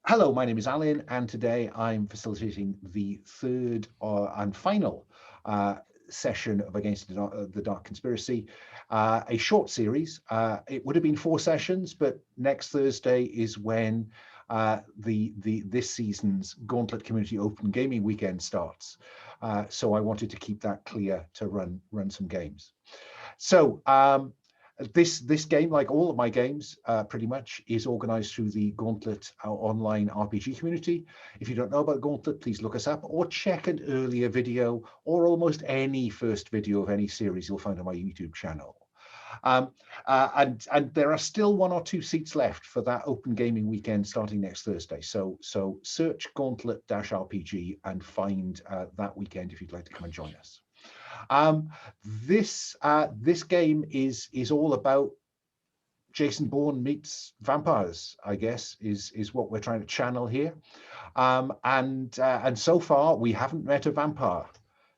Hello, my name is Alan, and today I'm facilitating the third and final session of Against the Dark Conspiracy, a short series. It would have been 4 sessions, but next Thursday is when this season's Gauntlet Community Open Gaming Weekend starts. So I wanted to keep that clear to run some games. So this game, like all of my games, pretty much is organized through the Gauntlet online RPG community. If you don't know about Gauntlet, please look us up or check an earlier video or almost any first video of any series you'll find on my YouTube channel. And there are still 1 or 2 seats left for that open gaming weekend starting next Thursday. So search Gauntlet-RPG and find that weekend if you'd like to come and join us. This game is all about Jason Bourne meets vampires, I guess, is what we're trying to channel here. And so far we haven't met a vampire.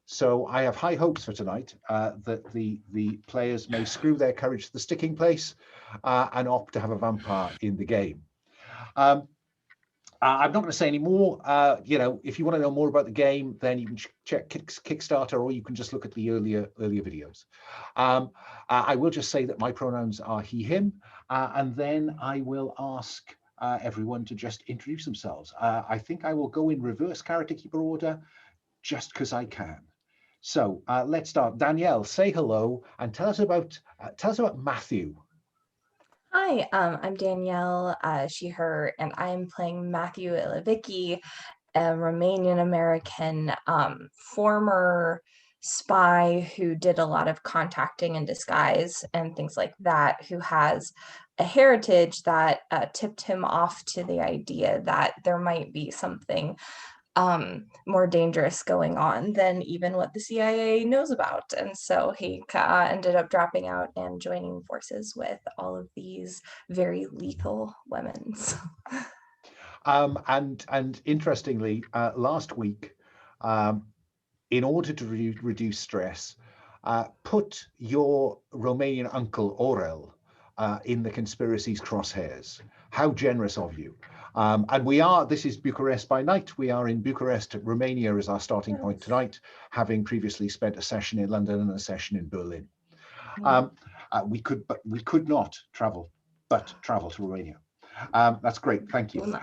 So I have high hopes for tonight that the players may screw their courage to the sticking place and opt to have a vampire in the game. I'm not going to say any more. If you want to know more about the game, then you can check Kickstarter, or you can just look at the earlier videos. I will just say that my pronouns are he, him, and then I will ask everyone to just introduce themselves. I think I will go in reverse character keeper order, just because I can. So let's start. Danielle, say hello and tell us about Matthew. Hi, I'm Danielle, she, her, and I am playing Matthew Ilevicki, a Romanian-American former spy who did a lot of contacting in disguise and things like that, who has a heritage that tipped him off to the idea that there might be something more dangerous going on than even what the CIA knows about. And so he ended up dropping out and joining forces with all of these very lethal women. And interestingly, last week, in order to reduce stress, put your Romanian uncle Aurel in the conspiracy's crosshairs. How generous of you. And this is Bucharest by night. We are in Bucharest. Romania as our starting point tonight, having previously spent a session in London and a session in Berlin. We could not travel to Romania. That's great, thank you.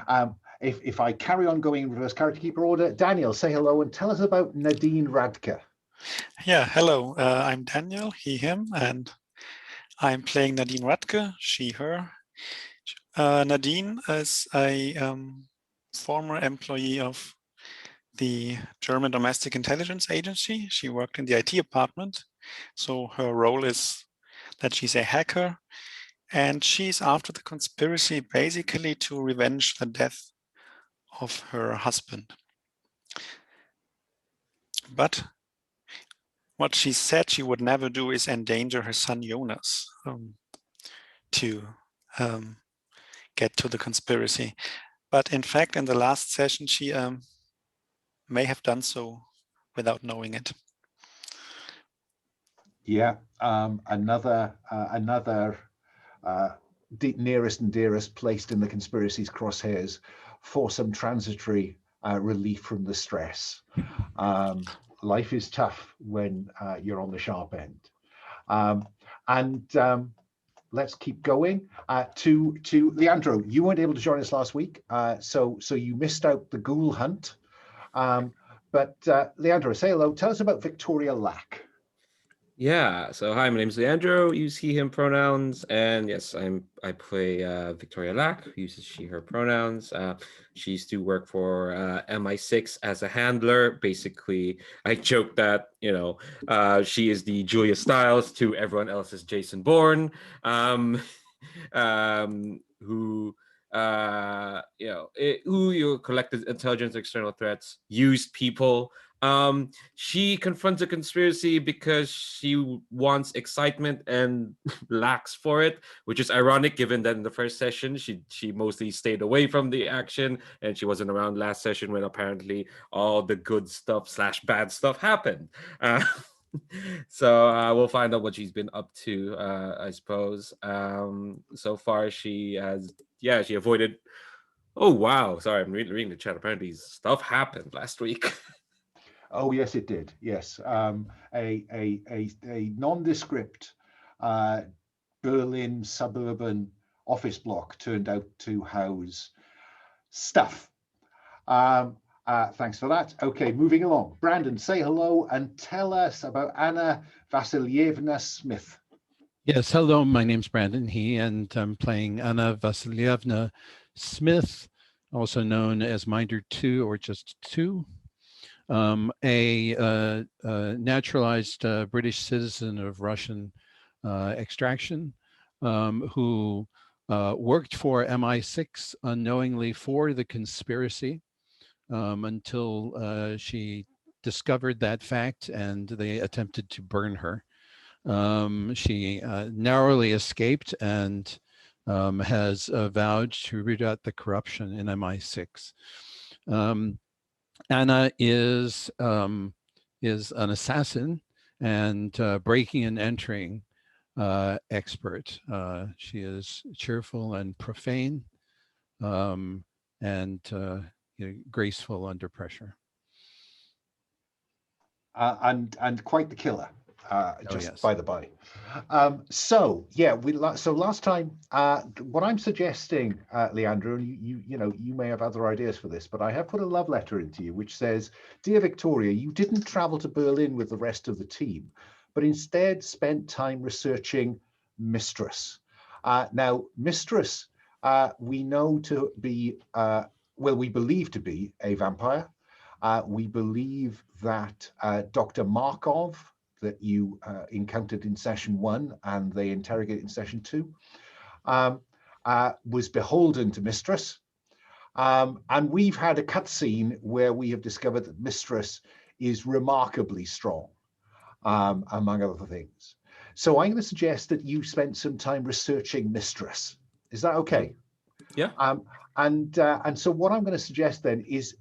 If I carry on going in reverse character keeper order, Daniel, say hello and tell us about Nadine Radke. Yeah, hello, I'm Daniel, he, him, and I'm playing Nadine Radke, she, her. Nadine is a former employee of the German Domestic Intelligence Agency. She worked in the IT department. So her role is that she's a hacker, and she's after the conspiracy basically to revenge the death of her husband. But what she said she would never do is endanger her son Jonas to get to the conspiracy. But in fact, in the last session, she may have done so without knowing it. Yeah, another nearest and dearest placed in the conspiracy's crosshairs for some transitory relief from the stress. Life is tough when you're on the sharp end. Let's keep going to Leandro. You weren't able to join us last week, so you missed out the ghoul hunt. But Leandro, say hello. Tell us about Victoria Lack. Yeah, so hi, my name is Leandro, use he, him pronouns, and yes, I play Victoria Lack, who uses she, her pronouns. She used to work for MI6 as a handler. Basically, I joke that, she is the Julia Stiles to everyone else's Jason Bourne, who who collected intelligence, external threats, used people. She confronts a conspiracy because she wants excitement and lacks for it, which is ironic given that in the first session she mostly stayed away from the action and she wasn't around last session when apparently all the good stuff / bad stuff happened. So we'll find out what she's been up to, I suppose. So far she avoided Oh, wow. Sorry, I'm reading the chat. Apparently stuff happened last week. Oh, yes, it did. Yes. A nondescript Berlin suburban office block turned out to house stuff. Thanks for that. Okay, moving along. Brandon, say hello and tell us about Anna Vasilyevna Smith. Yes, hello, my name's Brandon He, and I'm playing Anna Vasilyevna Smith, also known as Minder 2 or just 2, a naturalized British citizen of Russian extraction who worked for MI6 unknowingly for the conspiracy until she discovered that fact and they attempted to burn her. She narrowly escaped and has vowed to root out the corruption in MI6. Anna is an assassin and breaking and entering expert. She is cheerful and profane and graceful under pressure. And quite the killer. Just yes. by the by. So yeah, so last time, what I'm suggesting, Leandro, and you may have other ideas for this, but I have put a love letter into you which says, "Dear Victoria, you didn't travel to Berlin with the rest of the team, but instead spent time researching Mistress." Now, Mistress, we know to be, well, we believe to be a vampire. We believe that Dr. Markov, that you encountered in session 1 and they interrogated in session 2, was beholden to Mistress. And we've had a cutscene where we have discovered that Mistress is remarkably strong, among other things. So I'm going to suggest that you spent some time researching Mistress. Is that okay? Yeah. And so what I'm going to suggest then is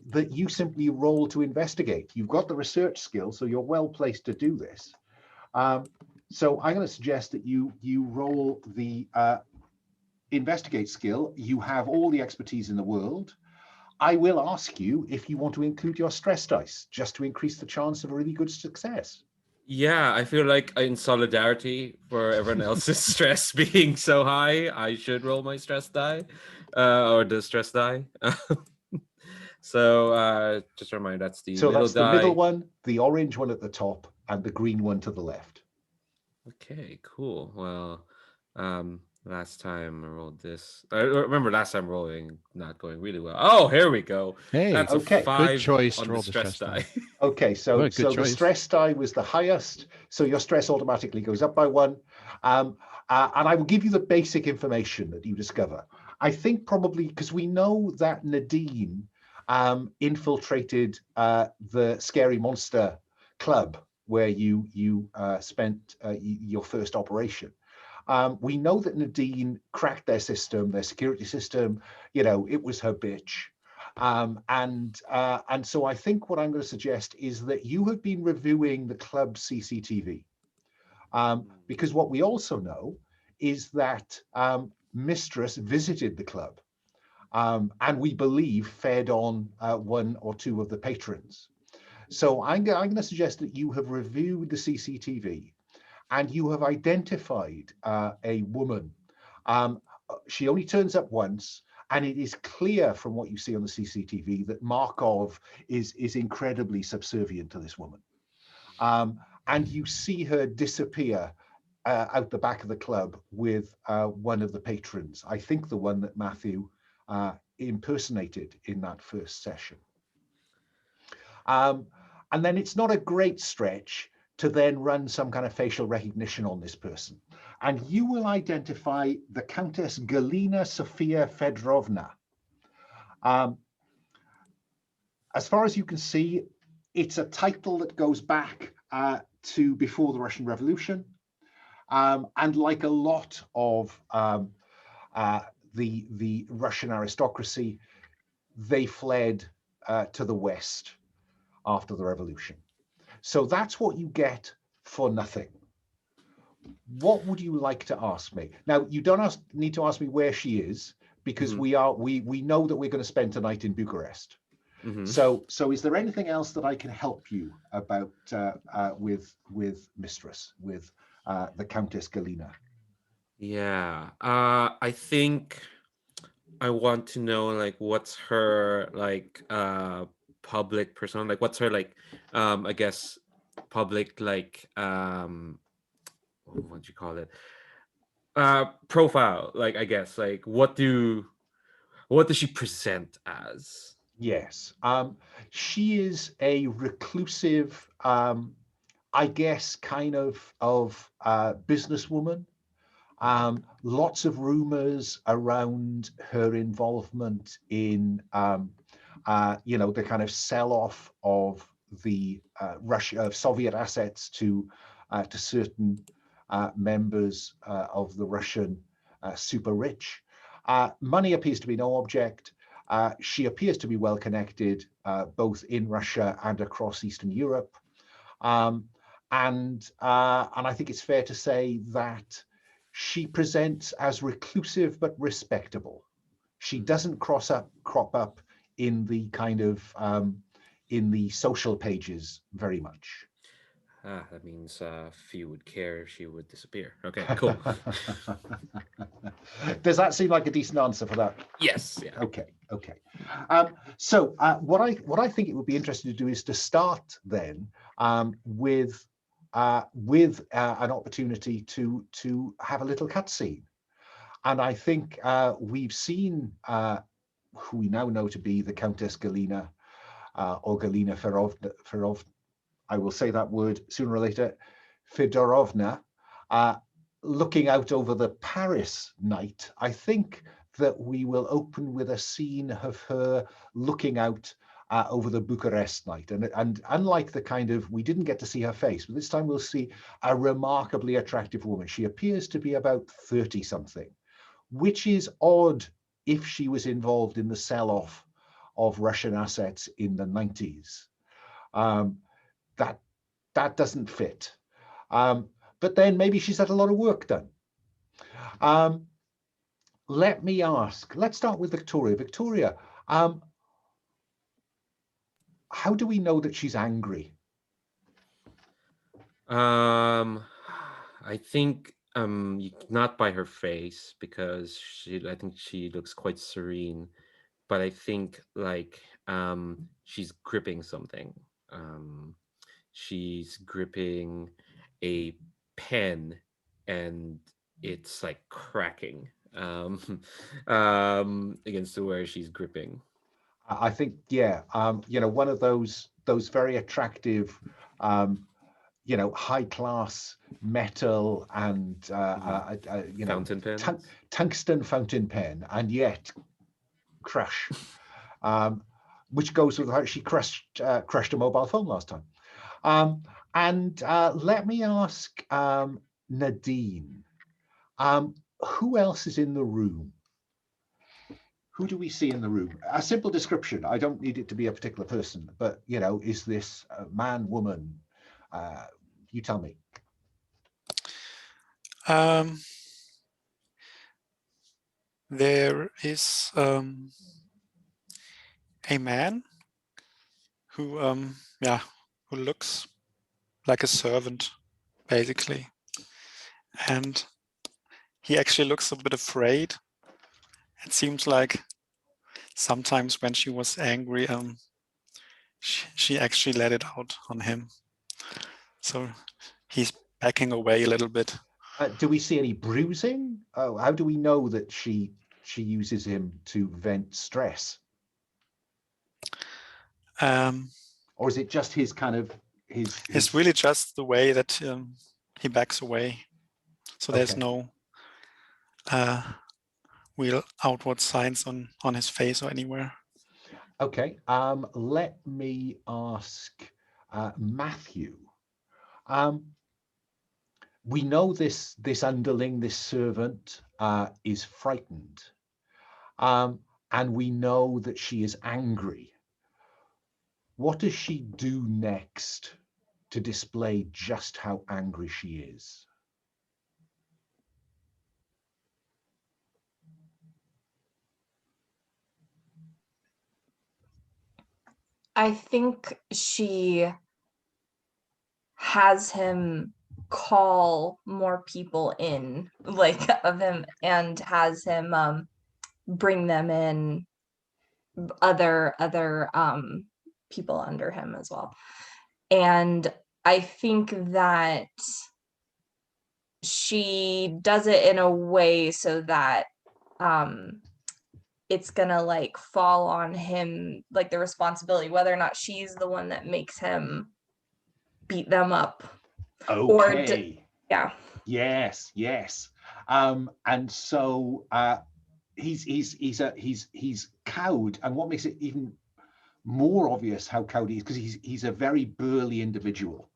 that you simply roll to investigate. You've got the research skill, so you're well placed to do this. So I'm going to suggest that you roll the investigate skill. You have all the expertise in the world. I will ask you if you want to include your stress dice, just to increase the chance of a really good success. Yeah, I feel like in solidarity for everyone else's stress being so high, I should roll my stress die, or the stress die. So just a reminder, that's the so middle that's die. The middle one, the orange one at the top, and the green one to the left. Okay, cool. Well, last time I rolled this. I remember last time rolling not going really well. Oh, here we go. Hey, that's okay. a 5 good choice on to the roll the stress stress die. Okay, so the stress die was the highest, so your stress automatically goes up by 1. And I will give you the basic information that you discover. I think probably because we know that Nadine infiltrated the Scary Monster Club where you spent your first operation. We know that Nadine cracked their system, their security system. It was her bitch. And so I think what I'm going to suggest is that you have been reviewing the club CCTV, because what we also know is that Mistress visited the club, and we believe fed on 1 or 2 of the patrons. So I'm going to suggest that you have reviewed the CCTV and you have identified a woman. She only turns up once. And it is clear from what you see on the CCTV that Markov is incredibly subservient to this woman. And you see her disappear out the back of the club with 1 of the patrons. I think the one that Matthew impersonated in that first session. And then it's not a great stretch to then run some kind of facial recognition on this person. And you will identify the Countess Galina Sofia Federovna. As far as you can see, it's a title that goes back to before the Russian Revolution. And like a lot of the Russian aristocracy, they fled to the West after the revolution. So that's what you get for nothing. What would you like to ask me? Now, you don't need to ask me where she is, because Mhm. we know that we're going to spend tonight in Bucharest. Mhm. So is there anything else that I can help you about with Mistress, with the Countess Galina? Yeah. I think I want to know like what's her like public persona, like what's her like I guess public like what do you call it? Profile, like I guess like what does she present as? Yes. She is a reclusive, I guess, kind of businesswoman. Lots of rumors around her involvement in, the kind of sell-off of the Soviet assets to certain members of the Russian super rich. Money appears to be no object. She appears to be well connected, both in Russia and across Eastern Europe. And I think it's fair to say that she presents as reclusive but respectable. She doesn't crop up in the kind of in the social pages very much. That means few would care if she would disappear. Okay, cool. Does that seem like a decent answer for that? Yes, yeah. Okay. So what I think it would be interesting to do is to start then with an opportunity to have a little cutscene, and I think we've seen who we now know to be the Countess Galina or Galina Ferovna. I will say that word sooner or later, Fedorovna, looking out over the Paris night. I think that we will open with a scene of her looking out over the Bucharest night. And unlike the kind of, we didn't get to see her face, but this time we'll see a remarkably attractive woman. She appears to be about 30 something, which is odd if she was involved in the sell-off of Russian assets in the 90s. That doesn't fit. But then maybe she's had a lot of work done. Let me ask, let's start with Victoria. Victoria, how do we know that she's angry? I think not by her face, because I think she looks quite serene, but I think like she's gripping something. She's gripping a pen and it's like cracking against the where she's gripping. I think, yeah, one of those very attractive, high class metal and Fountain pens. Tungsten fountain pen, and yet crush, which goes with how she crushed a mobile phone last time. And let me ask Nadine, who else is in the room? Who do we see in the room? A simple description. I don't need it to be a particular person, but is this a man, woman? You tell me. There is a man who who looks like a servant, basically, and he actually looks a bit afraid. It seems like sometimes when she was angry, she actually let it out on him. So he's backing away a little bit. Do we see any bruising? Oh, how do we know that she uses him to vent stress? Or is it just his kind of his? It's really just the way that he backs away. So there's Okay. no real outward signs on his face or anywhere. Okay. Let me ask Matthew. We know this underling, this servant, is frightened, and we know that she is angry. What does she do next to display just how angry she is? I think she has him call more people in, like, of him, and has him bring them in, other people under him as well. And I think that she does it in a way so that it's gonna like fall on him, like the responsibility, whether or not she's the one that makes him beat them up. Okay. Yeah. Yes, yes. And so he's cowed, and what makes it even more obvious how cowed he is, because he's a very burly individual.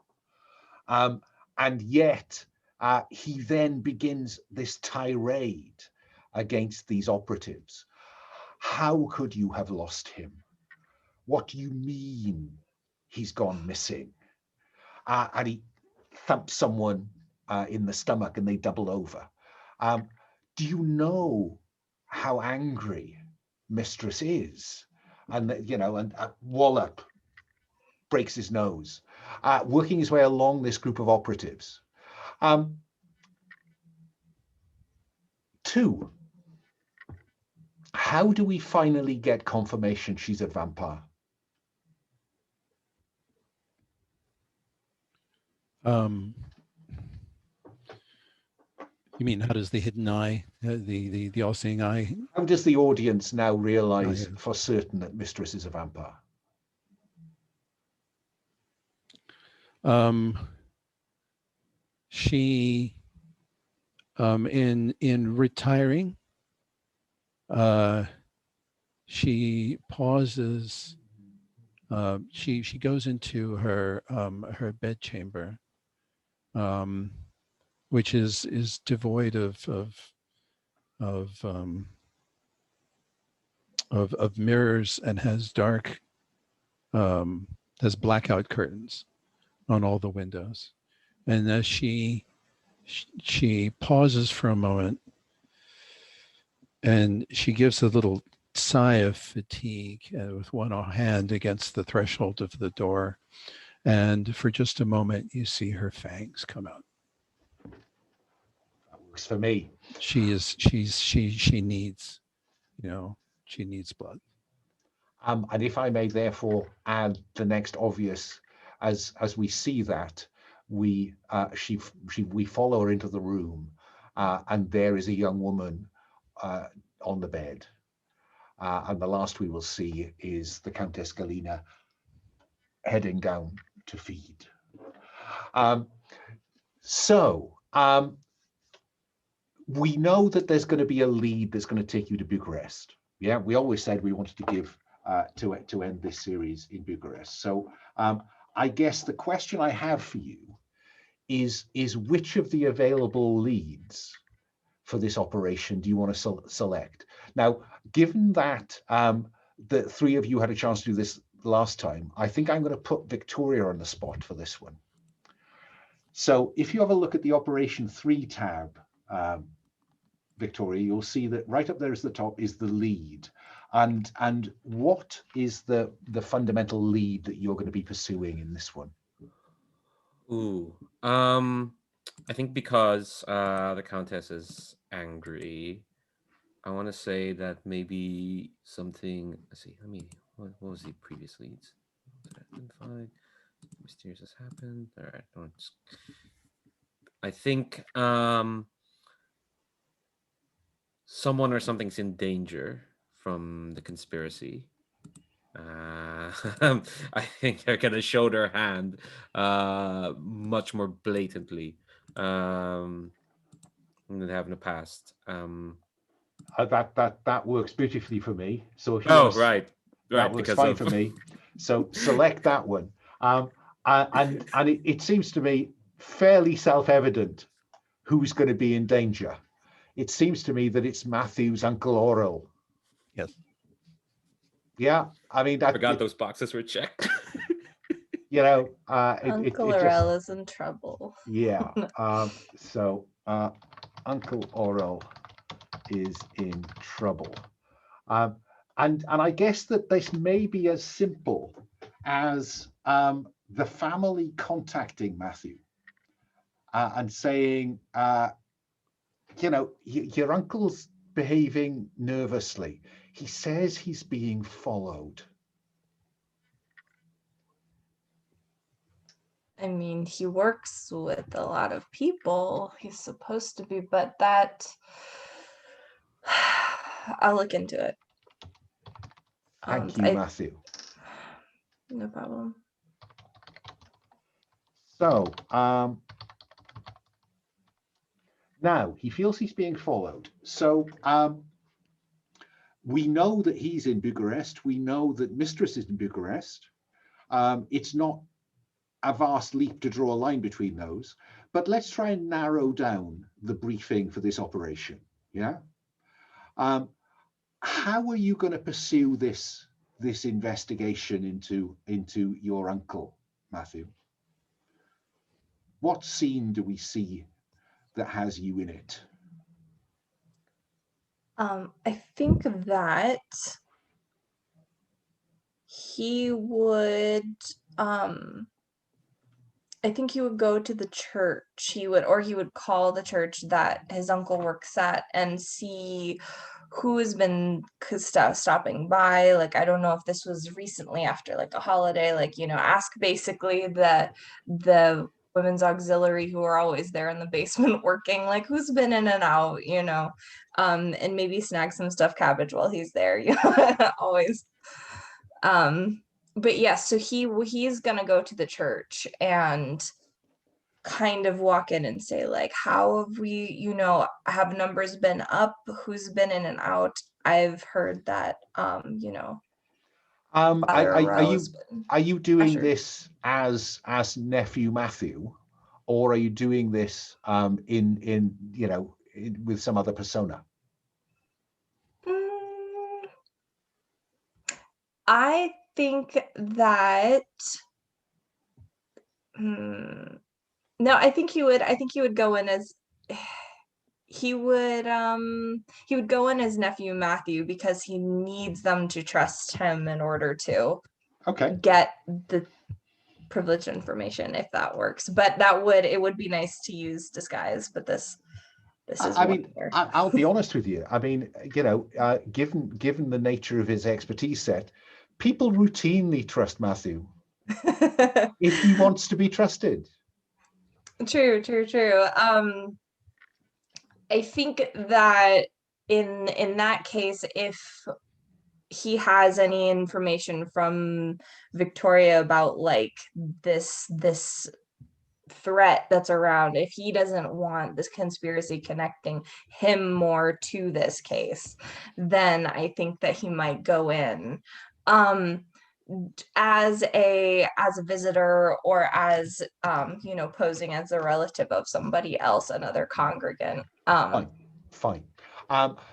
And yet he then begins this tirade against these operatives. How could you have lost him? What do you mean he's gone missing? And he thumps someone in the stomach and they double over. Do you know how angry Mistress is? And, you know, and Wallop breaks his nose, working his way along this group of operatives. 2, how do we finally get confirmation she's a vampire? You mean, how does the hidden eye, the all-seeing eye? How does the audience now realize for certain that Mistress is a vampire? She, in retiring, she pauses. She goes into her her bedchamber, which is devoid of mirrors and has has blackout curtains on all the windows. And as she pauses for a moment, and she gives a little sigh of fatigue with one hand against the threshold of the door. And for just a moment, you see her fangs come out. That works for me. She needs, you know, she needs blood. And if I may therefore add the next obvious, as we see that, we follow her into the room, and there is a young woman on the bed. And the last we will see is the Countess Galina heading down to feed. We know that there's going to be a lead that's going to take you to Bucharest. Yeah, we always said we wanted to give to end this series in Bucharest. So I guess the question I have for you is which of the available leads for this operation do you want to select? Now, given that the 3 of you had a chance to do this last time, I think I'm going to put Victoria on the spot for this one. So if you have a look at the Operation 3 tab, Victoria, you'll see that right up there at the top is the lead. And what is the fundamental lead that you're going to be pursuing in this one? Ooh, I think because the Countess is angry, I want to say that maybe something. Let's see. What was the previous leads? Identified. Mysterious has happened. All right. I think someone or something's in danger from the conspiracy. I think they're gonna show their hand much more blatantly than they have in the past. That works beautifully for me. So if you right, that works fine for me. So select that one. And it seems to me fairly self-evident who's going to be in danger. It seems to me that it's Matthew's Uncle Aurel. Yes. Yeah, I mean, I forgot those boxes were checked. You know, Uncle Aurel is in trouble. Yeah. So Uncle Aurel is in trouble. And I guess that this may be as simple as the family contacting Matthew and saying, your uncle's behaving nervously. He says he's being followed. I mean, he works with a lot of people. He's supposed to be, but that I'll look into it. Thank you, Matthew. No problem. So now he feels he's being followed. So we know that he's in Bucharest. We know that Mistress is in Bucharest. It's not a vast leap to draw a line between those, but let's try and narrow down the briefing for this operation. Yeah. How are you going to pursue this investigation into your uncle, Matthew? What scene do we see that has you in it? I think that he would I think he would go to the church. He would call the church that his uncle works at and see who has been stopping by. Like, I don't know if this was recently after like a holiday, like, ask basically the women's auxiliary who are always there in the basement working, like who's been in and out, and maybe snag some stuffed cabbage while he's there, always. But yeah, so he's gonna go to the church and kind of walk in and say, like, how have we, have numbers been up? Who's been in and out? I've heard that, are you doing this as nephew Matthew, or are you doing this with some other persona? I think that no, I think he would go in as he would go in as nephew Matthew, because he needs them to trust him in order to get the privileged information, if that works. But it would be nice to use disguise, but this is I'll be honest with you. I mean, given the nature of his expertise set, people routinely trust Matthew if he wants to be trusted. True. I think that in that case, if he has any information from Victoria about like this threat that's around, if he doesn't want this conspiracy connecting him more to this case, then I think that he might go in as a visitor, or as posing as a relative of somebody else, another congregant. Fine.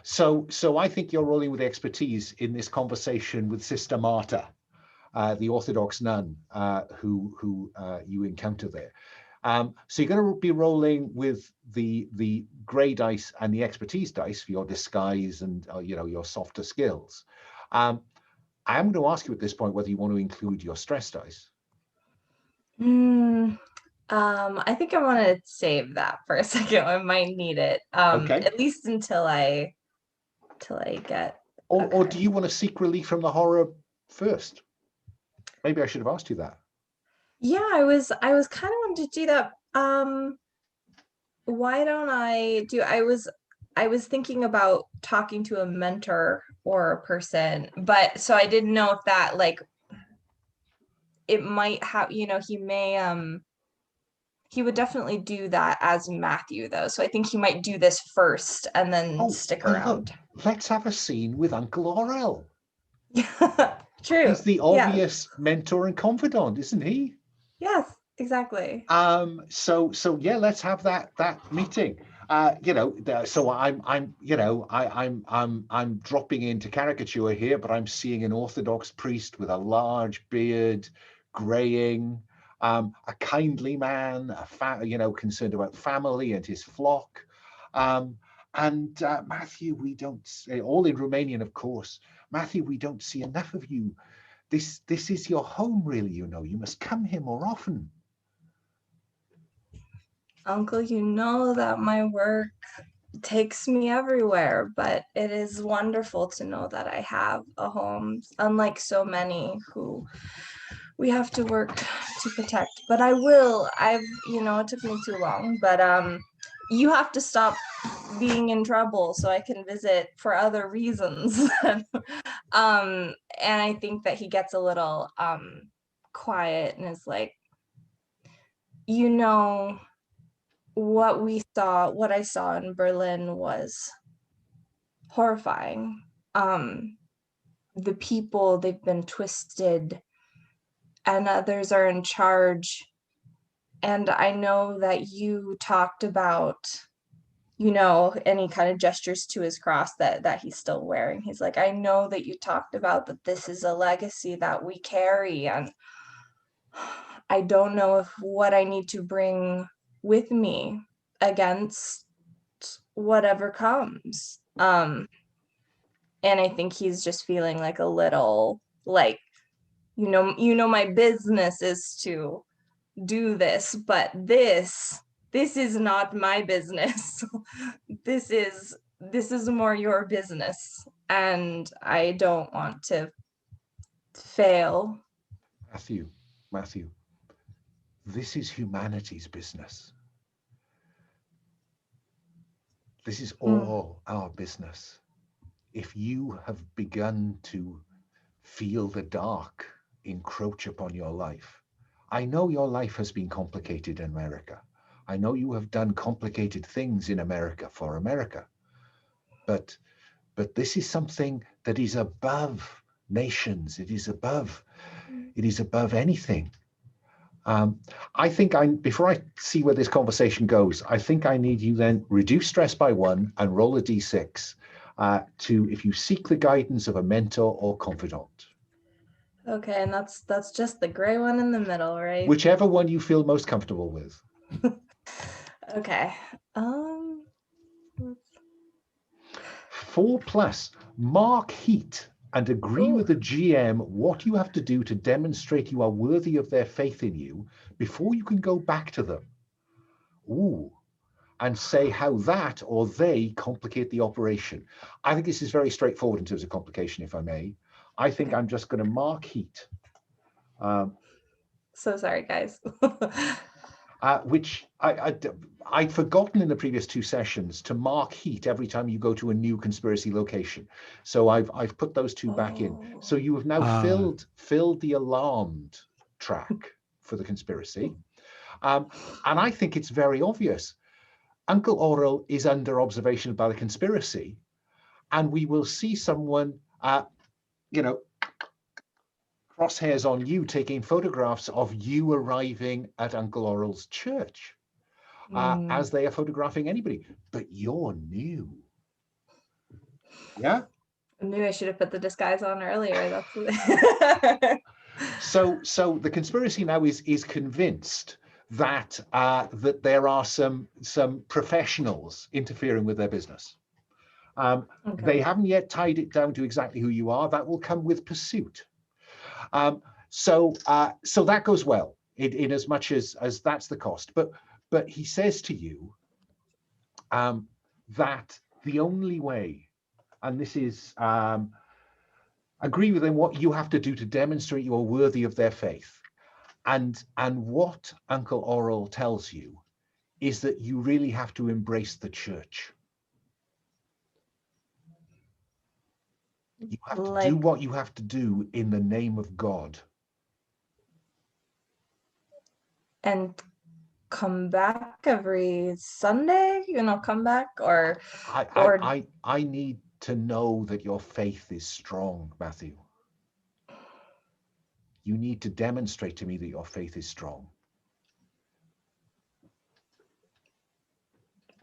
So I think you're rolling with expertise in this conversation with Sister Marta, the Orthodox nun who you encounter there. So you're going to be rolling with the grey dice and the expertise dice for your disguise and your softer skills. I am going to ask you at this point whether you want to include your stress dice. I think I want to save that for a second. I might need it. At least until I get. Or do you want to seek relief from the horror first? Maybe I should have asked you that. Yeah, I was kind of wanting to do that. Why don't I do? I was thinking about talking to a mentor or a person, but so I didn't know if that, like, it might have, he may he would definitely do that as Matthew, though. So I think he might do this first and then stick around. Look, let's have a scene with Uncle Aurel. True. He's the obvious mentor and confidant, isn't he? Yes, exactly. So yeah, let's have that meeting. So I'm dropping into caricature here, but I'm seeing an Orthodox priest with a large beard, graying, a kindly man, concerned about family and his flock. And Matthew, we don't say, all in Romanian, of course. Matthew, we don't see enough of you This is your home, really, you know. You must come here more often. Uncle, you know that my work takes me everywhere, but it is wonderful to know that I have a home, unlike so many who we have to work to protect. But I will. It took me too long, but you have to stop being in trouble so I can visit for other reasons. And I think that he gets a little quiet and is like, what I saw in Berlin was horrifying. The people, they've been twisted and others are in charge. And I know that you talked about, any kind of gestures to his cross that he's still wearing. He's like, I know that you talked about that this is a legacy that we carry. And I don't know what I need to bring with me against whatever comes. And I think he's just feeling like a little like, my business is to do this, but this is not my business. this is more your business, and I don't want to fail. Matthew, this is humanity's business. This is all our business. If you have begun to feel the dark encroach upon your life, I know your life has been complicated in America. I know you have done complicated things in America for America. But this is something that is above nations. It is above anything. I think before I see where this conversation goes, I think I need you then reduce stress by 1 and roll a d6 if you seek the guidance of a mentor or confidant. Okay, and that's just the gray one in the middle, right? Whichever one you feel most comfortable with. Okay. 4+, mark heat and agree with the GM what you have to do to demonstrate you are worthy of their faith in you before you can go back to them. And say how that or they complicate the operation. I think this is very straightforward in terms of complication, if I may. I think I'm just going to mark heat. So sorry, guys. Which I'd forgotten in the previous 2 sessions to mark heat every time you go to a new conspiracy location. So I've put those 2 back in. So you have now filled the alarmed track for the conspiracy. And I think it's very obvious. Uncle Aurel is under observation by the conspiracy, and we will see someone, crosshairs on you, taking photographs of you arriving at Uncle Aurel's church as they are photographing anybody. But you're new. Yeah? I knew I should have put the disguise on earlier. So the conspiracy now is convinced that that there are some professionals interfering with their business. Okay. They haven't yet tied it down to exactly who you are. That will come with pursuit. So that goes well in as much as that's the cost. But he says to you that the only way, and this is agree with him, what you have to do to demonstrate you are worthy of their faith. And what Uncle Aurel tells you is that you really have to embrace the church. You have to do what you have to do in the name of God. And come back every Sunday, come back or I need to know that your faith is strong, Matthew. You need to demonstrate to me that your faith is strong.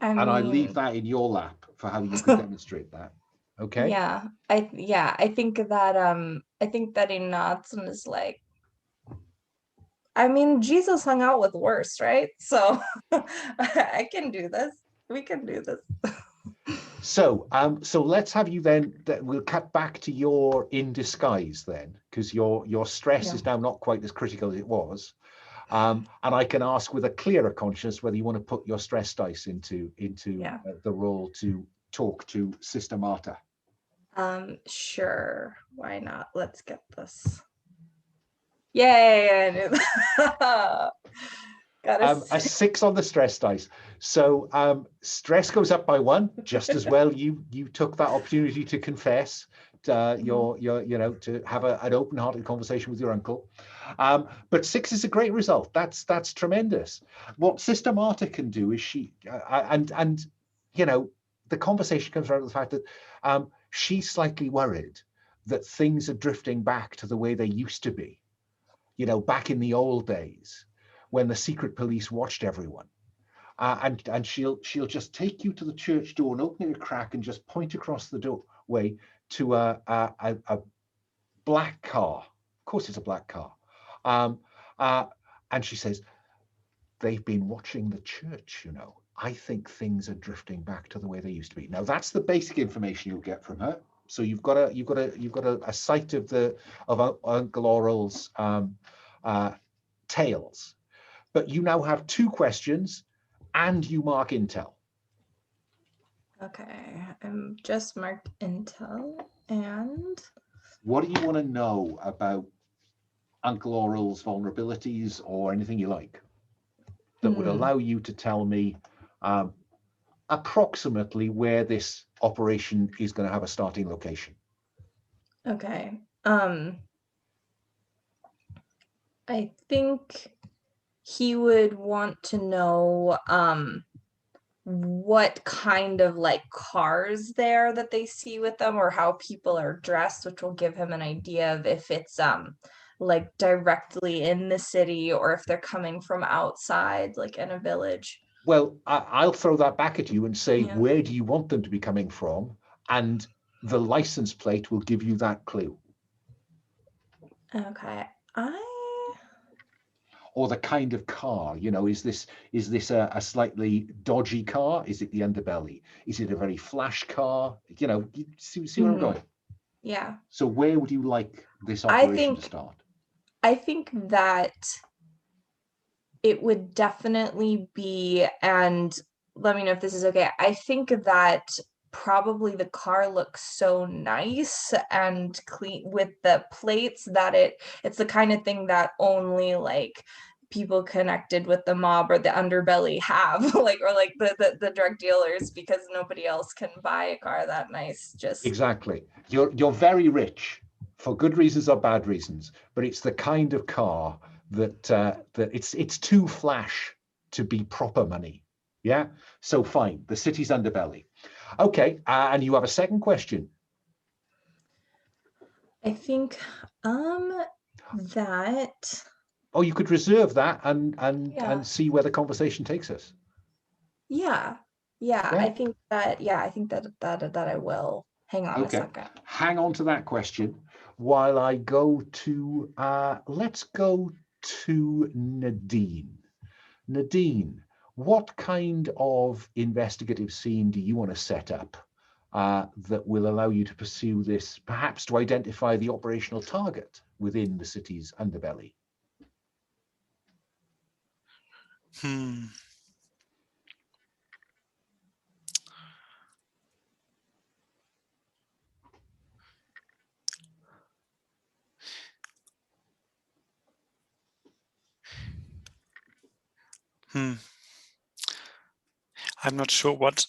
I leave that in your lap for how you could demonstrate that. Okay. Yeah. I think that he nods and is like, I mean, Jesus hung out with worse, right? So I can do this. We can do this. So let's have you then. We'll cut back to your in disguise then, because your stress is now not quite as critical as it was, and I can ask with a clearer conscience whether you want to put your stress dice into the role to talk to Sister Marta. Sure. Why not? Let's get this. Yay! Got A 6 on the stress dice. So stress goes up by 1. Just as well you took that opportunity to confess your to have an open-hearted conversation with your uncle. But 6 is a great result. That's tremendous. What Sister Marta can do is she and the conversation comes around to the fact that she's slightly worried that things are drifting back to the way they used to be. Back in the old days, when the secret police watched everyone, and she'll just take you to the church door and open it a crack and just point across the doorway to a black car. Of course, it's a black car, and she says, "They've been watching the church. I think things are drifting back to the way they used to be." Now, that's the basic information you'll get from her. So you've got a sight of Uncle Aurel's tales. But you now have 2 questions and you mark intel. Okay, I'm just marked intel. And what do you want to know about Uncle Aurel's vulnerabilities or anything you like that would allow you to tell me approximately where this operation is going to have a starting location? Okay. I think he would want to know what kind of cars there that they see with them, or how people are dressed, which will give him an idea of if it's directly in the city or if they're coming from outside, like in a village. Well, I'll throw that back at you and say, where do you want them to be coming from? And the license plate will give you that clue. Okay. Or the kind of car, is this a slightly dodgy car? Is it the underbelly? Is it a very flash car? You see where I'm going? Yeah. So where would you like this operation to start? I think that it would definitely be, and let me know if this is okay, I think that probably the car looks so nice and clean with the plates that it's the kind of thing that only people connected with the mob or the underbelly have, or the drug dealers, because nobody else can buy a car that nice. Just exactly. You're very rich for good reasons or bad reasons, but it's the kind of car that it's too flash to be proper money. Yeah. So fine. The city's underbelly. Okay. And you have a second question. I think that. Oh, you could reserve that and see where the conversation takes us. Yeah. I think that. Yeah, I think that I will. Hang on a second. Hang on to that question while I go to. Let's go to Nadine. Nadine, what kind of investigative scene do you want to set up that will allow you to pursue this, perhaps to identify the operational target within the city's underbelly? I'm not sure what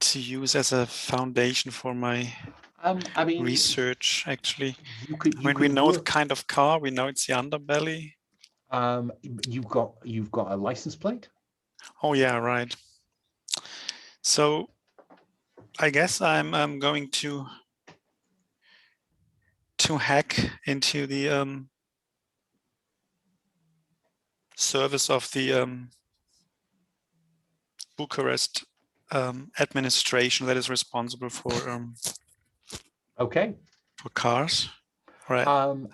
to use as a foundation for my research, actually. We know the kind of car, we know it's the underbelly. You've got a license plate? Oh yeah, right. So I guess I'm going to hack into the service of the Bucharest administration that is responsible for for cars, right?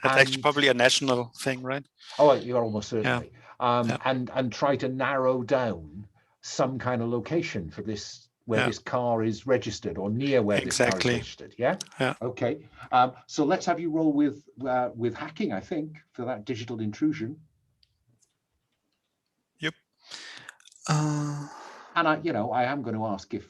That's actually probably a national thing, right? Oh, you're almost certainly. And try to narrow down some kind of location for this where Yeah. this car is registered, or near where this car is Exactly. registered. Yeah. Yeah. Okay. So let's have you roll with hacking, I think, for that digital intrusion. Yep. Uh, And I am going to ask if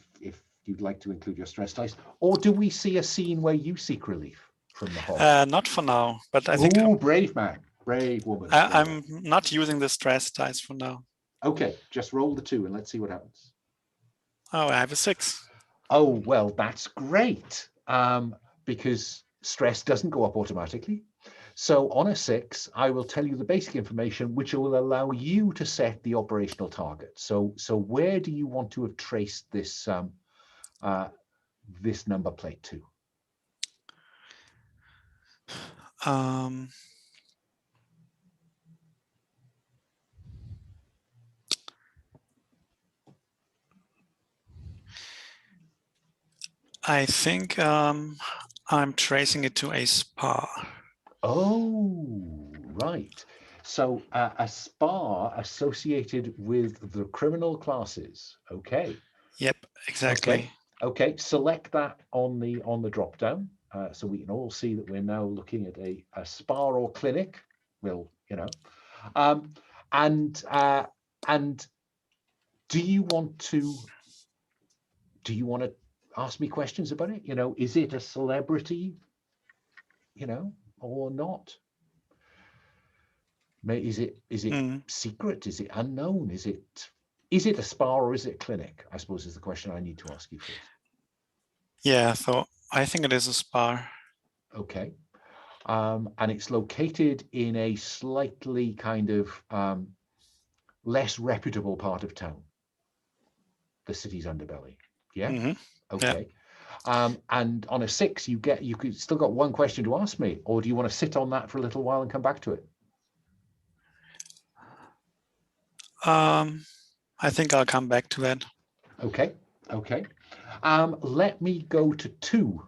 you'd like to include your stress dice, or do we see a scene where you seek relief from the horror? not for now, but I think Oh, brave man, brave woman. I'm not using the stress dice for now. Okay, just roll the 2 and let's see what happens. Oh, I have a 6. Oh, well, that's great, because stress doesn't go up automatically. So on a 6, I will tell you the basic information, which will allow you to set the operational target. So where do you want to have traced this this number plate to? I think I'm tracing it to a spa. Oh, right. So a spa associated with the criminal classes. Okay. Yep, exactly. Okay. Select that on the drop down, so we can all see that we're now looking at a spa or clinic. Well, and do you want to ask me questions about it? Is it a celebrity? Or not? Is it secret? Is it unknown? Is it a spa or is it a clinic? I suppose is the question I need to ask you first. Yeah, so I think it is a spa. Okay. And it's located in a slightly kind of less reputable part of town, the city's underbelly. Yeah. Mm-hmm. Okay. Yeah. And on a 6, you could still got one question to ask me, or do you want to sit on that for a little while and come back to it? I think I'll come back to that. Okay. Let me go to 2.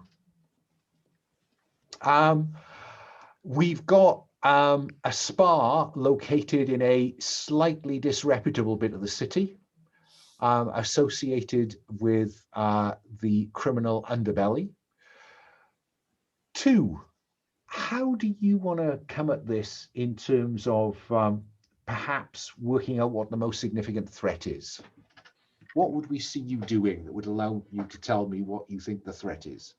We've got a spa located in a slightly disreputable bit of the city, associated with the criminal underbelly. 2, how do you want to come at this in terms of perhaps working out what the most significant threat is? What would we see you doing that would allow you to tell me what you think the threat is?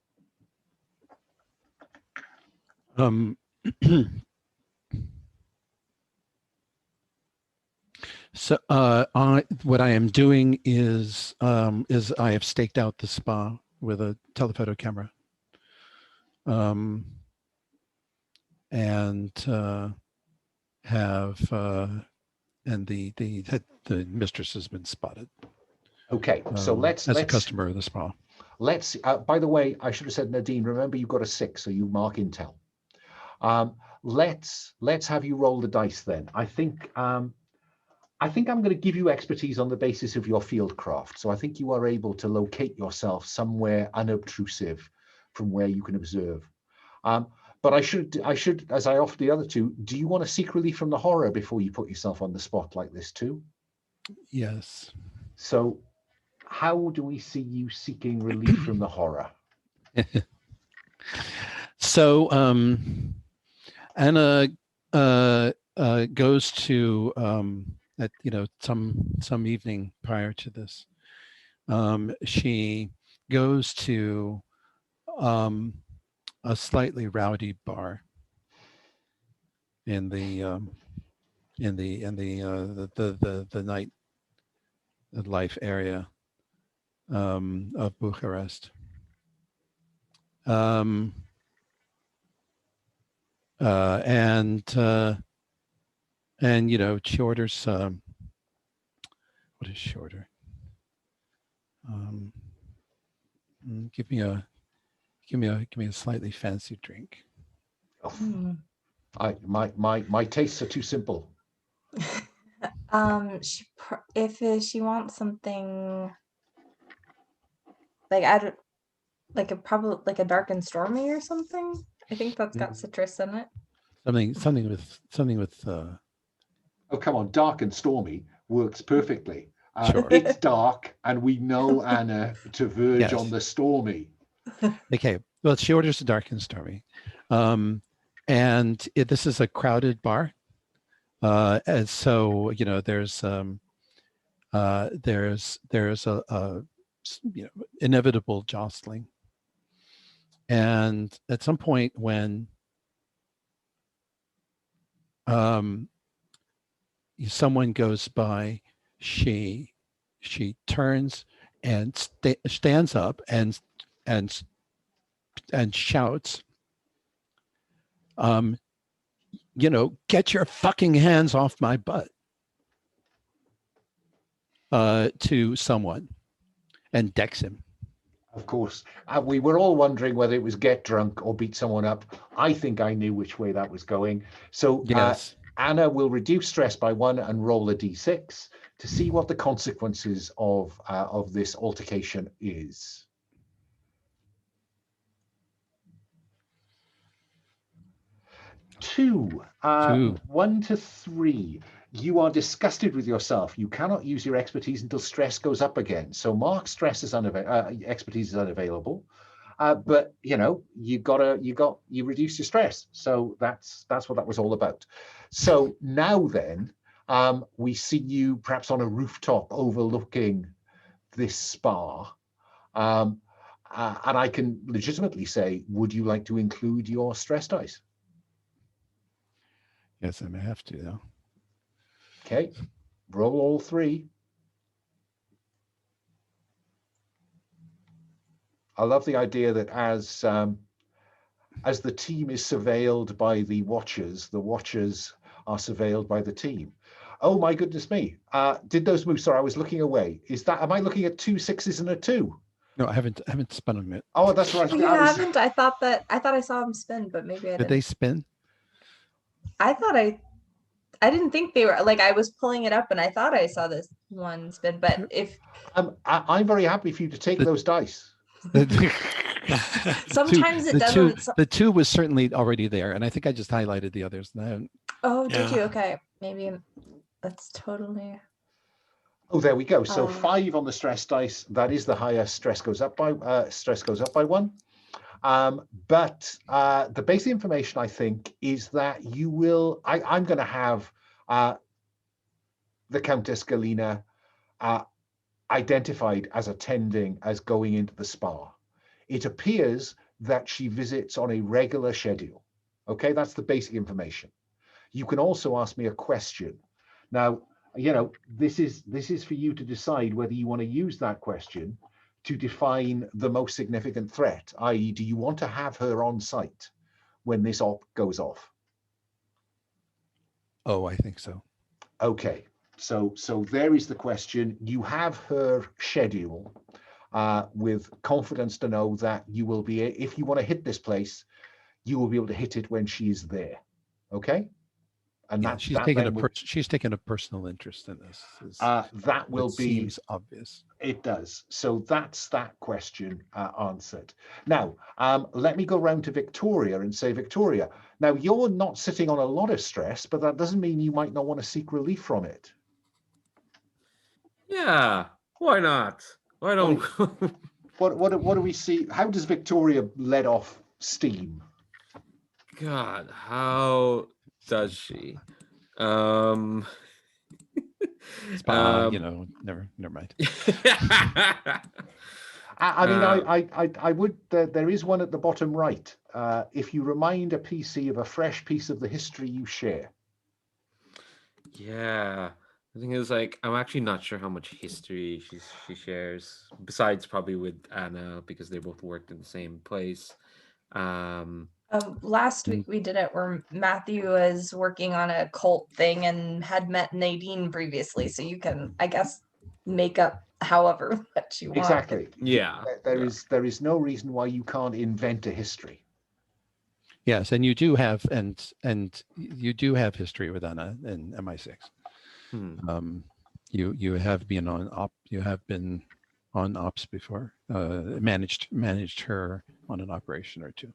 So what I am doing is I have staked out the spa with a telephoto camera, and the mistress has been spotted. Okay, so let's a customer of the spa. Let's. By the way, I should have said, Nadine. Remember, you've got a 6, so you mark intel. Let's have you roll the dice then. I think I'm going to give you expertise on the basis of your field craft. So I think you are able to locate yourself somewhere unobtrusive from where you can observe. But I should, as I offered the other 2, do you want to seek relief from the horror before you put yourself on the spot like this too? Yes. So how do we see you seeking relief from the horror? So Anna goes to at some evening prior to this. She goes to a slightly rowdy bar in the night life area of Bucharest. And she orders what is she order? Give me a slightly fancy drink. Oh. My tastes are too simple. If she wants something like probably like a dark and stormy or something. I think that's got citrus in it. Something with Oh, come on, dark and stormy works perfectly. Sure. It's dark, and we know Anna to verge on Yes. the stormy. Okay. Well, she orders the dark and stormy, and this is a crowded bar, and so there's a inevitable jostling, and at some point when someone goes by, she turns and stands up and shouts, get your fucking hands off my butt, to someone, and decks him. Of course. We were all wondering whether it was get drunk or beat someone up. I think I knew which way that was going. So Yes. Anna will reduce stress by 1 and roll a d6 to see what the consequences of this altercation is. 2. 1 to 3. You are disgusted with yourself. You cannot use your expertise until stress goes up again. So mark stress is expertise is unavailable. But you reduce your stress. So that's what that was all about. So now then, we see you perhaps on a rooftop overlooking this spa. And I can legitimately say, would you like to include your stress dice? Yes, I may have to, though. Okay, roll all 3. I love the idea that as the team is surveilled by the watchers are surveilled by the team. Oh my goodness me! Did those move? Sorry, I was looking away. Am I looking at 2 6s and a 2? No, I haven't spun them yet. Oh, that's right. You haven't. I thought I saw him spin, but maybe I didn't. Did they spin? I didn't think they were, like, I was pulling it up and I thought I saw this one spin, but if I'm very happy for you to take those dice. sometimes it doesn't. The 2 was certainly already there, and I think I just highlighted the others. Oh, did you? Okay, maybe that's totally. Oh, there we go. So 5 on the stress dice. That is the highest. Stress goes up by 1. But the basic information, I think, is that you will. I'm going to have the Countess Galina identified as attending, as going into the spa. It appears that she visits on a regular schedule. Okay, that's the basic information. You can also ask me a question. Now, this is for you to decide whether you want to use that question to define the most significant threat, i.e., do you want to have her on site when this op goes off? Oh, I think so. Okay, so there is the question. You have her schedule with confidence to know that you will be, if you want to hit this place, you will be able to hit it when she is there. Okay? And yeah, she's taken a personal interest in this. That will be, seems obvious. It does. So that's that question answered. Now, let me go round to Victoria and say, Victoria, now you're not sitting on a lot of stress, but that doesn't mean you might not want to seek relief from it. Yeah, why not? Why don't? What do we see? How does Victoria let off steam? God, how does she? Never mind. I mean, I would. There is one at the bottom right. If you remind a PC of a fresh piece of the history you share. Yeah, the thing is, like, I'm actually not sure how much history she shares. Besides, probably with Anna, because they both worked in the same place. Last week we did it where Matthew was working on a cult thing and had met Nadine previously, so you can, I guess, make up however much you want. Exactly. Yeah. There is no reason why you can't invent a history. Yes, and you do have and you do have history with Anna in MI6. You have been on ops before. Managed her on an operation or 2.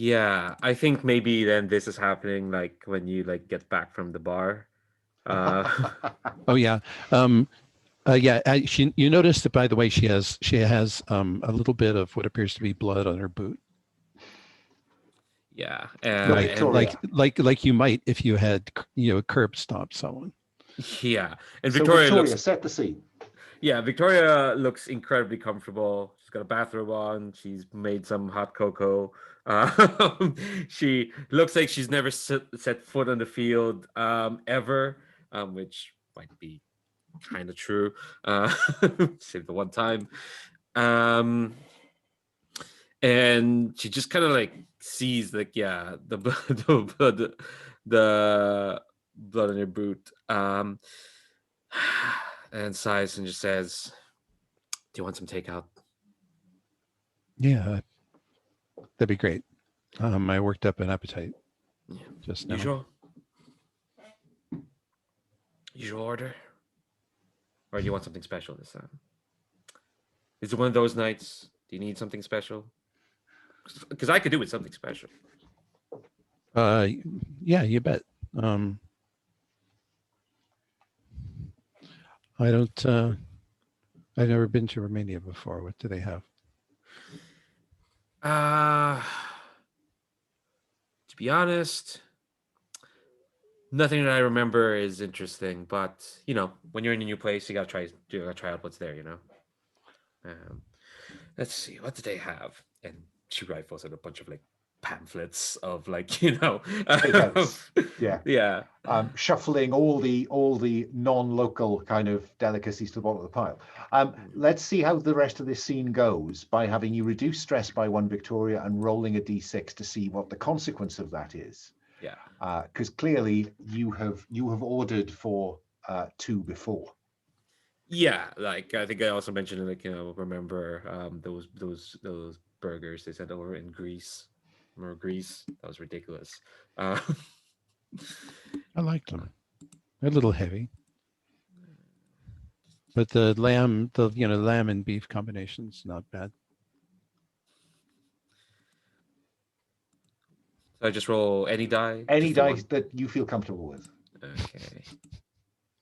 Yeah, I think maybe then this is happening like when you like get back from the bar. Oh yeah. You noticed that, by the way, she has a little bit of what appears to be blood on her boot. Yeah, Right. and Like you might if you had curb stomped someone. yeah, and So Victoria Victoria, looks. set the scene. Yeah, Victoria looks incredibly comfortable. She's got a bathrobe on. She's made some hot cocoa. She looks like she's never set foot on the field ever, which might be kind of true. Save the one time. And she just kind of like sees like, yeah, the blood, the blood in her boot. And sighs and just says, "Do you want some takeout?" Yeah, that'd be great. I worked up an appetite just now. Usual order? Or do you want something special this time? Is it one of those nights? Do you need something special? Because I could do with something special. Yeah, you bet. I don't. I've never been to Romania before. What do they have? To be honest, nothing that I remember is interesting. But when you're in a new place, you gotta try out what's there. Let's see, what do they have? And she rifles at a bunch of like pamphlets of like yeah shuffling all the non-local kind of delicacies to the bottom of the pile. Let's see how the rest of this scene goes by having you reduce stress by 1, Victoria, and rolling a d6 to see what the consequence of that is. Because clearly you have ordered for 2 before. Yeah, like I think I also mentioned like remember those burgers they sent over in Greece. Remember Greece? That was ridiculous. I liked them. They're a little heavy, but the lamb and beef combination's not bad. So I just roll any die. Any dice that you feel comfortable with. Okay.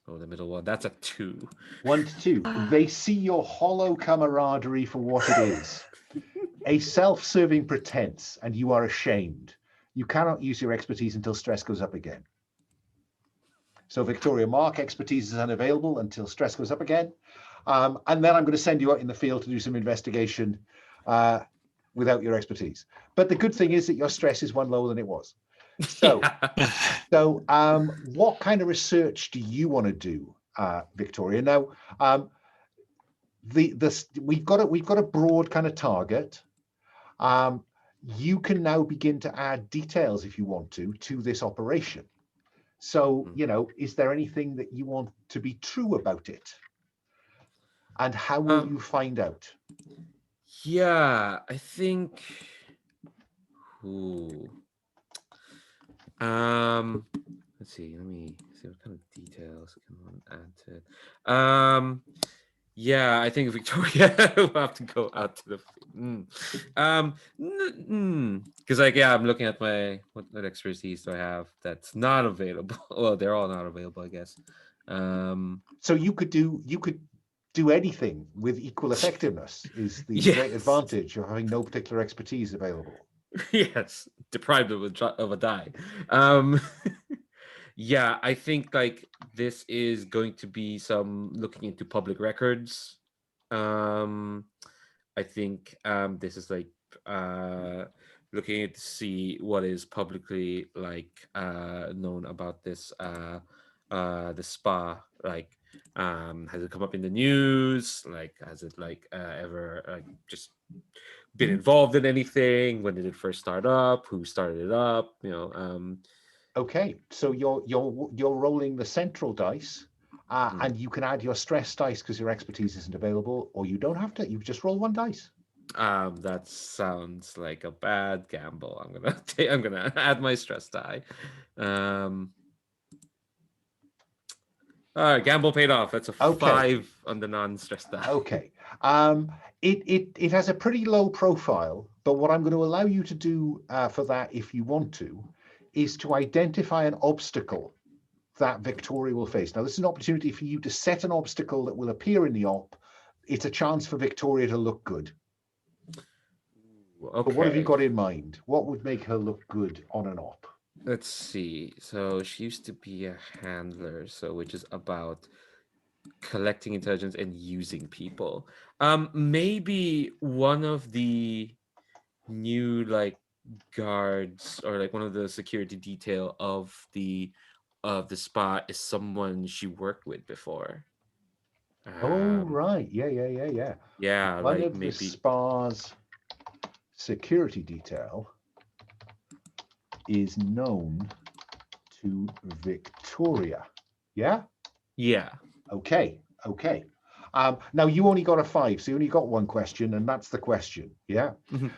Oh, the middle one. That's a 2. 1 to 2. They see your hollow camaraderie for what it is. A self-serving pretense, and you are ashamed. You cannot use your expertise until stress goes up again. So Victoria, mark expertise is unavailable until stress goes up again. And then I'm going to send you out in the field to do some investigation without your expertise. But the good thing is that your stress is 1 lower than it was. So, what kind of research do you want to do, Victoria? Now, we've got a broad kind of target. You can now begin to add details if you want to this operation. So, is there anything that you want to be true about it? And how will you find out? Yeah, I think. Let's see. Let me see what kind of details I can add to it. Yeah, I think Victoria will have to go out to the. Because I'm looking at what expertise do I have that's not available. Well, they're all not available, I guess. So you could do anything with equal effectiveness. Is the great advantage of having no particular expertise available. Yes, deprived of a die. Yeah, I think like this is going to be some looking into public records. I think this is like looking to see what is publicly like known about this the spa. Like has it come up in the news? Like has it like ever like just been involved in anything? When did it first start up? Who started it up? Okay, so you're rolling the central dice, and you can add your stress dice because your expertise isn't available, or you don't have to. You just roll 1 dice. That sounds like a bad gamble. I'm gonna add my stress die. All right, gamble paid off. That's a 5 on the non-stress die. Okay. It has a pretty low profile, but what I'm going to allow you to do for that, if you want to, is to identify an obstacle that Victoria will face. Now, this is an opportunity for you to set an obstacle that will appear in the op. It's a chance for Victoria to look good. Okay. But what have you got in mind? What would make her look good on an op? Let's see. So she used to be a handler, so which is about collecting intelligence and using people. Maybe one of the new like guards or like one of the security detail of the spa is someone she worked with before. Oh, right. Yeah. Yeah, One like of the maybe spa's security detail is known to Victoria. Yeah? yeah. Okay. Now you only got a 5, so you only got one question, and that's the question. Yeah.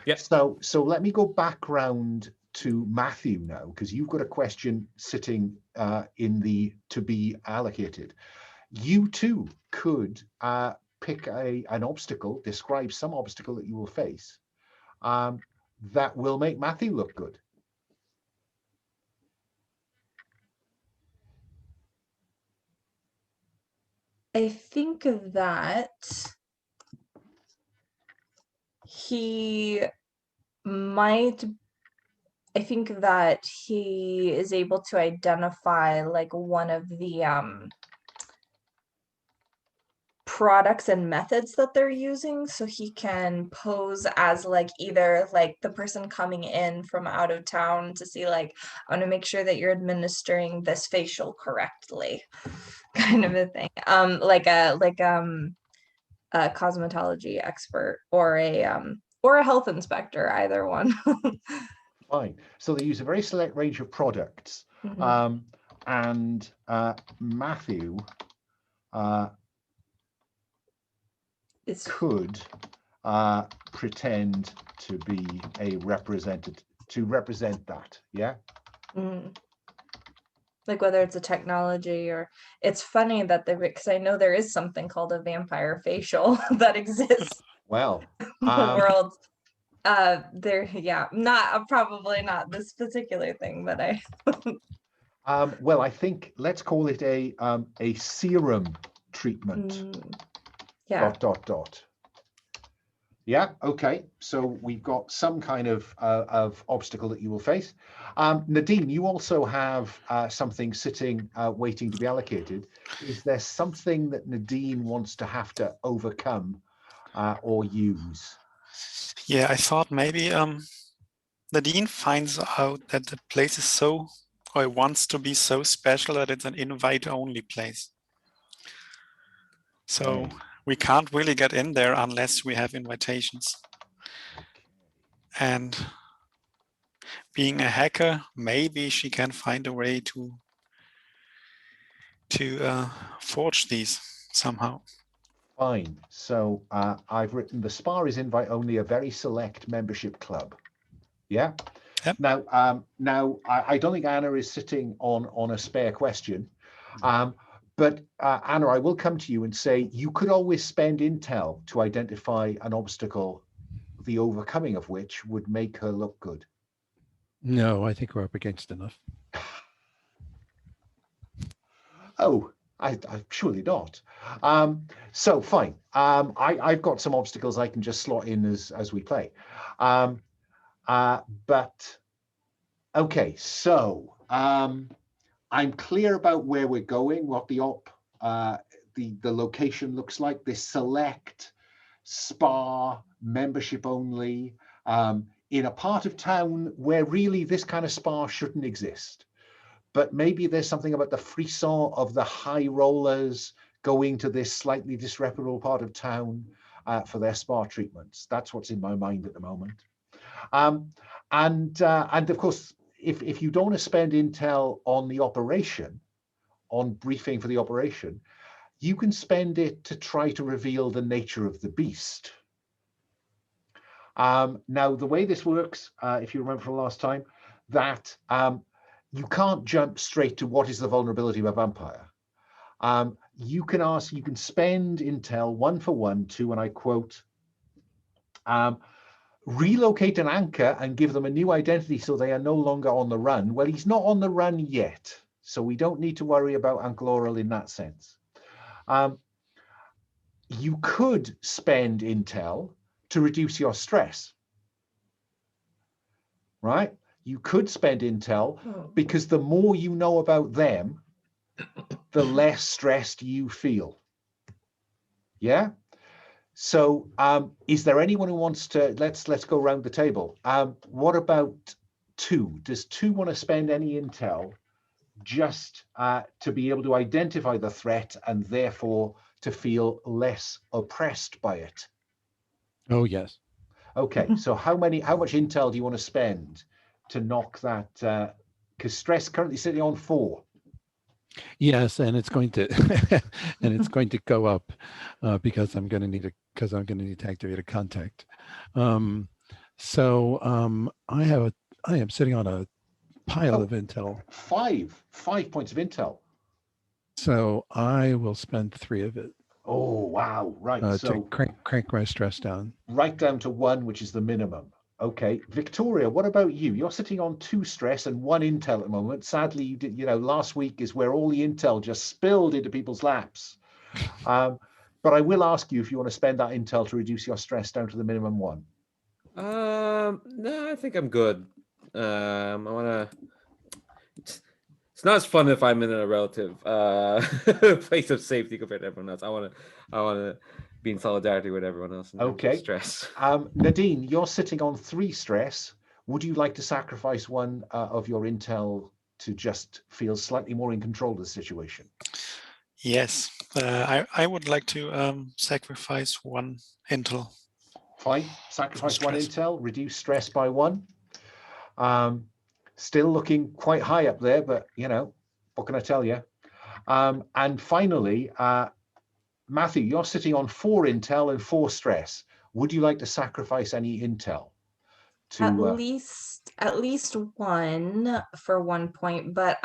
Yep. So let me go back round to Matthew now, because you've got a question sitting in the to be allocated. You too could pick an obstacle, describe some obstacle that you will face that will make Matthew look good. I think that he might, I think that he is able to identify like one of the products and methods that they're using, so he can pose as like either like the person coming in from out of town to see like, I want to make sure that you're administering this facial correctly, kind of a thing. Like a cosmetology expert or a health inspector, either one. Fine. So they use a very select range of products. Mhm. And Matthew could pretend to be a representative to represent that. Yeah. Mm. Like whether it's a technology or it's funny that because I know there is something called a vampire facial that exists Well, in the world. Not probably not this particular thing, but I well, I think let's call it a serum treatment. Yeah. ... Yeah. Okay. So we've got some kind of obstacle that you will face. Nadine, you also have something sitting waiting to be allocated. Is there something that Nadine wants to have to overcome or use? Yeah, I thought maybe Nadine finds out that the place is so, or wants to be so special that it's an invite-only place. So we can't really get in there unless we have invitations. And being a hacker, maybe she can find a way to forge these somehow. Fine. So I've written the SPA is invite only, a very select membership club. Yeah. Yep. Now I don't think Anna is sitting on a spare question. But Anna, I will come to you and say you could always spend intel to identify an obstacle, the overcoming of which would make her look good. No, I think we're up against enough. Oh, I surely not. So fine. I've got some obstacles I can just slot in as we play. But okay, so I'm clear about where we're going, what the the location looks like. This select spa membership only in a part of town where really this kind of spa shouldn't exist. But maybe there's something about the frisson of the high rollers going to this slightly disreputable part of town for their spa treatments. That's what's in my mind at the moment. And of course, if you don't want to spend intel on the operation, on briefing for the operation, you can spend it to try to reveal the nature of the beast. Now, the way this works, if you remember from last time, that you can't jump straight to what is the vulnerability of a vampire. You can spend intel 1 for 1 to, and I quote, relocate an anchor and give them a new identity so they are no longer on the run. Well, he's not on the run yet. So we don't need to worry about Uncle Aurel in that sense. You could spend intel to reduce your stress, right? You could spend intel because the more you know about them, the less stressed you feel. Yeah. So is there anyone who wants to, let's go around the table. What about 2? Does 2 want to spend any intel just to be able to identify the threat and therefore to feel less oppressed by it? Oh, yes. Okay, so how much intel do you want to spend to knock that? Because stress currently sitting on 4. Yes, and it's going to and it's going to go up because I'm going to need to activate a contact. I am sitting on a pile of intel. 5 points of intel. So I will spend 3 of it. Oh wow! Right, so to crank my stress down. Right down to 1, which is the minimum. Okay, Victoria, what about you? You're sitting on 2 stress and 1 intel at the moment. Sadly, you did. Last week is where all the intel just spilled into people's laps. But I will ask you if you want to spend that intel to reduce your stress down to the minimum 1. No, I think I'm good. I wanna. It's not as fun if I'm in a relative place of safety compared to everyone else. I wanna be in solidarity with everyone else. Okay. Stress. Nadine, you're sitting on 3 stress. Would you like to sacrifice 1 of your intel to just feel slightly more in control of the situation? Yes, I would like to sacrifice 1 intel. Fine. Sacrifice 1 intel, reduce stress by 1. Still looking quite high up there, but what can I tell you? And finally, Matthew, you're sitting on 4 intel and 4 stress. Would you like to sacrifice any intel? At least 1 for 1 point, but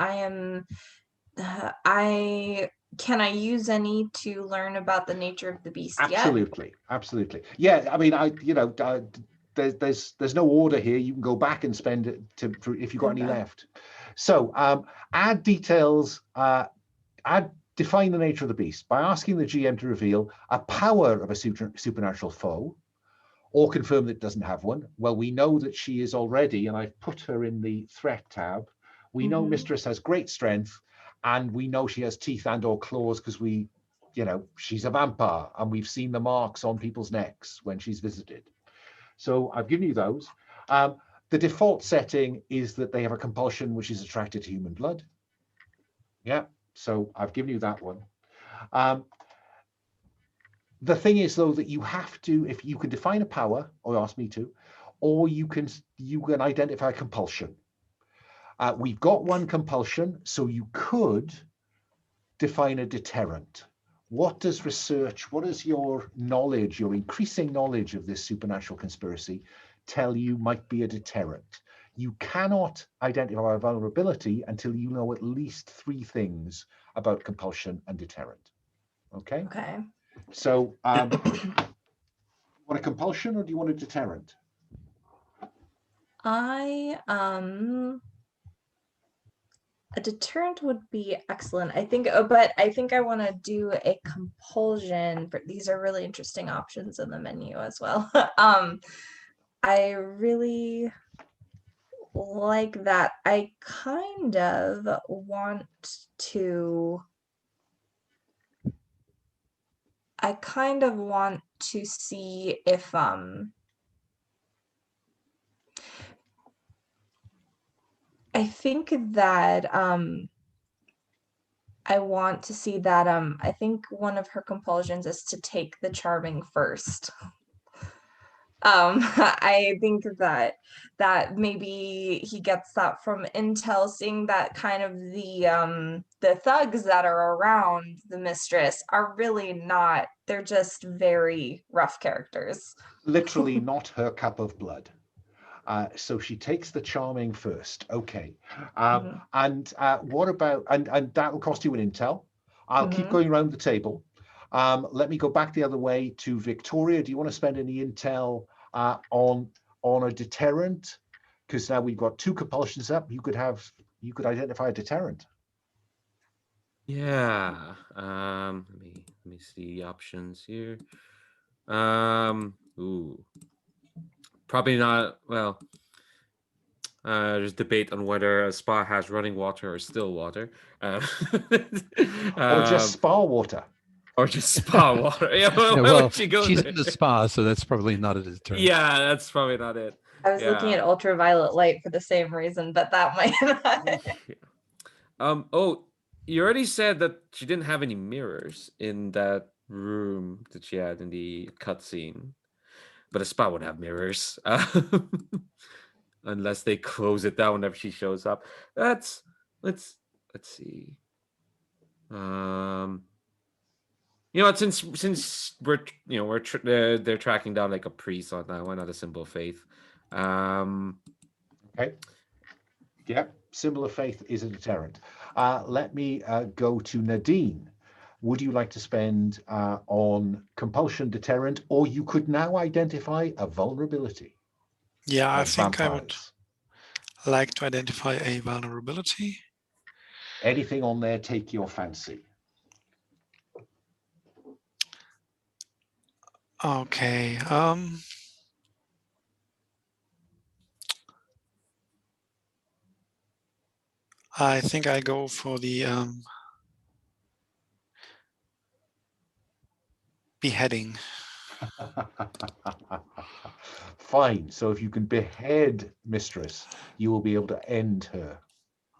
can I use any to learn about the nature of the beast Absolutely, absolutely. Yeah, I mean, there's no order here. You can go back and spend it if you've got any left. So add details, define the nature of the beast by asking the GM to reveal a power of a supernatural foe or confirm that it doesn't have one. Well, we know that she is already, and I've put her in the threat tab. We know Mistress has great strength, and we know she has teeth and or claws because she's a vampire and we've seen the marks on people's necks when she's visited. So I've given you those. The default setting is that they have a compulsion which is attracted to human blood. Yeah, so I've given you that one. The thing is, though, that you have to, if you can define a power, or ask me to, or you can identify a compulsion. We've got 1 compulsion, so you could define a deterrent. What does your knowledge, your increasing knowledge of this supernatural conspiracy tell you might be a deterrent? You cannot identify a vulnerability until you know at least 3 things about compulsion and deterrent. Okay? Okay. So, you want a compulsion or do you want a deterrent? A deterrent would be excellent, I think, but I think I want to do a compulsion. These are really interesting options in the menu as well. I really like that. I kind of want to see if I think that I want to see that I think one of her compulsions is to take the charming first. I think that maybe he gets that from intel, seeing that kind of the thugs that are around the Mistress are really not, they're just very rough characters. Literally not her cup of blood. So she takes the charming first. Okay. And what about, and that will cost you an intel. I'll keep going around the table. Let me go back the other way to Victoria. Do you want to spend any intel on a deterrent? Because now we've got 2 compulsions up. You could identify a deterrent. Yeah. Let me see the options here. Ooh. Probably not. Well, there's debate on whether a spa has running water or still water. Or just spa water. Or just spa water. Yeah, Yeah, why well, would you go she's there? in the spa, so that's probably not a deterrent. Yeah, that's probably not it. I was looking at ultraviolet light for the same reason, but that might not. Oh, you already said that she didn't have any mirrors in that room that she had in the cutscene, but a spa would have mirrors, unless they close it down whenever she shows up. Let's see. You know what? Since they're tracking down like a priest on that, why not a symbol of faith? Okay. Yeah, symbol of faith is a deterrent. Let me go to Nadine. Would you like to spend on compulsion deterrent, or you could now identify a vulnerability? Yeah, I of think I would vampires? like to identify a vulnerability. Anything on there take your fancy? Okay. I think I go for the beheading. Fine. So if you can behead Mistress, you will be able to end her.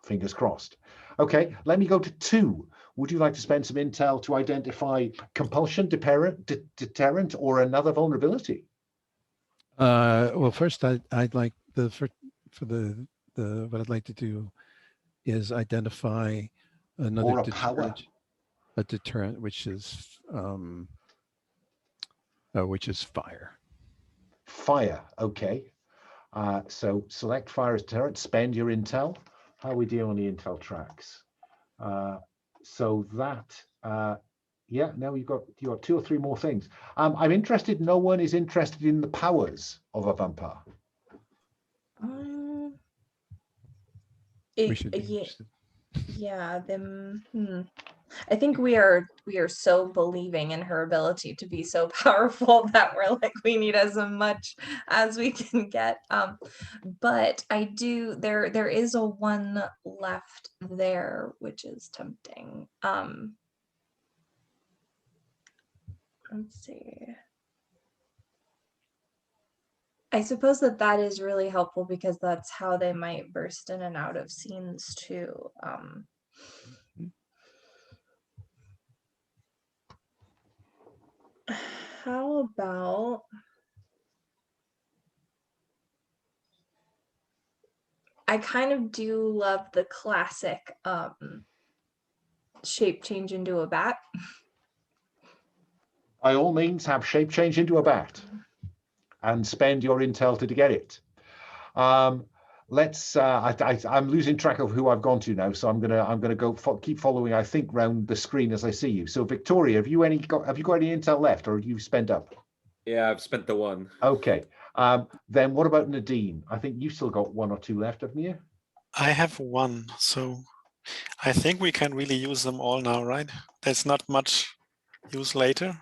Fingers crossed. Okay, let me go to 2. Would you like to spend some intel to identify compulsion deterrent or another vulnerability? Well, first, I'd like for the what I'd like to do is identify another Or a power? a deterrent, which is fire. Fire. Okay. So select fire as deterrent. Spend your intel. How are we deal on the intel tracks? So that. Yeah, now you've got 2 or 3 more things. I'm interested. No one is interested in the powers of a vampire. We should be Yeah, interested. yeah, I think we are so believing in her ability to be so powerful that we're like, we need as much as we can get. But I do there is a 1 left there, which is tempting. Let's see. I suppose that is really helpful because that's how they might burst in and out of scenes too. How about I kind of do love the classic shape change into a bat. By all means, have shape change into a bat and spend your intel to get it. Let's. I'm losing track of who I've gone to now, so I'm gonna go keep following. I think round the screen as I see you. So Victoria, have you got any intel left, or have you spent up? Yeah, I've spent the 1. Okay. Then what about Nadine? I think you've still got 1 or 2 left, haven't you? I have 1, so I think we can really use them all now, right? There's not much use later.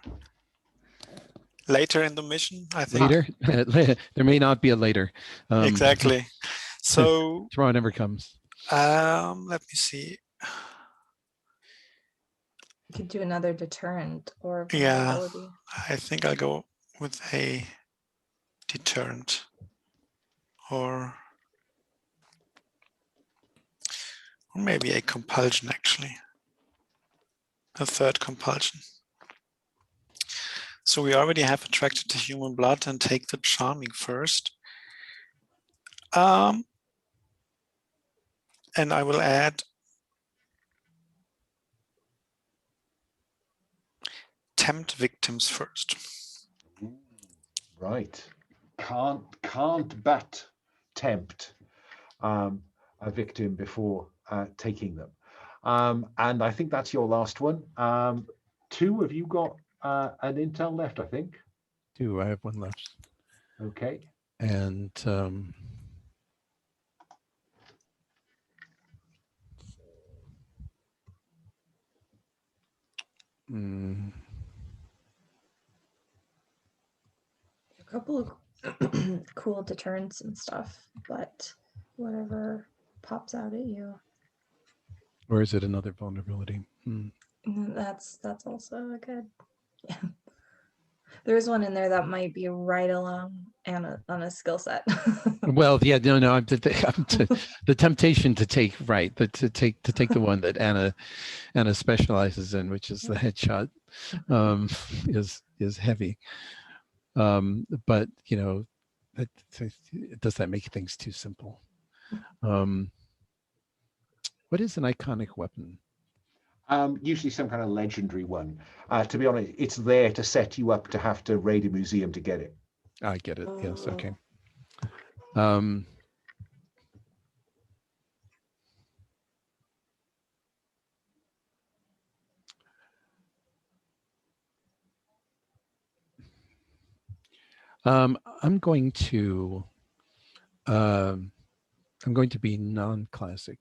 Later in the mission, I think. Later, there may not be a later. Exactly. So tomorrow never comes. let me see. You could do another deterrent or Yeah, vulnerability. I think I'll go with a deterrent or maybe a compulsion, actually. A 3rd compulsion. So we already have attracted to human blood and take the charming first. And I will add tempt victims first. Right. Can't but tempt a victim before taking them. And I think that's your last one. 2, have you got an intel left, I think? 2, I have 1 left. Okay. And Mm. A couple of cool deterrents and stuff, but whatever pops out at you. Or is it another vulnerability? That's also a good. Yeah. There's one in there that might be right along on a skill set. Well, yeah, no, the temptation to take to take the one that Anna specializes in, which is the headshot, is heavy. But you know, does that make things too simple? What is an iconic weapon? Usually some kind of legendary one. To be honest, it's there to set you up to have to raid a museum to get it. I get it. Yes. Okay. I'm going to be non-classic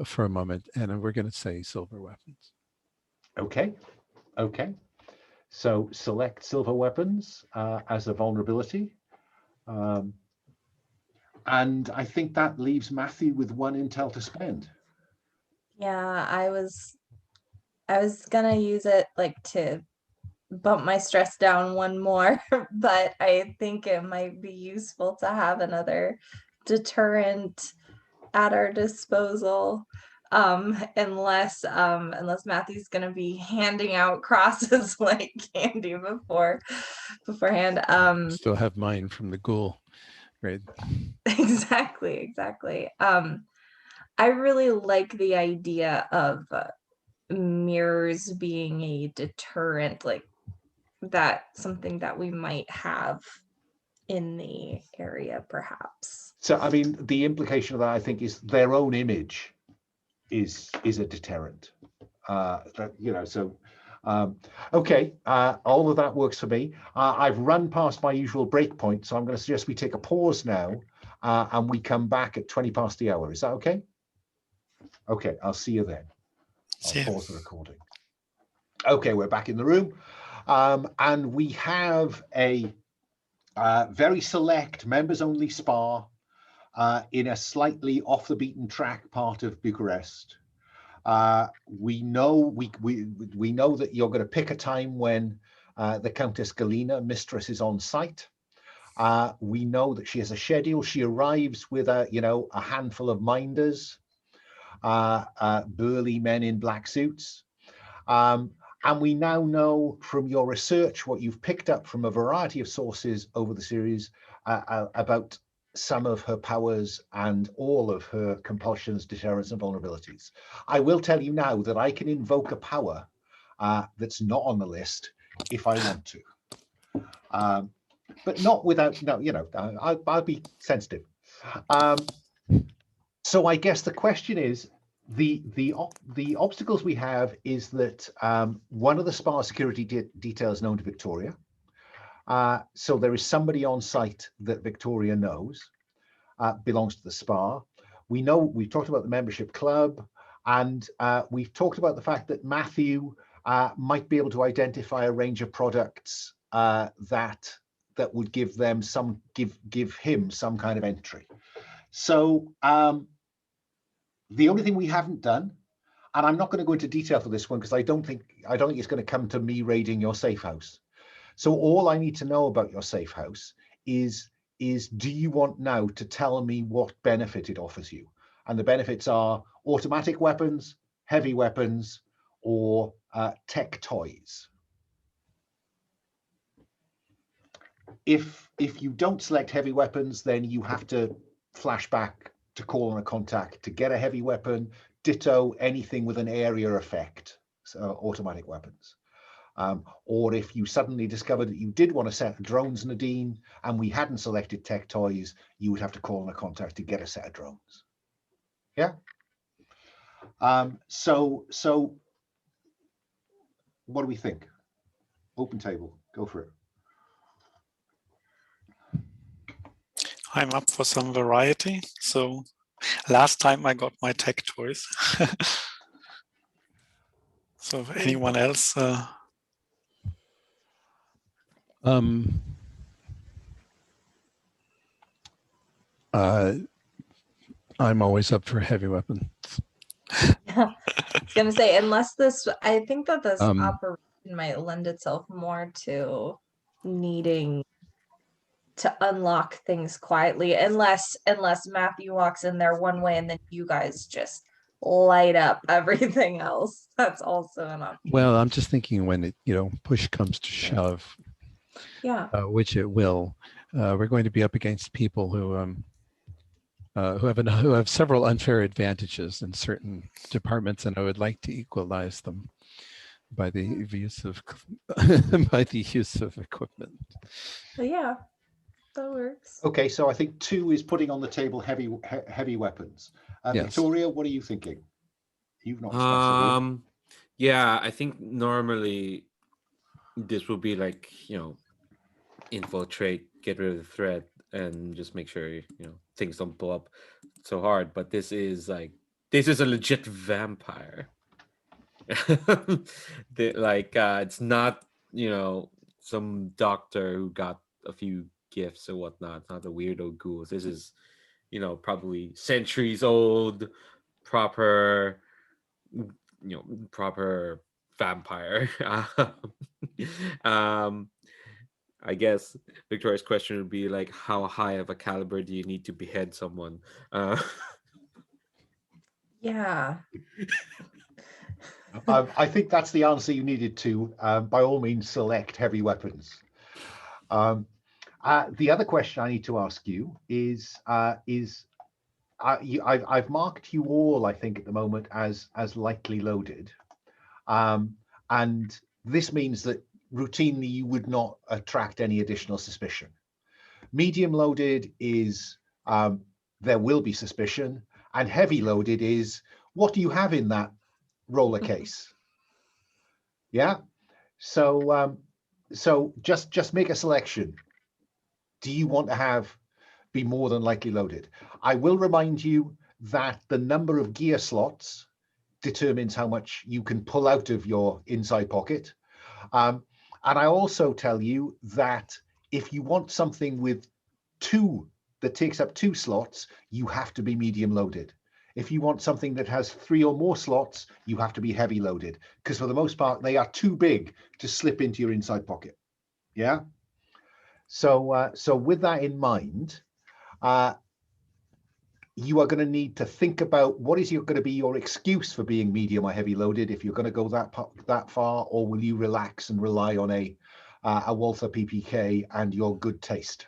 for a moment, and we're going to say silver weapons. Okay. Okay. So select silver weapons as a vulnerability. And I think that leaves Matthew with 1 intel to spend. Yeah, I was gonna use it like to bump my stress down 1 more, but I think it might be useful to have another deterrent at our disposal, unless Matthew's gonna be handing out crosses like candy beforehand. Still have mine from the ghoul, right? Exactly. I really like the idea of mirrors being a deterrent, like that, something that we might have in the area, perhaps. So, I mean, the implication of that, I think, is their own image is a deterrent. Okay, all of that works for me. I've run past my usual break point, so I'm going to suggest we take a pause now, and we come back at 20 past the hour. Is that okay? Okay, I'll see you then. I'll pause the recording. Okay, we're back in the room, and we have a very select members-only spa in a slightly off the beaten track part of Bucharest. We know that you're going to pick a time when the Countess Galina, Mistress, is on site. We know that she has a schedule. She arrives with a handful of minders, burly men in black suits. And we now know from your research what you've picked up from a variety of sources over the series about some of her powers and all of her compulsions, deterrents, and vulnerabilities. I will tell you now that I can invoke a power that's not on the list if I want to, but not without, I'll be sensitive. So I guess the question is, the obstacles we have is that one of the spa security details known to Victoria. So there is somebody on site that Victoria knows belongs to the spa. We know we've talked about the membership club, and we've talked about the fact that Matthew might be able to identify a range of products that would give him some kind of entry. So the only thing we haven't done, and I'm not going to go into detail for this one because I don't think it's going to come to me raiding your safe house. So all I need to know about your safe house is do you want now to tell me what benefit it offers you? And the benefits are automatic weapons, heavy weapons, or tech toys. If you don't select heavy weapons, then you have to flash back to call on a contact to get a heavy weapon. Ditto anything with an area effect, so automatic weapons. Or if you suddenly discovered that you did want a set of drones, Nadine, and we hadn't selected tech toys, you would have to call on a contact to get a set of drones. Yeah. So what do we think? Open table, go for it. I'm up for some variety. So last time I got my tech toys. So if anyone else? I'm always up for heavy weapons. I was gonna say, unless this, I think that this Um, operation might lend itself more to needing to unlock things quietly, unless Matthew walks in there one way and then you guys just light up everything else. That's also an option. Well, I'm just thinking when it, push comes to shove, Yeah. which it will, we're going to be up against people who have several unfair advantages in certain departments, and I would like to equalize them by the use of equipment. So yeah, that works. Okay, so I think 2 is putting on the table heavy weapons. Yes. Victoria, what are you thinking? You've not discussed it. Yeah, I think normally this would be like, infiltrate, get rid of the threat, and just make sure things don't blow up so hard. But this is a legit vampire. It's not some doctor who got a few gifts or whatnot. It's not a weirdo ghoul. This is probably centuries old, proper vampire. I guess Victoria's question would be like, how high of a caliber do you need to behead someone? Yeah. I think that's the answer you needed to. By all means, select heavy weapons. The other question I need to ask you is I've marked you all, I think, at the moment as lightly loaded, and this means that routinely you would not attract any additional suspicion. Medium loaded is there will be suspicion, and heavy loaded is what do you have in that roller case? Yeah. So just make a selection. Do you want to be more than lightly loaded? I will remind you that the number of gear slots determines how much you can pull out of your inside pocket. And I also tell you that if you want something with that takes up 2 slots, you have to be medium loaded. If you want something that has 3 or more slots, you have to be heavy loaded, because for the most part, they are too big to slip into your inside pocket. Yeah. So with that in mind, you are going to need to think about what is going to be your excuse for being medium or heavy loaded if you're going to go that far, or will you relax and rely on a Walther PPK and your good taste?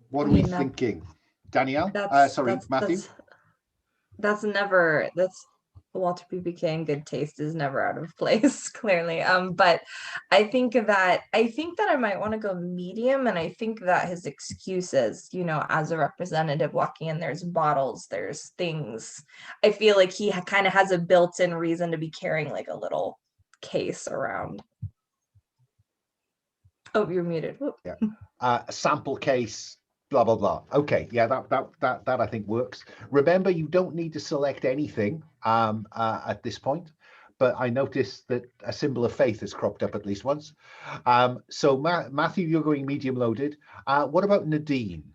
What are we thinking? Danielle? Matthew? That's Walter PPK and good taste is never out of place, clearly. But I think that I might want to go medium, and I think that his excuses, as a representative walking in, there's bottles, there's things. I feel like he kind of has a built-in reason to be carrying like a little case around. Oh, you're muted. Whoop. Yeah. A sample case. Blah blah blah. Okay, yeah, that I think works. Remember, you don't need to select anything at this point, but I noticed that a symbol of faith has cropped up at least once. So Matthew, you're going medium loaded. What about Nadine?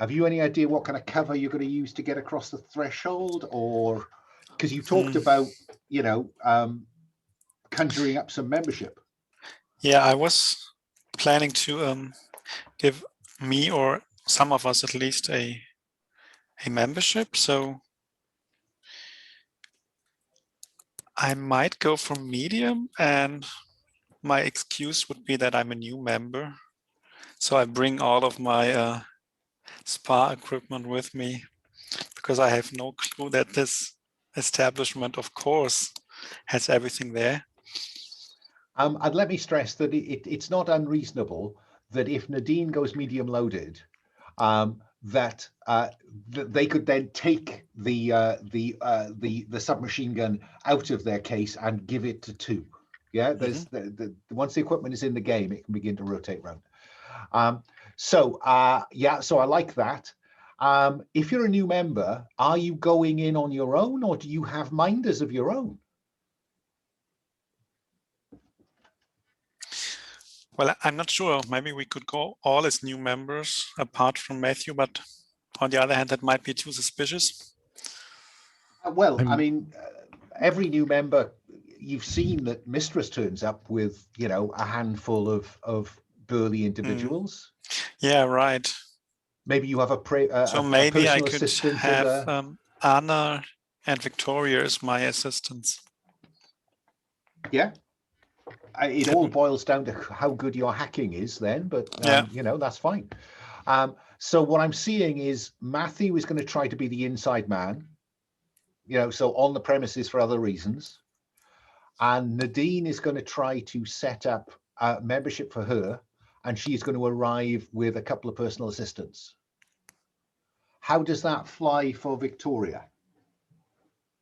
Have you any idea what kind of cover you're going to use to get across the threshold, or because you talked about conjuring up some membership? Yeah, I was planning to give me, or some of us at least, a membership, so I might go for medium, and my excuse would be that I'm a new member, so I bring all of my spa equipment with me, because I have no clue that this establishment, of course, has everything there. And let me stress that it's not unreasonable that if Nadine goes medium loaded, that they could then take the submachine gun out of their case and give it to 2. Yeah, there's once the equipment is in the game, it can begin to rotate around. So I like that. If you're a new member, are you going in on your own, or do you have minders of your own? Well, I'm not sure. Maybe we could go all as new members apart from Matthew, but on the other hand, that might be too suspicious. Well, I mean, every new member, you've seen that Mistress turns up with, you know, a handful of burly individuals. Yeah, right. Maybe you have So a maybe I personal could assistant have Anna and Victoria as my assistants. Yeah. It all boils down to how good your hacking is then, but Yeah. you know, that's fine. So what I'm seeing is Matthew is going to try to be the inside man, you know, so on the premises for other reasons. And Nadine is going to try to set up membership for her, and she's going to arrive with a couple of personal assistants. How does that fly for Victoria?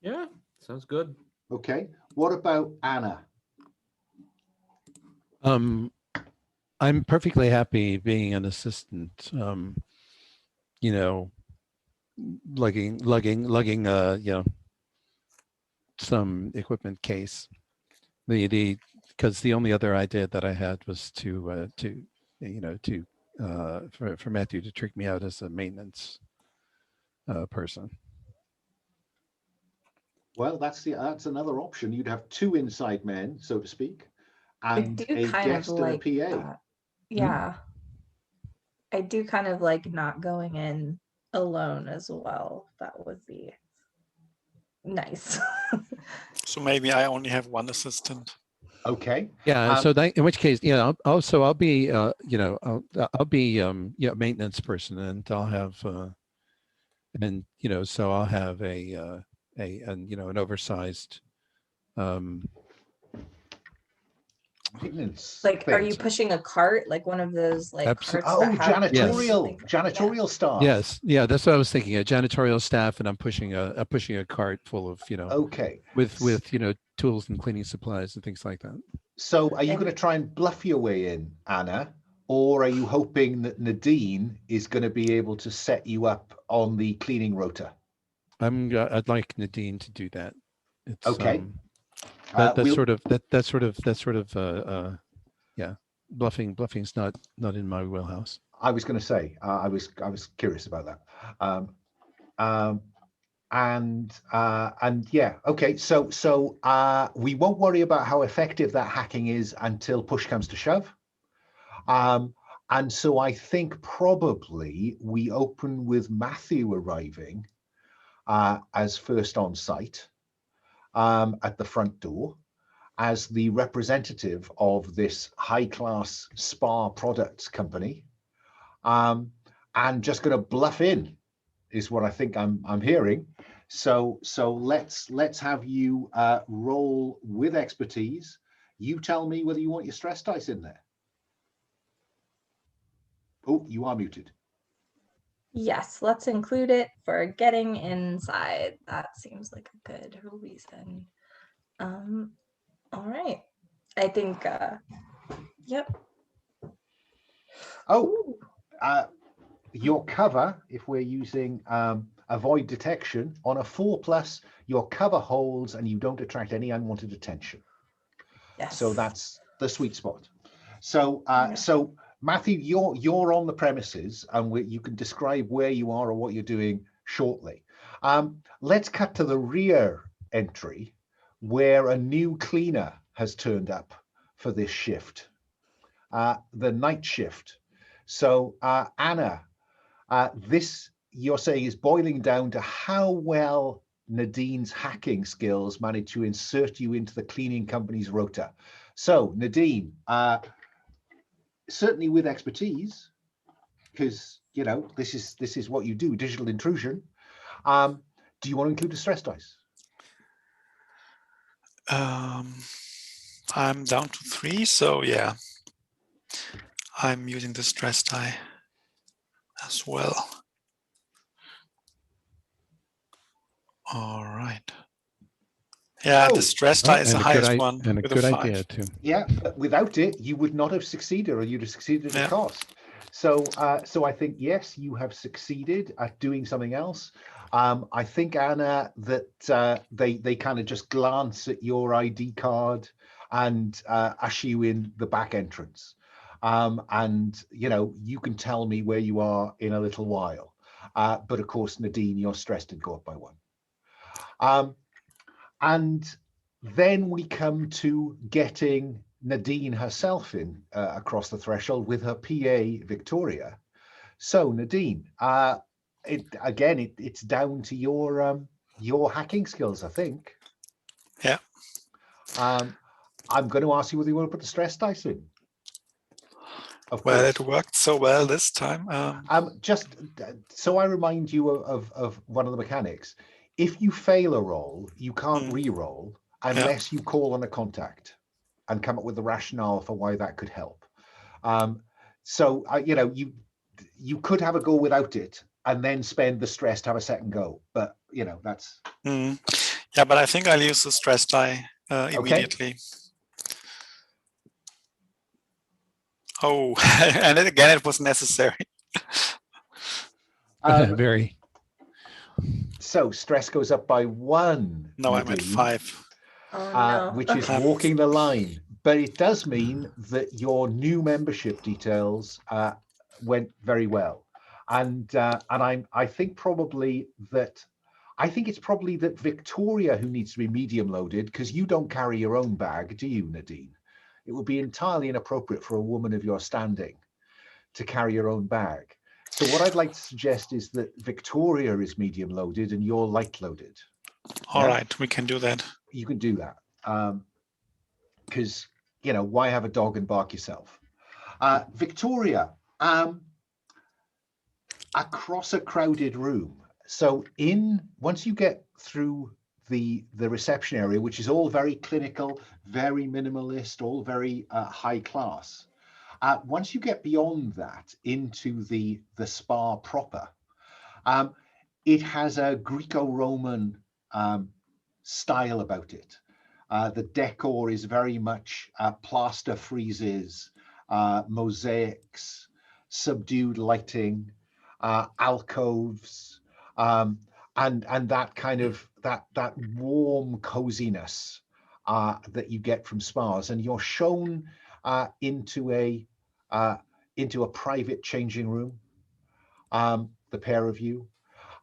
Yeah, sounds good. Okay. What about Anna? I'm perfectly happy being an assistant. You know, lugging you know, some equipment case. Because the only other idea that I had was to you know, for Matthew to trick me out as a maintenance person. Well, that's another option. You'd have two inside men, so to speak, and do a kind of guest and like a PA. that. Yeah. I do kind of like not going in alone as well. That would be nice. Hmm. So maybe I only have one assistant. Okay. Yeah. So that, in which case, yeah. Also, I'll be you know, I'll be yeah, maintenance person, and I'll have and you know, so I'll have a you know, an oversized Maintenance. Like, are you things. pushing a cart, like one of those like carts Oh, that have janitorial, like, janitorial staff. Yes, yeah, that's what I was thinking. A janitorial staff, and I'm pushing a cart full of, you know, Okay. with you know, tools and cleaning supplies and things like that. So are you And- going to try and bluff your way in, Anna? Or are you hoping that Nadine is going to be able to set you up on the cleaning rota? I'd like Nadine to do that. It's Okay. that's We'll- sort of yeah, bluffing's not in my wheelhouse. I was going to say, I was curious about that. And yeah, okay. So we won't worry about how effective that hacking is until push comes to shove. And so I think probably we open with Matthew arriving as first on site at the front door as the representative of this high-class spa products company, and just going to bluff in is what I think I'm hearing. So let's have you roll with expertise. You tell me whether you want your stress dice in there. Oh, you are muted. Yes, let's include it for getting inside. That seems like a good reason. All right. I think yep. Oh, your cover, if we're using avoid detection on a 4+, your cover holds and you don't attract any unwanted attention. Yes. So that's the sweet spot. So Yeah. so Matthew, you're on the premises, and you can describe where you are or what you're doing shortly. Let's cut to the rear entry, where a new cleaner has turned up for this shift, the night shift. So Anna, this you're saying is boiling down to how well Nadine's hacking skills managed to insert you into the cleaning company's rota. So Nadine, certainly with expertise, because you know this is what you do, digital intrusion. Do you want to include a stress dice? I'm down to 3, so yeah, I'm using the stress die as well. All right. Yeah, Oh. the stress die is the And highest one and a with good 5. idea too. Yeah, but without it, you would not have succeeded, or you'd have succeeded at a Yeah. cost. So I think, yes, you have succeeded at doing something else. I think, Anna, that they kind of just glance at your ID card and usher you in the back entrance. And, you can tell me where you are in a little while. But of course, Nadine, you're stressed and go up by one. And then we come to getting Nadine herself in across the threshold with her PA, Victoria. So Nadine, it's down to your hacking skills, I think. Yeah. I'm going to ask you whether you want to put the stress dice in. Of Well, course. it worked so well this time. Just so I remind you of one of the mechanics. If you fail a roll, you can't re-roll unless you call on a contact and come up with the rationale for why that could help. So you could have a go without it and then spend the stress to have a second go. But that's yeah. But I think I'll use the stress die immediately. Okay. Oh, and again, it was necessary. Very. So stress goes up by 1. No, I'm at 5. Oh, no. Which is walking the line. But it does mean that your new membership details went very well. And I think it's probably that Victoria who needs to be medium loaded, because you don't carry your own bag, do you, Nadine? It would be entirely inappropriate for a woman of your standing to carry your own bag. So what I'd like to suggest is that Victoria is medium loaded and you're light loaded. All right, we can do that. You can do that. Because, why have a dog and bark yourself? Victoria, across a crowded room. So once you get through the reception area, which is all very clinical, very minimalist, all very high class. Once you get beyond that into the spa proper, it has a Greco-Roman style about it. The decor is very much plaster friezes, mosaics, subdued lighting, alcoves, and that kind of that warm coziness that you get from spas, and you're shown into a private changing room, the pair of you.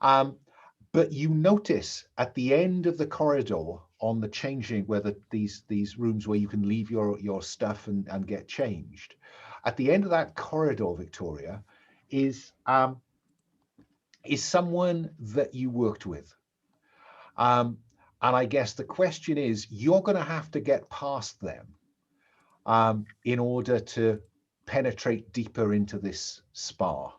But you notice at the end of the corridor on the changing, where these rooms where you can leave your stuff and get changed, at the end of that corridor, Victoria, is someone that you worked with. And I guess the question is, you're going to have to get past them in order to penetrate deeper into this spa.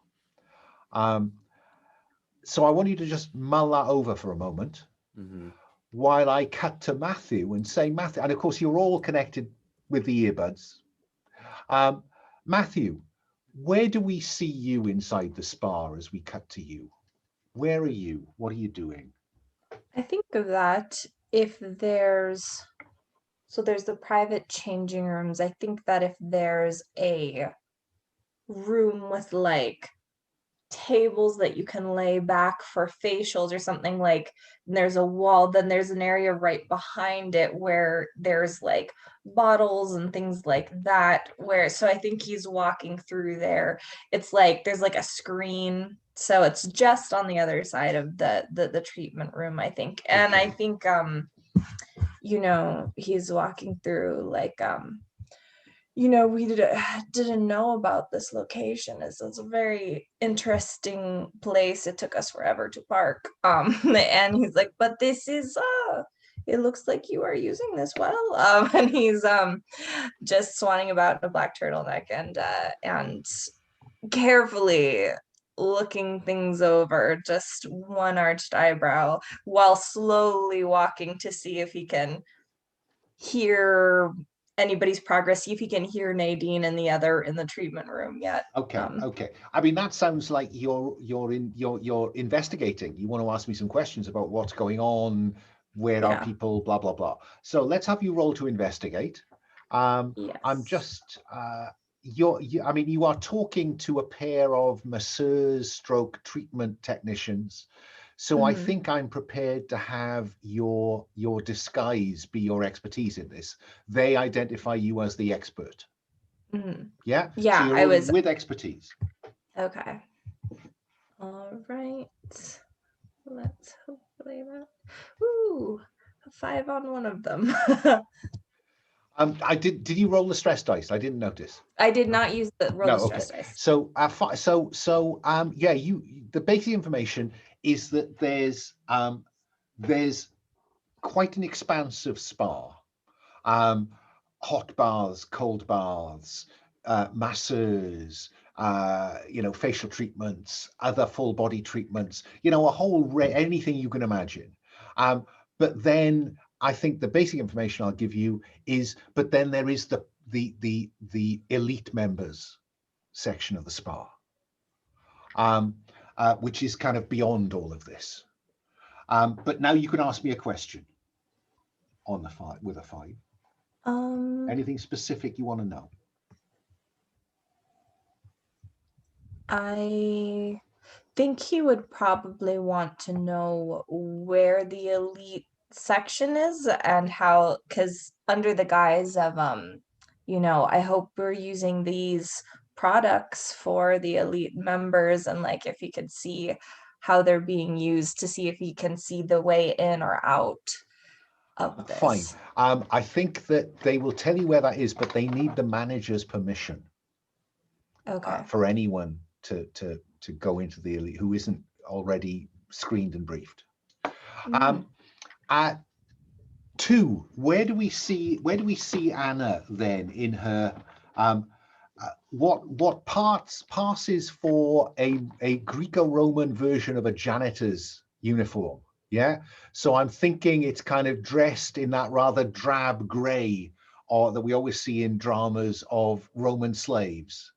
So I want you to just mull that over for a moment while I cut to Matthew and say, Matthew, and of course you're all connected with the earbuds. Matthew, where do we see you inside the spa as we cut to you? Where are you? What are you doing? I think of that if there's the private changing rooms. I think that if there's a room with like tables that you can lay back for facials or something, like, and there's a wall, then there's an area right behind it where there's like bottles and things like that, so I think he's walking through there. It's like there's like a screen, so it's just on the other side of the treatment room, I think. And I think he's walking through like we didn't know about this location. It's a very interesting place. It took us forever to park. And he's like, but this is, it looks like you are using this well. And he's just swanning about in a black turtleneck and carefully looking things over, just one arched eyebrow, while slowly walking to see if he can hear anybody's progress, see if he can hear Nadine and the other in the treatment room yet. Okay. I mean, that sounds like you're investigating. You want to ask me some questions about what's going on, where are people, blah blah blah. So let's have you roll to investigate. Yes. I'm just I mean, you are talking to a pair of masseurs stroke treatment technicians. So I think I'm prepared to have your disguise be your expertise in this. They identify you as the expert. Yeah? Yeah, so you're I was with expertise. okay. All right. Let's hopefully that. Ooh, a 5 on one of them. Did you roll the stress dice? I didn't notice. I did not use the roll the stress dice. So yeah, the basic information is that there's quite an expansive spa. Hot baths, cold baths, masseurs, facial treatments, other full body treatments, a whole anything you can imagine. But then I think the basic information I'll give you is, but then there is the elite members section of the spa, which is kind of beyond all of this. But now you can ask me a question on the 5 with a 5. Anything specific you want to know? I think he would probably want to know where the elite section is and how, because under the guise of I hope we're using these products for the elite members, and like if he could see how they're being used to see if he can see the way in or out of this. Fine. I think that they will tell you where that is, but they need the manager's permission. Okay. For anyone to go into the elite who isn't already screened and briefed. At 2, where do we see Anna then in her what passes for a Greco-Roman version of a janitor's uniform? Yeah, so I'm thinking it's kind of dressed in that rather drab gray that we always see in dramas of Roman slaves.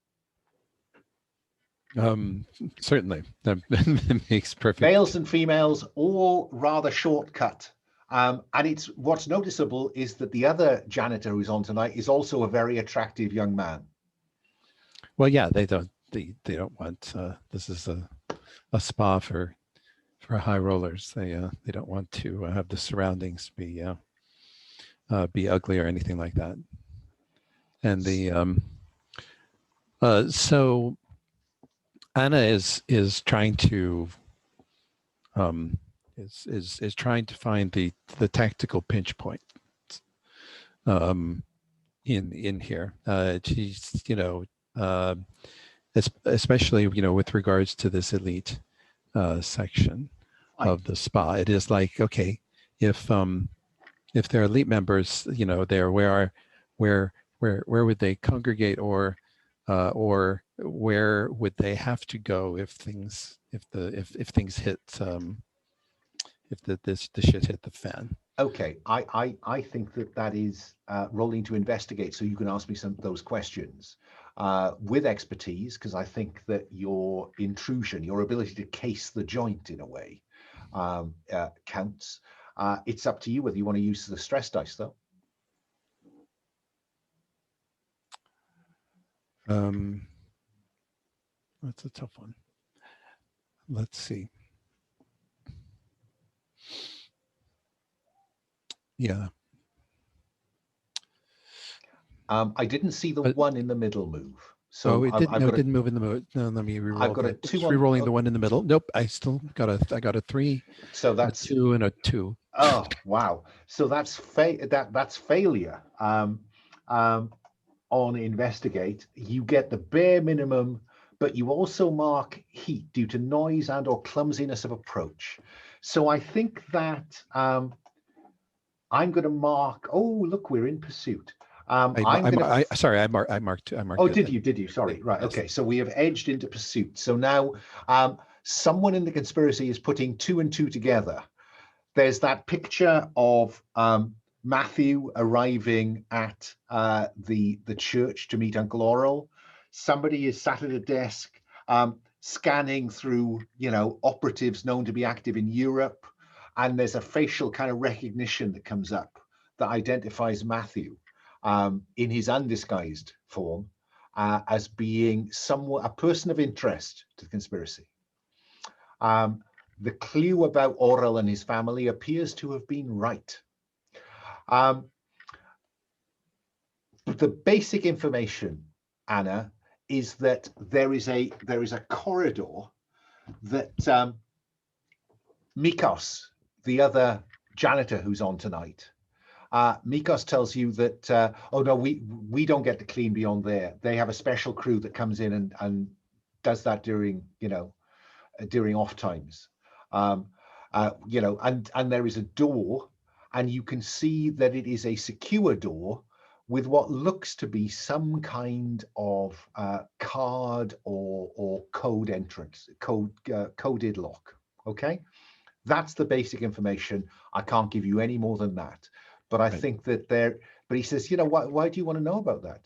Certainly, that makes perfect. Males and females, all rather shortcut. And it's what's noticeable is that the other janitor who's on tonight is also a very attractive young man. Well, yeah, they don't want. This is a spa for high rollers. They don't want to have the surroundings be ugly or anything like that. And so Anna is trying to is trying to find the tactical pinch point in here. She's especially with regards to this elite section of the spa. It is like, okay, if they're elite members, there where would they congregate, or where would they have to go if things hit the shit hit the fan? Okay, I think that is rolling to investigate, so you can ask me some of those questions with expertise, because I think that your intrusion, your ability to case the joint in a way, counts. It's up to you whether you want to use the stress dice, though. That's a tough one. Let's see. Yeah. I didn't see the one in the middle move. So it didn't move in the mode. No, let me re-roll. I've got a 2. Re-rolling the one in the middle. Nope, I still got a 3. So that's a 2 and a 2. Oh wow! So that's that's failure. On investigate, you get the bare minimum, but you also mark heat due to noise and/or clumsiness of approach. So I think that I'm going to mark. Oh, look, we're in pursuit. Sorry, I marked. Oh, did you? Sorry. Yeah, right. yes. Okay. So we have edged into pursuit. So now someone in the conspiracy is putting 2 and 2 together. There's that picture of Matthew arriving at the church to meet Uncle Aurel. Somebody is sat at a desk scanning through, operatives known to be active in Europe, and there's a facial kind of recognition that comes up that identifies Matthew in his undisguised form as being a person of interest to the conspiracy. The clue about Aurel and his family appears to have been right. The basic information, Anna, is that there is a corridor that Mikos, the other janitor who's on tonight, Mikos tells you that oh no, we don't get to clean beyond there. They have a special crew that comes in and does that during during off times. And there is a door, and you can see that it is a secure door with what looks to be some kind of card or code entrance, coded lock. Okay, that's the basic information. I can't give you any more than that. But I think that but he says, why do you want to know about that?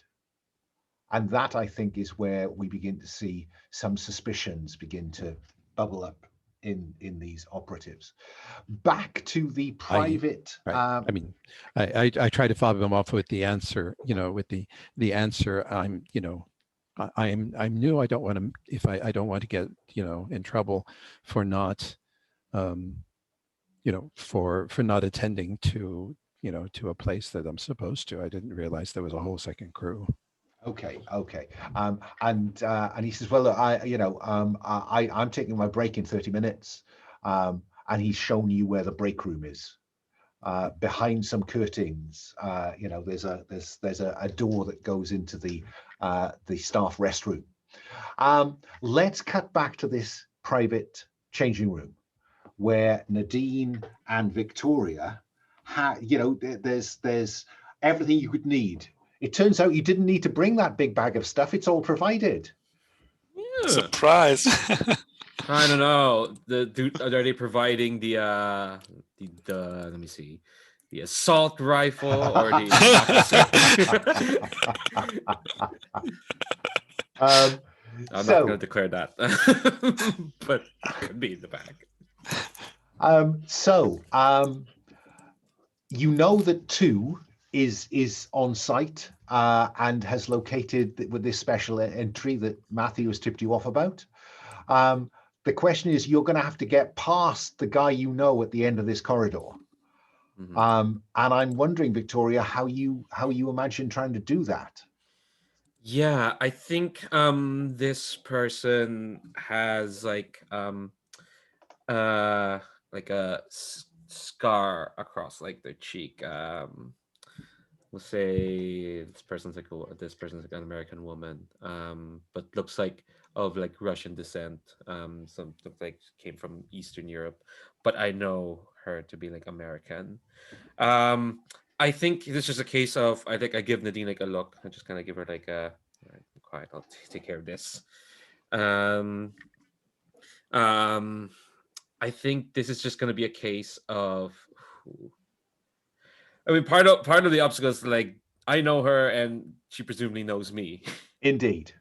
And that, I think, is where we begin to see some suspicions begin to bubble up in these operatives. Back to the private. I mean, I try to fob him off with the answer, with the answer. I'm new. I don't want to, if I don't want to get, in trouble for not, for not attending to, to a place that I'm supposed to. I didn't realize there was a whole second crew. Okay. And he says, well, I'm taking my break in 30 minutes. And he's shown you where the break room is. Behind some curtains, there's a door that goes into the staff restroom. Let's cut back to this private changing room where Nadine and Victoria there's everything you could need. It turns out you didn't need to bring that big bag of stuff. It's all provided. Yeah. Surprise. I don't know. Are they providing the let me see, the assault rifle or the I'm not going to declare that, but it could be in the bag. That 2 is on site and has located with this special entry that Matthew has tipped you off about. The question is, you're going to have to get past the guy at the end of this corridor. Mm-hmm. And I'm wondering, Victoria, how you imagine trying to do that. Yeah, I think this person has like a scar across like their cheek. Let's say this person's like an American woman, but looks like of like Russian descent. Some looks like came from Eastern Europe, but I know her to be like American. I think this is a case of I think I give Nadine like a look. I just kind of give her like a all right, quiet. I'll take care of this. I think this is just going to be a case of. I mean, part of the obstacle is like I know her and she presumably knows me. Indeed.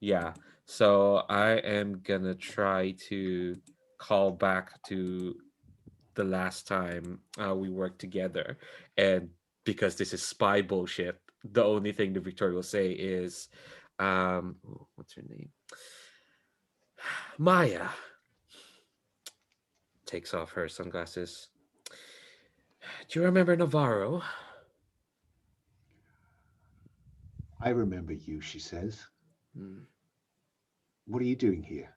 Yeah. So I am gonna try to call back to the last time we worked together, and because this is spy bullshit, the only thing that Victoria will say is, "What's her name?" Maya. Takes off her sunglasses. Do you remember Navarro? I remember you, she says. What are you doing here?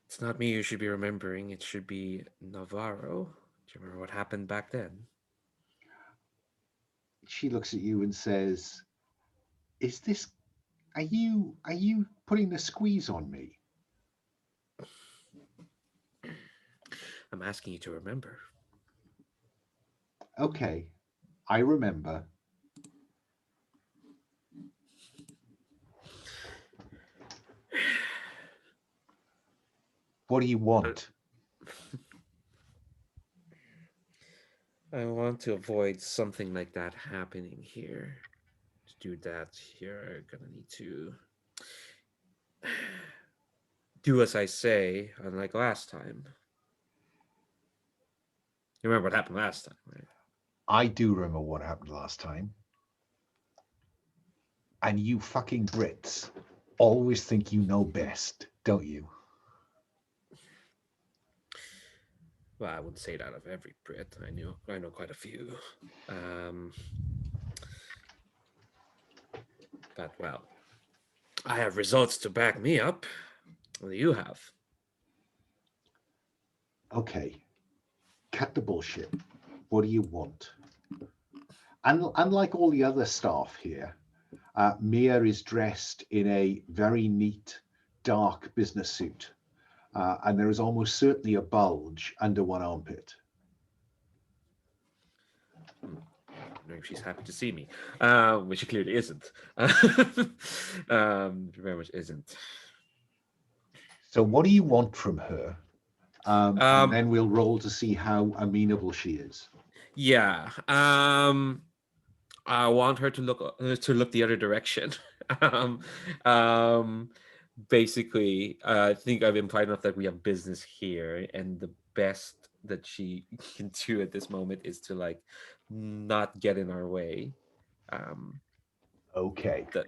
It's not me you should be remembering. It should be Navarro. Do you remember what happened back then? She looks at you and says, are you putting the squeeze on me? I'm asking you to remember. Okay, I remember. What do you want? I want to avoid something like that happening here. To do that, you're gonna need to do as I say, unlike last time. You remember what happened last time, right? I do remember what happened last time. And you fucking Brits always think you know best, don't you? Well, I wouldn't say that of every Brit. I know quite a few. But well, I have results to back me up. What do you have? Okay, cut the bullshit. What do you want? And unlike all the other staff here, Mia is dressed in a very neat, dark business suit. And there is almost certainly a bulge under one armpit. I don't know if she's happy to see me, which she clearly isn't. Very much isn't. So what do you want from her? And then we'll roll to see how amenable she is. Yeah. I want her to look the other direction. Basically, I think I've implied enough that we have business here, and the best that she can do at this moment is to like not get in our way. Okay. That's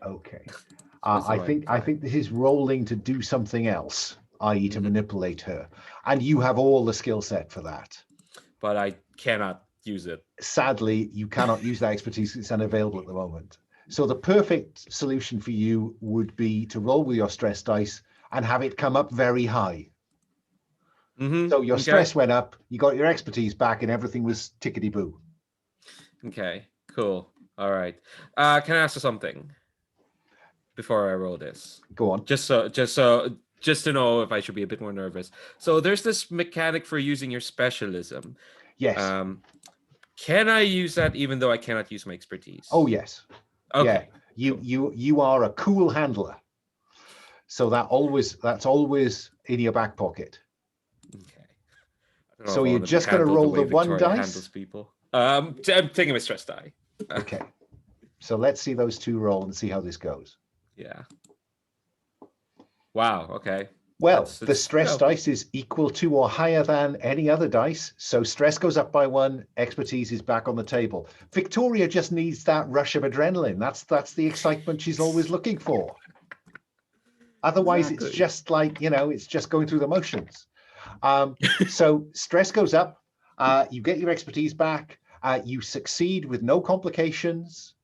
I how think this is rolling to do something else, i.e. to Mhm. manipulate her. And you have all the skill set for that. But I cannot use it. Sadly, you cannot use that expertise. It's unavailable at the moment. So the perfect solution for you would be to roll with your stress dice and have it come up very high. Mm-hmm. So your stress went up, you got your expertise back, and everything was tickety-boo. Okay, cool. All right. Can I ask you something before I roll this? Go on. Just to know if I should be a bit more nervous. So there's this mechanic for using your specialism. Yes. Can I use that even though I cannot use my expertise? Oh yes. Okay. Yeah. You are a cool handler. So that's always in your back pocket. Okay. So you're just going to roll the one dice? Handles people. I'm taking my stress die. Okay. So let's see those two roll and see how this goes. Yeah. Wow. Okay. Well, the stress dice is equal to or higher than any other dice. So stress goes up by 1, expertise is back on the table. Victoria just needs that rush of adrenaline. That's the excitement she's always looking for. Otherwise, It's just like, it's just going through the motions. So stress goes up. You get your expertise back. You succeed with no complications.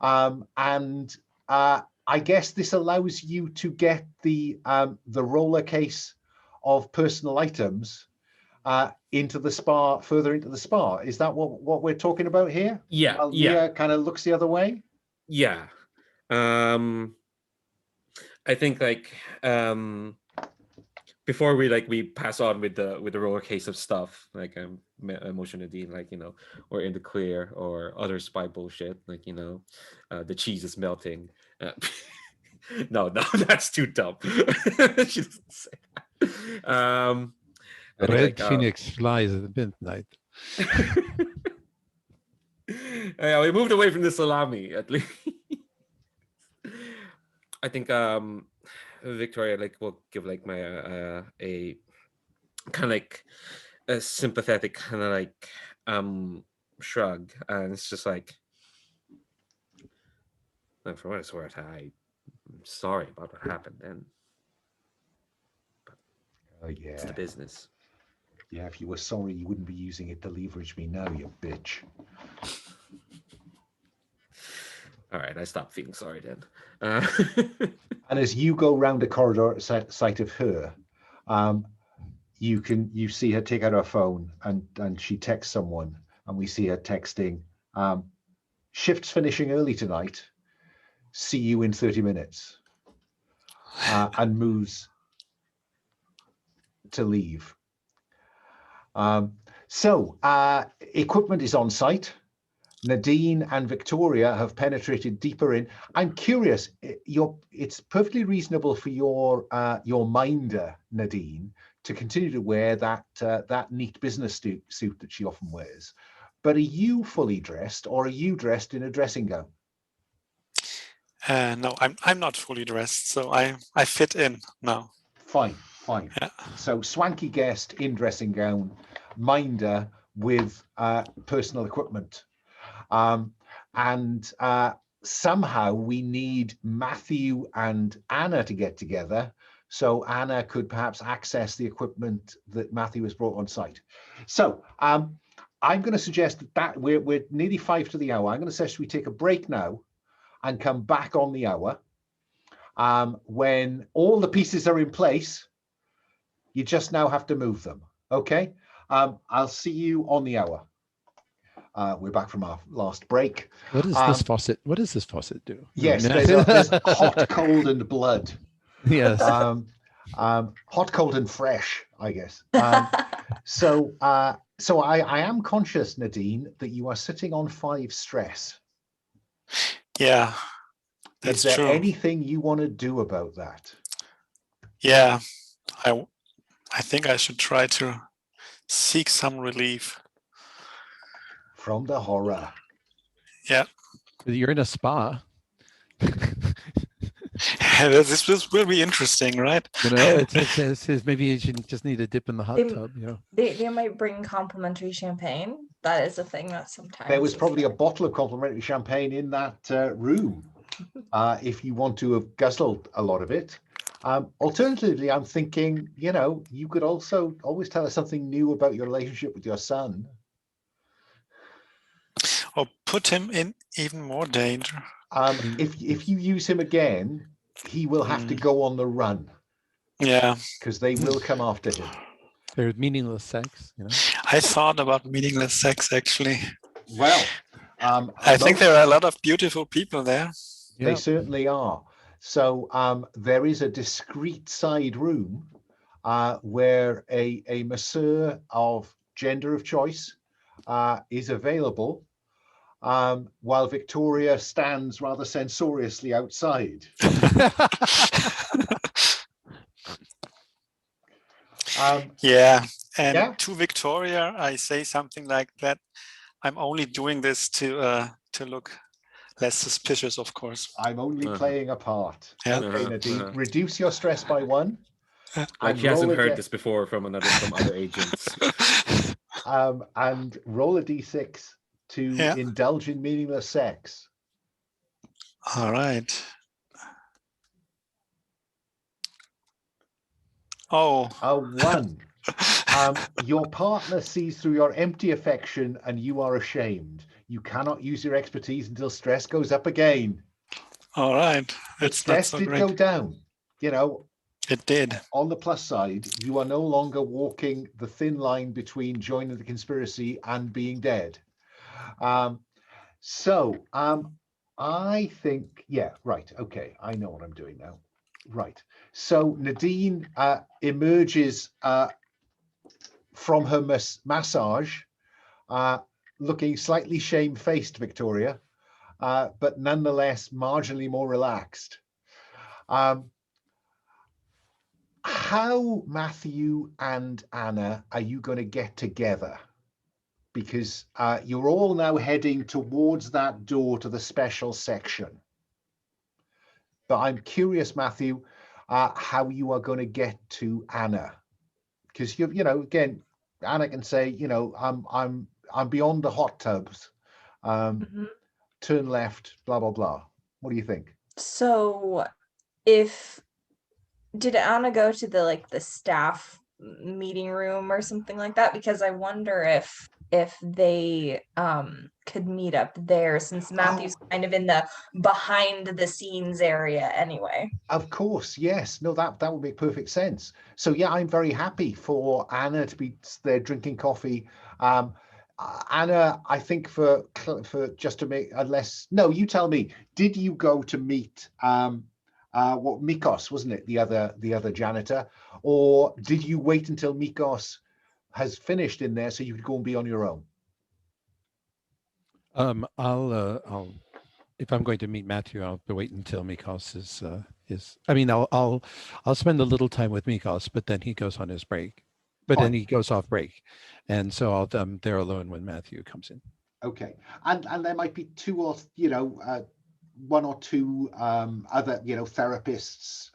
And I guess this allows you to get the roller case of personal items into the spa, further into the spa. Is that what we're talking about here? Yeah. While Mia kind of looks the other way. Yeah. I think before we pass on with the roller case of stuff, like emotion Nadine, or in the clear or other spy bullshit, the cheese is melting. No, that's too dumb. She doesn't say that. Red Phoenix flies at midnight. Yeah, we moved away from the salami at least. I think Victoria will give my a kind of a sympathetic kind of shrug, and it's just for what it's worth, I'm sorry about what happened then. But Yeah. It's the business. Yeah, if you were sorry, you wouldn't be using it to leverage me now, you bitch. All right, I stopped feeling sorry then. And as you go round the corridor sight of her, you see her take out her phone and she texts someone, and we see her texting, shifts finishing early tonight, see you in 30 minutes, and moves to leave. So equipment is on site. Nadine and Victoria have penetrated deeper in. I'm curious, it's perfectly reasonable for your minder, Nadine, to continue to wear that neat business suit that she often wears. But are you fully dressed, or are you dressed in a dressing gown? No, I'm not fully dressed, so I fit in now. Fine. Yeah. So swanky guest in dressing gown, minder with personal equipment. And somehow we need Matthew and Anna to get together, so Anna could perhaps access the equipment that Matthew has brought on site. So I'm going to suggest that we're nearly 5 to the hour. I'm going to suggest we take a break now and come back on the hour. When all the pieces are in place, you just now have to move them. Okay? I'll see you on the hour. We're back from our last break. What is this faucet? What does this faucet do? Yes, there's hot, cold, and blood. Yes. Hot, cold, and fresh, I guess. So I am conscious, Nadine, that you are sitting on 5 stress. Yeah, that's true. Is there true. anything you want to do about that? Yeah, I think I should try to seek some relief from the horror. Yeah. You're in a spa. This will be interesting, right? You know, it's maybe you just need a dip in the hot tub. You know, they might bring complimentary champagne. That is a thing that sometimes. There was probably a bottle of complimentary champagne in that room, if you want to have guzzled a lot of it. Alternatively, I'm thinking, you know, you could also always tell us something new about your relationship with your son. Or put him in even more danger. If you use him again, he will have to go on the run. Yeah. Because they will come after him. There's meaningless sex, you know. I thought about meaningless sex, actually. Well, I think there are a lot of beautiful people there. They certainly are. So there is a discreet side room where a masseur of gender of choice is available, while Victoria stands rather censoriously outside. To Victoria, I say something like that. I'm only doing this to look less suspicious, of course. I'm only playing a part. Yeah. Okay, Nadine, reduce your stress by 1. Like she hasn't heard this before from other agents. And roll a d6 to indulge in meaningless sex. All right. Oh. A 1. Your partner sees through your empty affection and you are ashamed. You cannot use your expertise until stress goes up again. All right. Stress did go down. You know, it did. On the plus side, you are no longer walking the thin line between joining the conspiracy and being dead. I think, right. Okay, I know what I'm doing now. Right. So Nadine emerges from her massage, looking slightly shamefaced, Victoria, but nonetheless marginally more relaxed. How, Matthew and Anna, are you going to get together? Because you're all now heading towards that door to the special section. But I'm curious, Matthew, how you are going to get to Anna. Because you know, again, Anna can say, you know, I'm beyond the hot tubs. Turn left, blah blah blah. What do you think? So, did Anna go to the staff meeting room or something like that? Because I wonder if they could meet up there, since Matthew's kind of in the behind the scenes area anyway. Of course, yes. No, that would make perfect sense. So yeah, I'm very happy for Anna to be there drinking coffee. Anna, I think for just to make no, you tell me, did you go to meet Mikos, wasn't it, the other janitor, or did you wait until Mikos has finished in there so you could go and be on your own? I'll if I'm going to meet Matthew, I'll wait until Mikos is. I mean, I'll spend a little time with Mikos, but then he goes on his break. But then he goes off break, and so I'm there alone when Matthew comes in. Okay, and there might be 2 or 1 or 2 other therapists,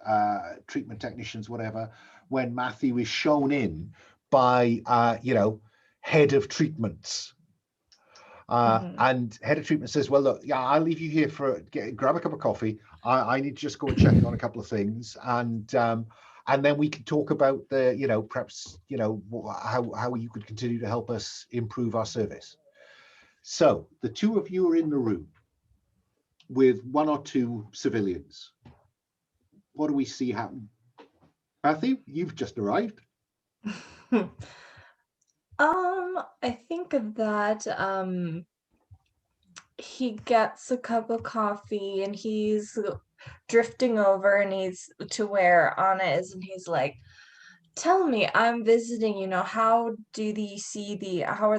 treatment technicians, whatever, when Matthew is shown in by head of treatments. And head of treatment says, well, look, yeah, I'll leave you here for grab a cup of coffee. I need to just go and check on a couple of things, and then we can talk about the, perhaps, how you could continue to help us improve our service. So the two of you are in the room with one or two civilians. What do we see happen? Matthew, you've just arrived. I think that he gets a cup of coffee and he's drifting over and he's to where Anna is, and he's like, tell me, I'm visiting, how are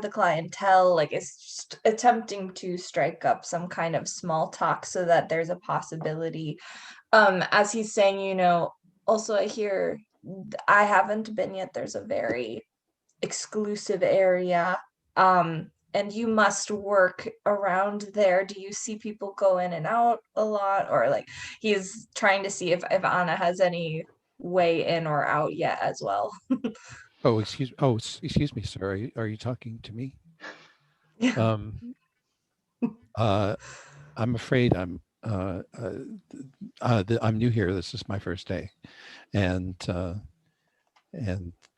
the clientele? Like, it's just attempting to strike up some kind of small talk so that there's a possibility. As he's saying, also I hear, I haven't been yet, there's a very exclusive area, and you must work around there. Do you see people go in and out a lot? Or like, he's trying to see if Anna has any way in or out yet as well. Excuse me, sir. Are you talking to me? I'm afraid I'm new here. This is my first day, and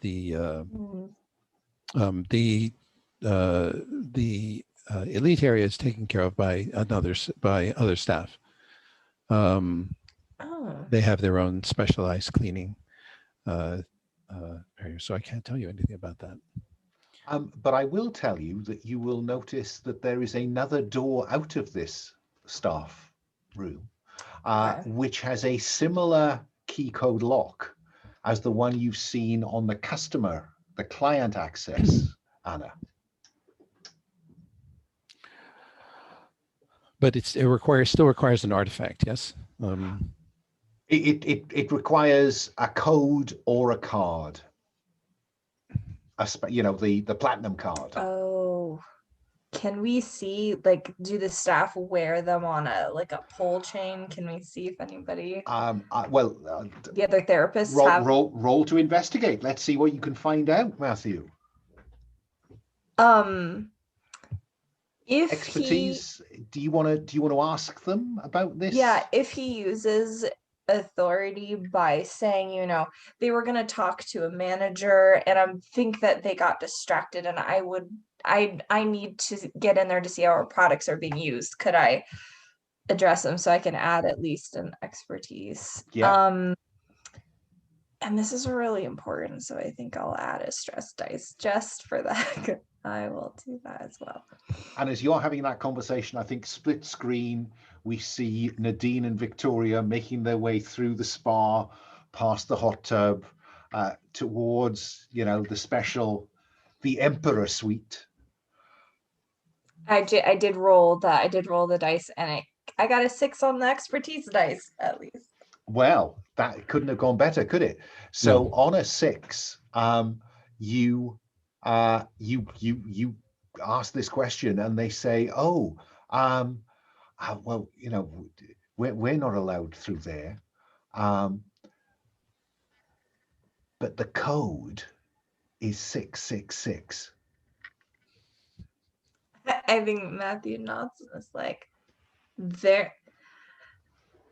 the elite area is taken care of by other staff. They have their own specialized cleaning area, so I can't tell you anything about that. But I will tell you that you will notice that there is another door out of this staff room, which has a similar key code lock as the one you've seen on the client access, Anna. But it still requires an artifact, yes? It requires a code or a card. The platinum card. Oh, can we see, like, do the staff wear them on a pole chain? Can we see if anybody? The other therapists roll to investigate. Let's see what you can find out, Matthew. If expertise, do you want to ask them about this? Yeah, if he uses authority by saying, they were going to talk to a manager and I think that they got distracted, and I need to get in there to see how our products are being used. Could I address them so I can add at least an expertise? Yeah. And this is really important, so I think I'll add a stress dice just for that. I will do that as well. And as you're having that conversation, I think split screen, we see Nadine and Victoria making their way through the spa, past the hot tub, towards, the Emperor suite. I did roll the dice, and I got a 6 on the expertise dice at least. Well, that couldn't have gone better, could it? So on a 6, you ask this question, and they say, we're not allowed through there, but the code is 666. I think Matthew nods and is like, they're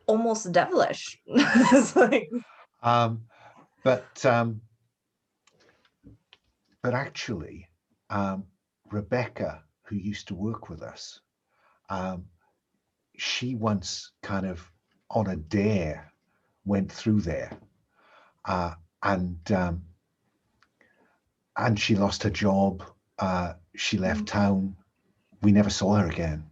almost devilish. It's like, but actually, Rebecca, who used to work with us, she once kind of on a dare went through there, and she lost her job. She left town. We never saw her again.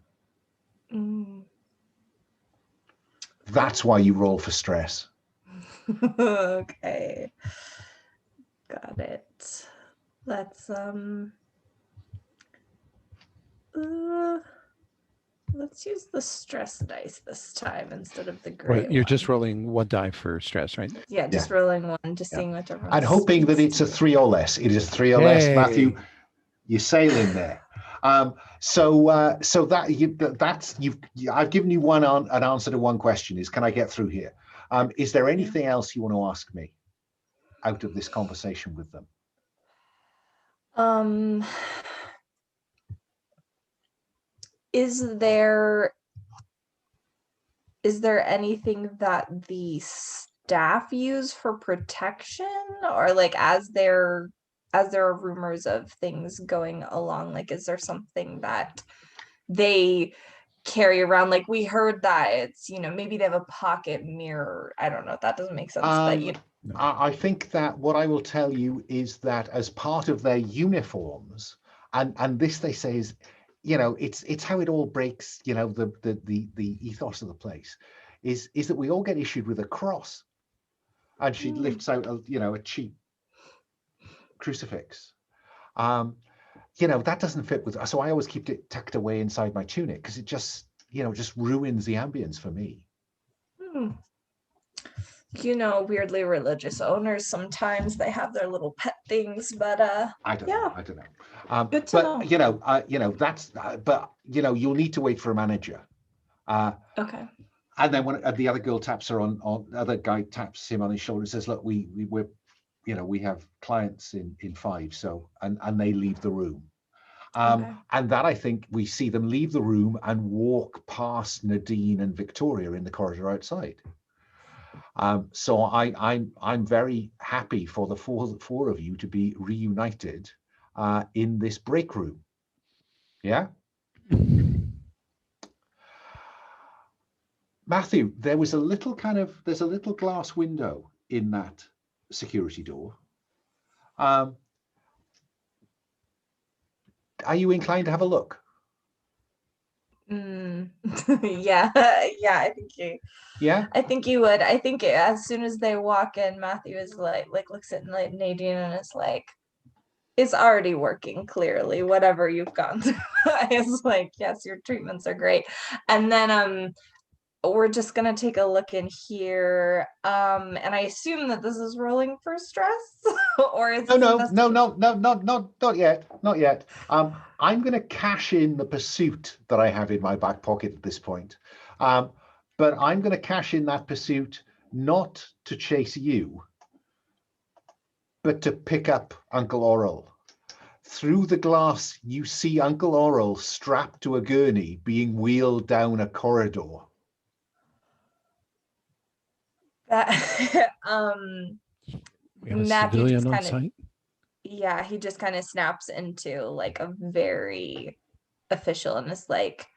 That's why you roll for stress. Okay, got it. Let's use the stress dice this time instead of the gray. Right, you're just rolling one die for stress, right? Yeah, just rolling one, just seeing what everyone. And hoping that it's a 3 or less. It is 3 or less, Matthew. You sail in there. I've given you an answer to one question. Is can I get through here? Is there anything else you want to ask me out of this conversation with them? is there anything that the staff use for protection, or like as there are rumors of things going along, like is there something that they carry around? Like we heard that it's, maybe they have a pocket mirror. I don't know, that doesn't make sense, but I think that what I will tell you is that as part of their uniforms, and this they say is, it's how it all breaks, the ethos of the place is that we all get issued with a cross, and she lifts out a cheap crucifix. That doesn't fit with, so I always keep it tucked away inside my tunic because it just ruins the ambience for me. Weirdly religious owners, sometimes they have their little pet things, but I don't know. Good to know. That's but you'll need to wait for a manager. Okay. And then when the other girl taps her on other guy taps him on his shoulder and says, look, we're we have clients in 5, so and they leave the room. Okay. And that, I think we see them leave the room and walk past Nadine and Victoria in the corridor outside. So I'm very happy for the four of you to be reunited in this break room. Yeah. Matthew, there's a little glass window in that security door. Are you inclined to have a look? Yeah, I think you. Yeah, I think you would. I think as soon as they walk in, Matthew is like looks at Nadine and is like, "It's already working. Clearly, whatever you've gone through." It's like, "Yes, your treatments are great." And then we're just gonna take a look in here. And I assume that this is rolling for stress, or is no, not yet. I'm gonna cash in the pursuit that I have in my back pocket at this point. But I'm gonna cash in that pursuit not to chase you, but to pick up Uncle Aurel. Through the glass, you see Uncle Aurel strapped to a gurney being wheeled down a corridor. That We have a Matthew civilian on just site. Yeah, he just kind of snaps into like a very official and is like,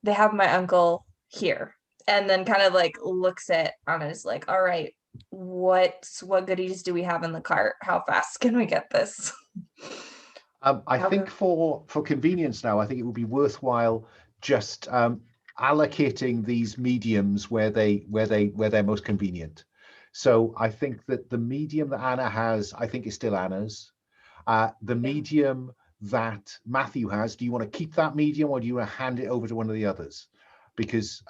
they have my uncle here, and then kind of like looks at Anna and is like, all right, what goodies do we have in the cart? How fast can we get this? I think for convenience now, I think it would be worthwhile just allocating these mediums where they're most convenient. So I think that the medium that Anna has, I think, is still Anna's. The medium that Matthew has, do you want to keep that medium, or do you want to hand it over to one of the others? Because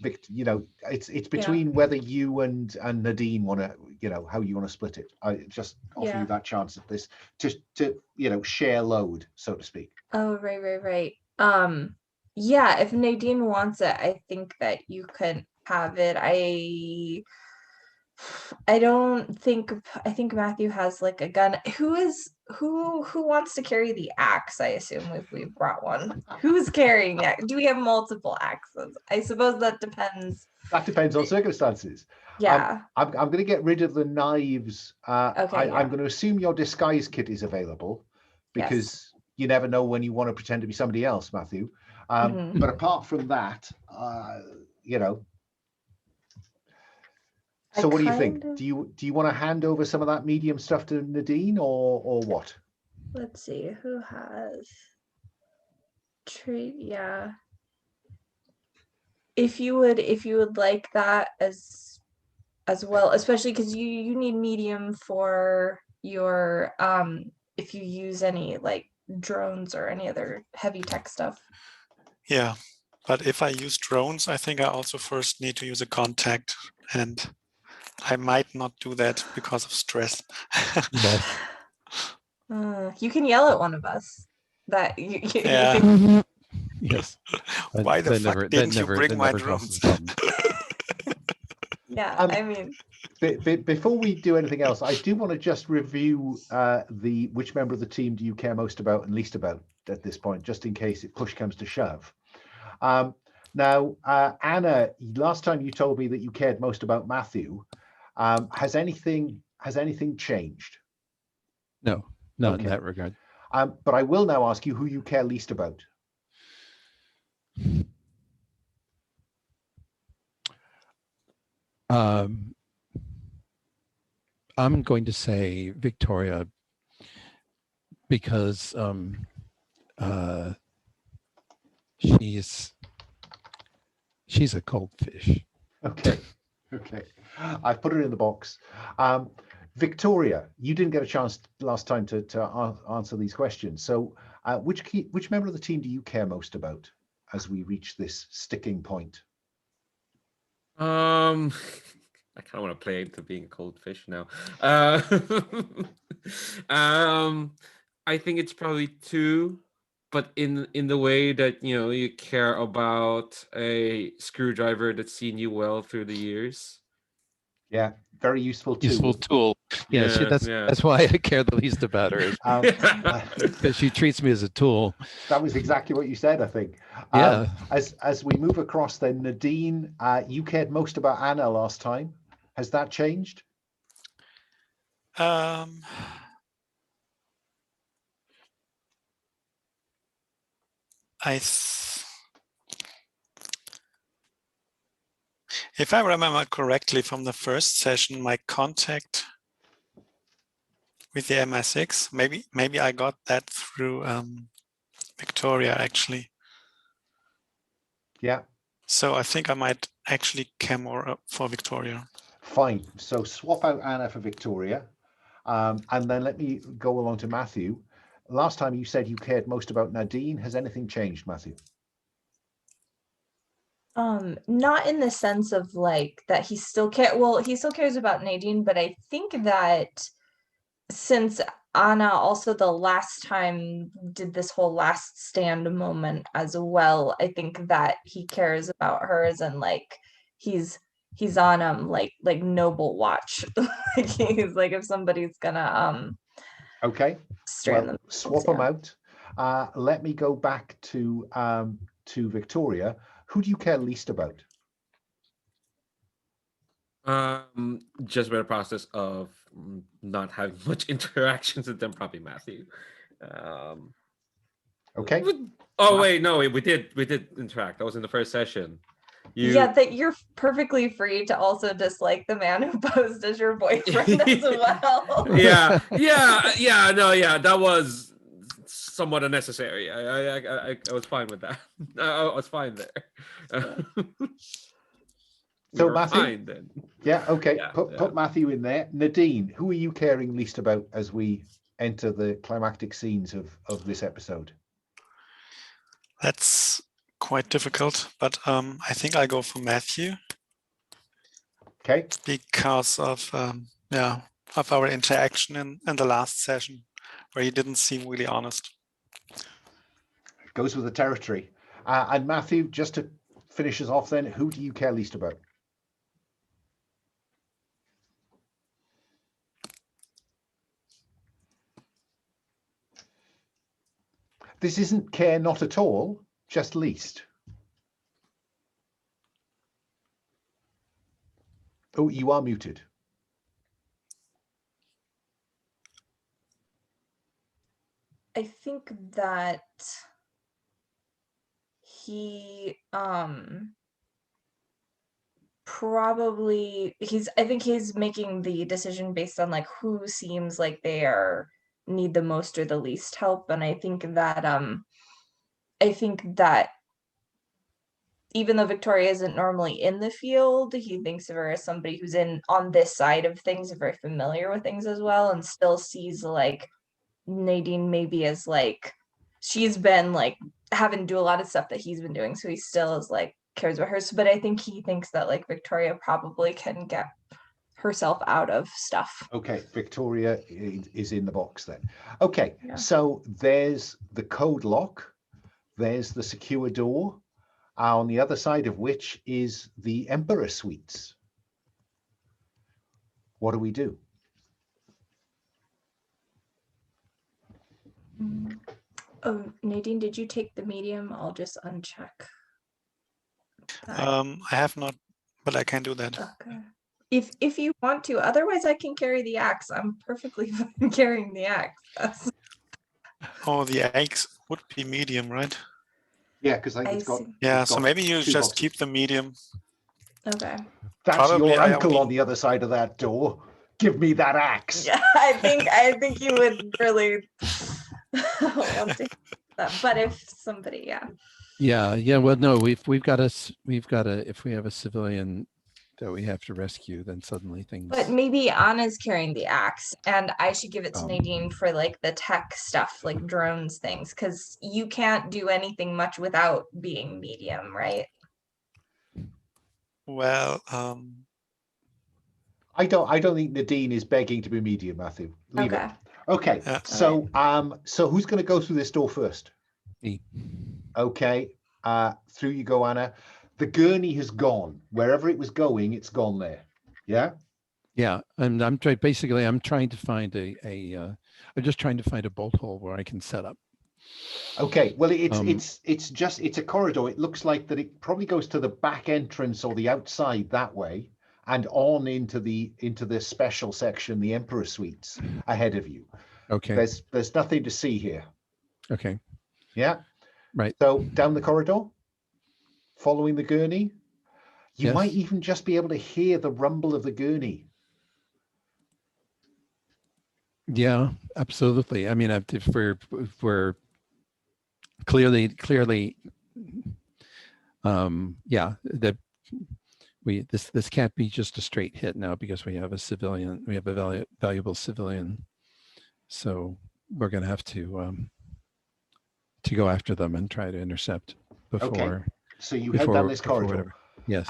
it's between whether you and Nadine want to, how you want to split it. I just offer you that chance at this to share load, so to speak. Oh, right. Yeah, if Nadine wants it, I think that you can have it. I think Matthew has like a gun. Who wants to carry the axe? I assume if we brought one. Who's carrying the axe? Do we have multiple axes? I suppose that depends. That depends on circumstances. Yeah. I'm going to get rid of the knives. Okay. I'm going to assume your disguise kit is available, because you never know when you want to pretend to be somebody else, Matthew. But apart from that, So what do you think? Do you want to hand over some of that medium stuff to Nadine, or what? Let's see who has trade. Yeah. If you would like that as well, especially because you need medium for your if you use any like drones or any other heavy tech stuff. Yeah, but if I use drones, I think I also first need to use a contact, and I might not do that because of stress. You can yell at one us. That Yeah. Yes. Why the fuck didn't you bring my drones? Yeah, I mean, Before we do anything else, I do want to just review which member of the team do you care most about and least about at this point, just in case it push comes to shove. Now, Anna, last time you told me that you cared most about Matthew. Has anything changed? No, not Okay. in that regard. But I will now ask you who you care least about. I'm going to say Victoria because she's a cold fish. Okay. I've put it in the box. Victoria, you didn't get a chance last time to answer these questions. So which member of the team do you care most about as we reach this sticking point? I kind of want to play into being a cold fish now. I think it's probably two, but in the way that you care about a screwdriver that's seen you well through the years. Yeah, very useful tool. Useful tool. Yeah, that's why I care the least about her, because she treats me as a tool. That was exactly what you said, I think. Yeah. As we move across, then Nadine, you cared most about Anna last time. Has that changed? If I remember correctly from the first session, my contact with the MI6, maybe I got that through Victoria, actually. Yeah. So I think I might actually care more for Victoria. Fine. So swap out Anna for Victoria. And then let me go along to Matthew. Last time you said you cared most about Nadine. Has anything changed, Matthew? Not in the sense of like that he still cares about Nadine, but I think that since Anna also the last time did this whole last stand moment as well, I think that he cares about hers and like he's on like noble watch. Like he's like, if somebody's gonna okay, strand them, swap them out. Let me go back to Victoria. Who do you care least about? Just by the process of not having much interactions with them, probably Matthew. Okay. Wait, no, we did interact. That was in the first session. Yeah, that you're perfectly free to also dislike the man who posed as your boyfriend as well. Yeah, that was somewhat unnecessary. I was fine with that. I was fine there. So Matthew, fine then. Yeah, okay. Put Matthew in there. Nadine, who are you caring least about as we enter the climactic scenes of this episode? That's quite difficult, but I think I'll go for Matthew. Okay. Because of our interaction in the last session, where he didn't seem really honest. Goes with the territory. And Matthew, just to finish us off then, who do you care least about? This isn't care not at all, just least. Oh, you are muted. I think that he probably I think he's making the decision based on like who seems like they need the most or the least help, and I think that even though Victoria isn't normally in the field, he thinks of her as somebody who's on this side of things, very familiar with things as well, and still sees like Nadine maybe as like she's been like having to do a lot of stuff that he's been doing, so he still is like cares about her. But I think he thinks that like Victoria probably can get herself out of stuff. Okay, Victoria is in the box then. Okay, so there's the code lock, there's the secure door, on the other side of which is the Emperor Suites. What do we do? Oh, Nadine, did you take the medium? I'll just uncheck that. I have not, but I can do that. Okay. If you want to, otherwise I can carry the axe. I'm perfectly fine carrying the axe. Oh, the axe would be medium, right? Yeah, because I think I it's got. see. Yeah, it's so got maybe you two just boxes. keep the medium. Okay. That's Probably your I uncle only- on the other side of that door. Give me that axe. Yeah, I think you would really want to that. But if somebody, yeah. Yeah. Well, no, we've got if we have a civilian that we have to rescue, then suddenly things. But maybe Anna's carrying the axe, and I should give it to Oh. Nadine for like the tech stuff, like drones things, because you can't do anything much without being medium, right? Well, I don't think Nadine is begging to be medium, Matthew. Leave Okay. it. Okay. Yeah. So so who's going to go through this door first? Me. Okay. Through you go, Anna. The gurney has gone. Wherever it was going, it's gone there. Yeah. Yeah, and I'm trying to find I'm just trying to find a bolt hole where I can set up. Okay. Well, it's a corridor. It looks like that it probably goes to the back entrance or the outside that way, and on into the special section, the Emperor Suites ahead of you. Okay. There's nothing to see here. Okay. Yeah. Right. So down the corridor, following the gurney, you Yes. might even just be able to hear the rumble of the gurney. Yeah, absolutely. I mean, if we're clearly, yeah, that this can't be just a straight hit now because we have a civilian, we have a valuable civilian, so we're going to have to go after them and try to intercept before. Okay. So you head down this corridor. Whatever. Yes.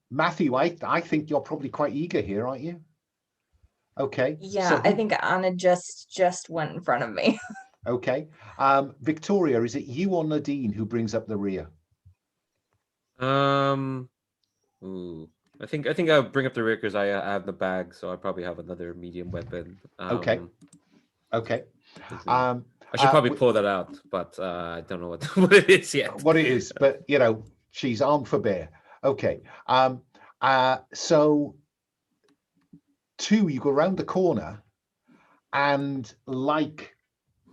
Matthew, I think you're probably quite eager here, aren't you? Okay. Yeah, So I think Anna just went in front of me. Okay. Victoria, is it you or Nadine who brings up the rear? Ooh. I think I'll bring up the rear because I have the bag, so I probably have another medium weapon. Okay. Okay. I should probably pull that out, but I don't know what it is yet. What it is, but you know, she's armed for bear. Okay. So you go around the corner, and like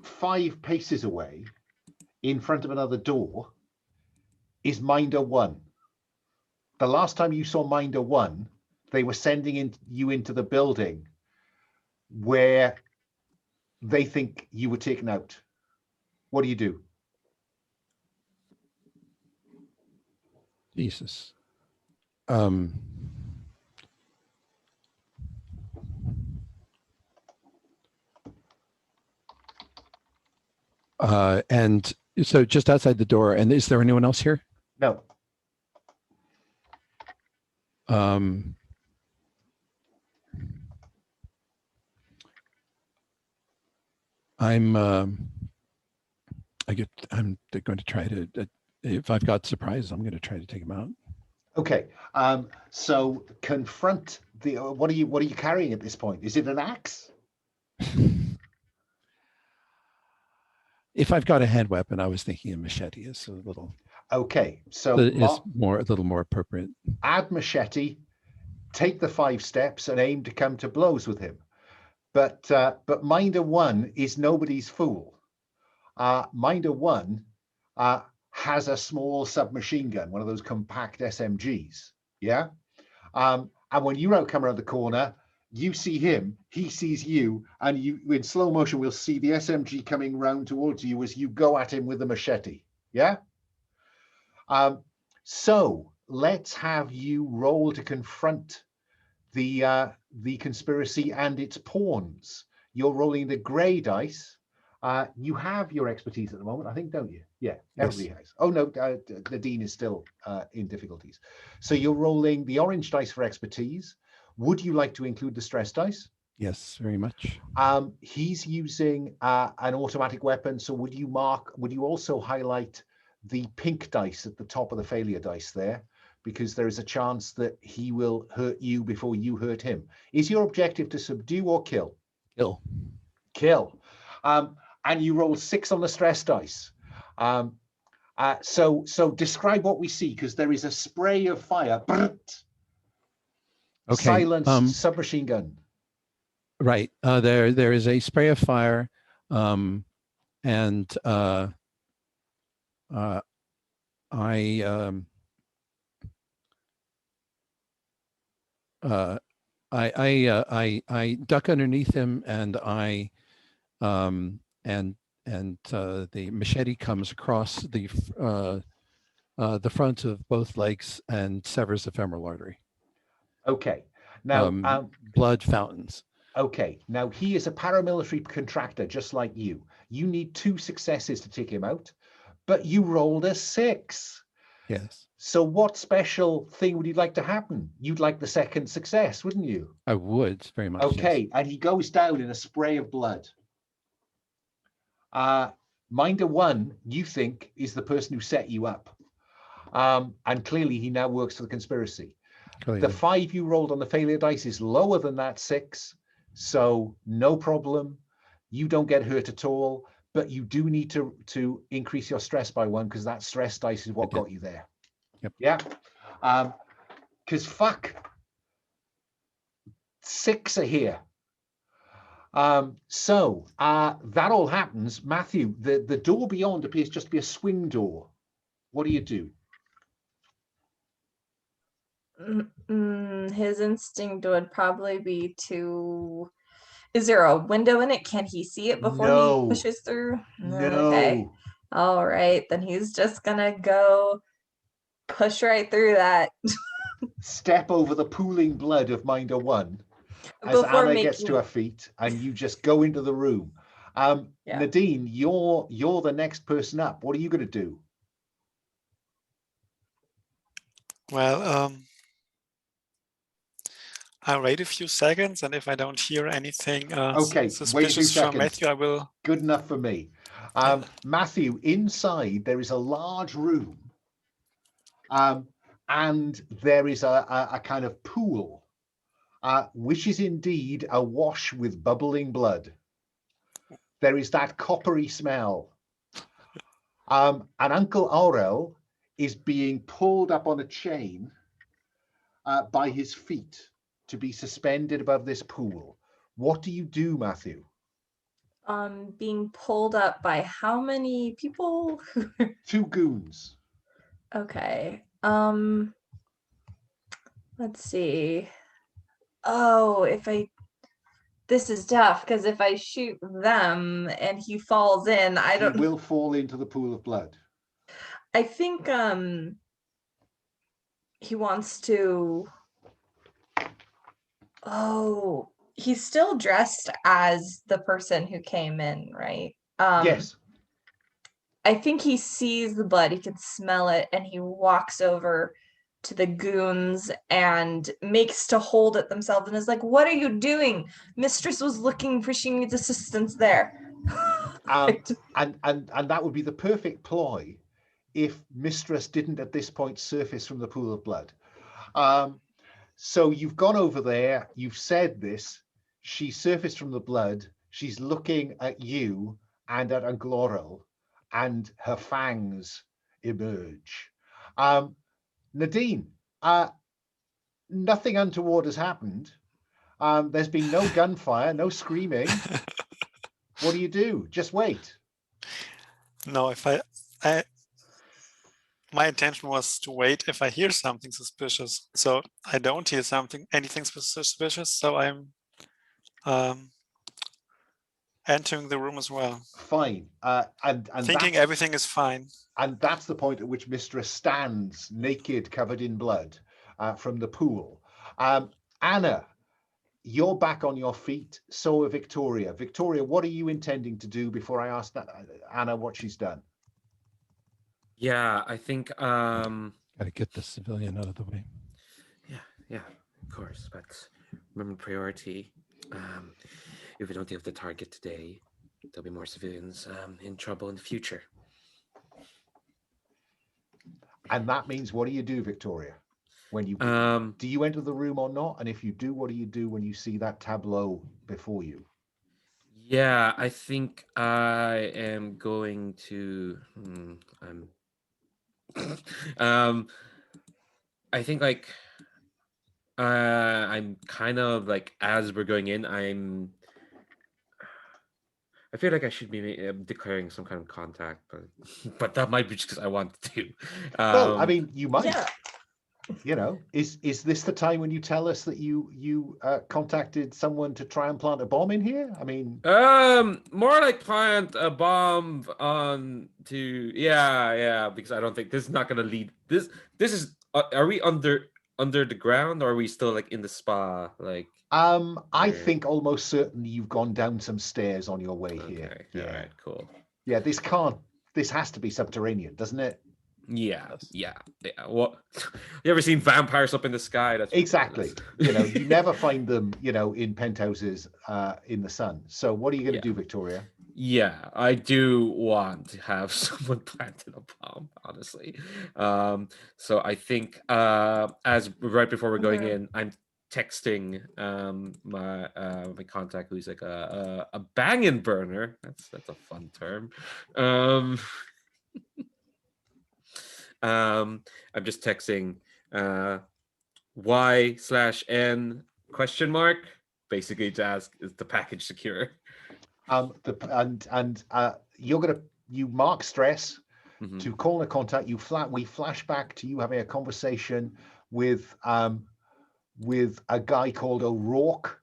5 paces away, in front of another door, is Minder 1. The last time you saw Minder 1, they were sending you into the building where they think you were taken out. What do you do? Jesus. And so just outside the door, and is there anyone else here? No. I'm going to try to, if I've got surprise, I'm going to try to take him out. Okay. So confront the. What are you carrying at this point? Is it an axe? If I've got a hand weapon, I was thinking a machete is a little. Okay. So Is a little more appropriate. Add machete. Take the 5 steps and aim to come to blows with him. But Minder 1 is nobody's fool. Minder 1 has a small submachine gun, one of those compact SMGs. Yeah. And when you come around the corner, you see him, he sees you, and you in slow motion we'll see the SMG coming round towards you as you go at him with the machete. Yeah. So let's have you roll to confront the conspiracy and its pawns. You're rolling the grey dice. You have your expertise at the moment, I think, don't you? Yeah, everybody has. Oh no, Nadine is still in difficulties. So you're rolling the orange dice for expertise. Would you like to include the stress dice? Yes, very much. He's using an automatic weapon. So would you also highlight the pink dice at the top of the failure dice there? because there is a chance that he will hurt you before you hurt him. Is your objective to subdue or kill? Kill. Kill. And you roll 6 on the stress dice. So describe what we see, because there is a spray of fire. Okay. Silenced submachine gun. Right. There is a spray of fire, and I duck underneath him, and the machete comes across the front of both legs and severs the femoral artery. Okay. Now, blood fountains. Okay. Now, he is a paramilitary contractor, just like you. You need 2 successes to take him out, but you rolled a 6. Yes. So what special thing would you like to happen? You'd like the 2nd success, wouldn't you? I would, very much. Okay. Yes. And he goes down in a spray of blood. Minder 1, you think, is the person who set you up. And clearly he now works for the conspiracy. Clearly. The 5 you rolled on the failure dice is lower than that 6. So no problem. You don't get hurt at all, but you do need to increase your stress by 1, because that stress dice is what got you there. Yep. Yeah. Because fuck, 6 are here. So that all happens. Matthew, the door beyond appears just to be a swing door. What do you do? His instinct would probably be to... Is there a window in it? Can he see it before he pushes through? No. Okay. All right. Then he's just gonna go push right through that. Step over the pooling blood of Minder 1 as Anna gets to her feet, and you just go into the room. Nadine, you're the next person up. What are you going to do? Well, I'll wait a few seconds, and if I don't hear anything suspicious from Matthew, I will... Good enough for me. Matthew, inside there is a large room, and there is a kind of pool, which is indeed awash with bubbling blood. There is that coppery smell. And Uncle Aurel is being pulled up on a chain by his feet to be suspended above this pool. What do you do, Matthew? Being pulled up by how many people? 2 goons. Okay. Let's see. Oh, this is tough, because if I shoot them and he falls in, I don't... He will fall into the pool of blood. I think he wants to... Oh, he's still dressed as the person who came in, right? Yes. I think he sees the blood, he can smell it, and he walks over to the goons and makes to hold it themselves and is like, "What are you doing? Mistress was looking for, she needs assistance there." And that would be the perfect ploy if Mistress didn't at this point surface from the pool of blood. So you've gone over there, you've said this, she surfaced from the blood, she's looking at you and at Uncle Aurel, and her fangs emerge. Nadine, nothing untoward has happened. There's been no gunfire, no screaming. What do you do? Just wait. No, if my intention was to wait if I hear something suspicious. So I don't hear anything suspicious. So I'm entering the room as well. Fine. And thinking everything is fine. And that's the point at which Mistress stands naked, covered in blood, from the pool. Anna, you're back on your feet. So are Victoria. Victoria, what are you intending to do before I ask Anna what she's done? Yeah, I think gotta get the civilian out of the way. Yeah, of course. But remember priority. If we don't deal with the target today, there'll be more civilians in trouble in the future. And that means, what do you do, Victoria? when you do you enter the room or not? And if you do, what do you do when you see that tableau before you? Yeah, I think I am going to. I think like I'm kind of like, as we're going in, I feel like I should be declaring some kind of contact, but that might be just because I want to. Well, I mean, you might. Yeah. You know, is this the time when you tell us that you contacted someone to try and plant a bomb in here? I mean, more like plant a bomb on to yeah, because I don't think this is not gonna lead this. This is are we under the ground, or are we still like in the spa? Like, I think almost certainly you've gone down some stairs on your way here. okay, Yeah, all right, cool. yeah. This has to be subterranean, doesn't it? Yeah. What? You ever seen vampires up in the sky? That's Exactly. You know, you never find them, you know, in penthouses in the sun. So what are you going to do, Victoria? Yeah, I do want to have someone planted a bomb, honestly. So I think as right before we're going in, I'm texting my my contact, who's like a banging burner. That's a fun term. I'm just texting Y/N ? Basically to ask, is the package secure? You mark stress Mhm. to call a contact. We flash back to you having a conversation with a guy called O'Rourke,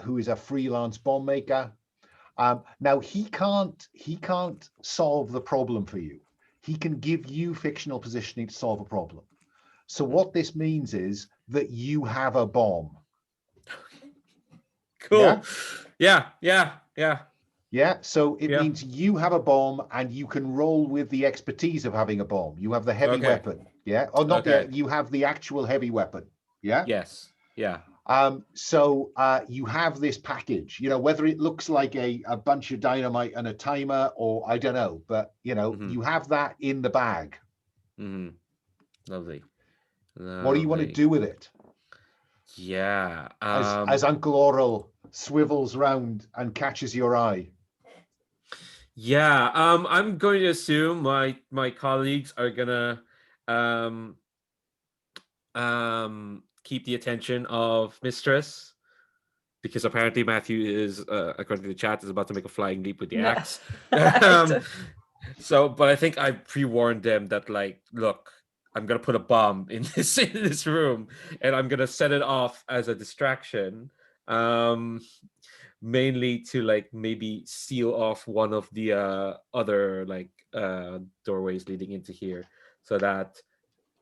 who is a freelance bomb maker. Now he can't solve the problem for you. He can give you fictional positioning to solve a problem. So what this means is that you have a bomb. Cool. Yeah. Yeah, so it means you have a bomb and you can roll with the expertise of having a bomb. You have the heavy weapon, yeah? Or not you have the actual heavy weapon, yeah? Yes, yeah. So you have this package, you know, whether it looks like a bunch of dynamite and a timer, or I don't know, but, you know, you have that in the bag. Lovely. What do you want to do with it? Yeah. As Uncle Aurel swivels round and catches your eye. Yeah, I'm going to assume my colleagues are gonna keep the attention of Mistress, because apparently Matthew is, according to the chat, is about to make a flying leap with the axe. So, but I think I pre-warned them that, like, look, I'm gonna put a bomb in this room, and I'm gonna set it off as a distraction. Mainly to like maybe seal off one of the other like doorways leading into here, so that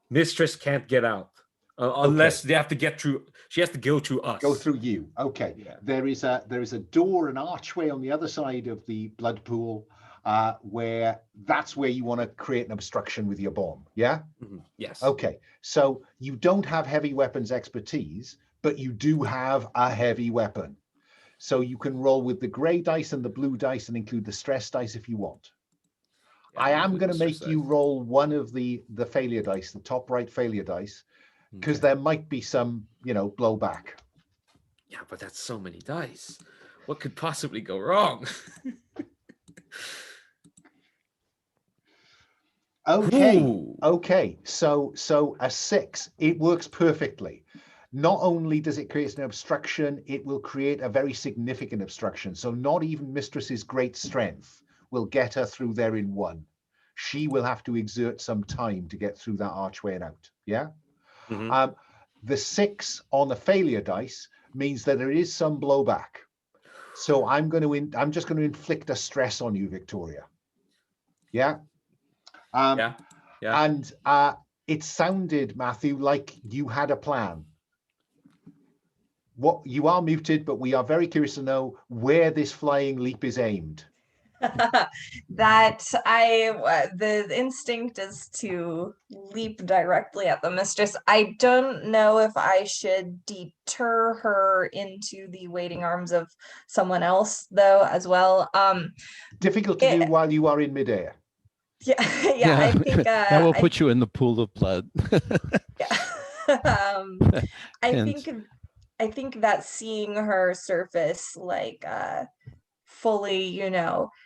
Mistress can't get out unless they have to get through. She has to go through us. Go through you. Okay. Yeah. There is a door, an archway on the other side of the blood pool, where that's where you want to create an obstruction with your bomb. Yeah. Yes. Okay. So you don't have heavy weapons expertise, but you do have a heavy weapon. So you can roll with the gray dice and the blue dice and include the stress dice if you want. Yeah, I am going to make you roll one of the failure dice, the top right failure dice, because there might be some, you know, blowback. Yeah, but that's so many dice. What could possibly go wrong? Okay. So a 6, it works perfectly. Not only does it create an obstruction, it will create a very significant obstruction. So not even Mistress's great strength will get her through there in one. She will have to exert some time to get through that archway and out. Yeah. The 6 on the failure dice means that there is some blowback. So I'm just going to inflict a stress on you, Victoria. Yeah. And it sounded, Matthew, like you had a plan. What you are muted, but we are very curious to know where this flying leap is aimed. The instinct is to leap directly at the Mistress. I don't know if I should deter her into the waiting arms of someone else, though, as well. Difficult to do while you are in midair. Yeah, yeah, I think that will put you in the pool of blood. yeah. And I think that seeing her surface like fully,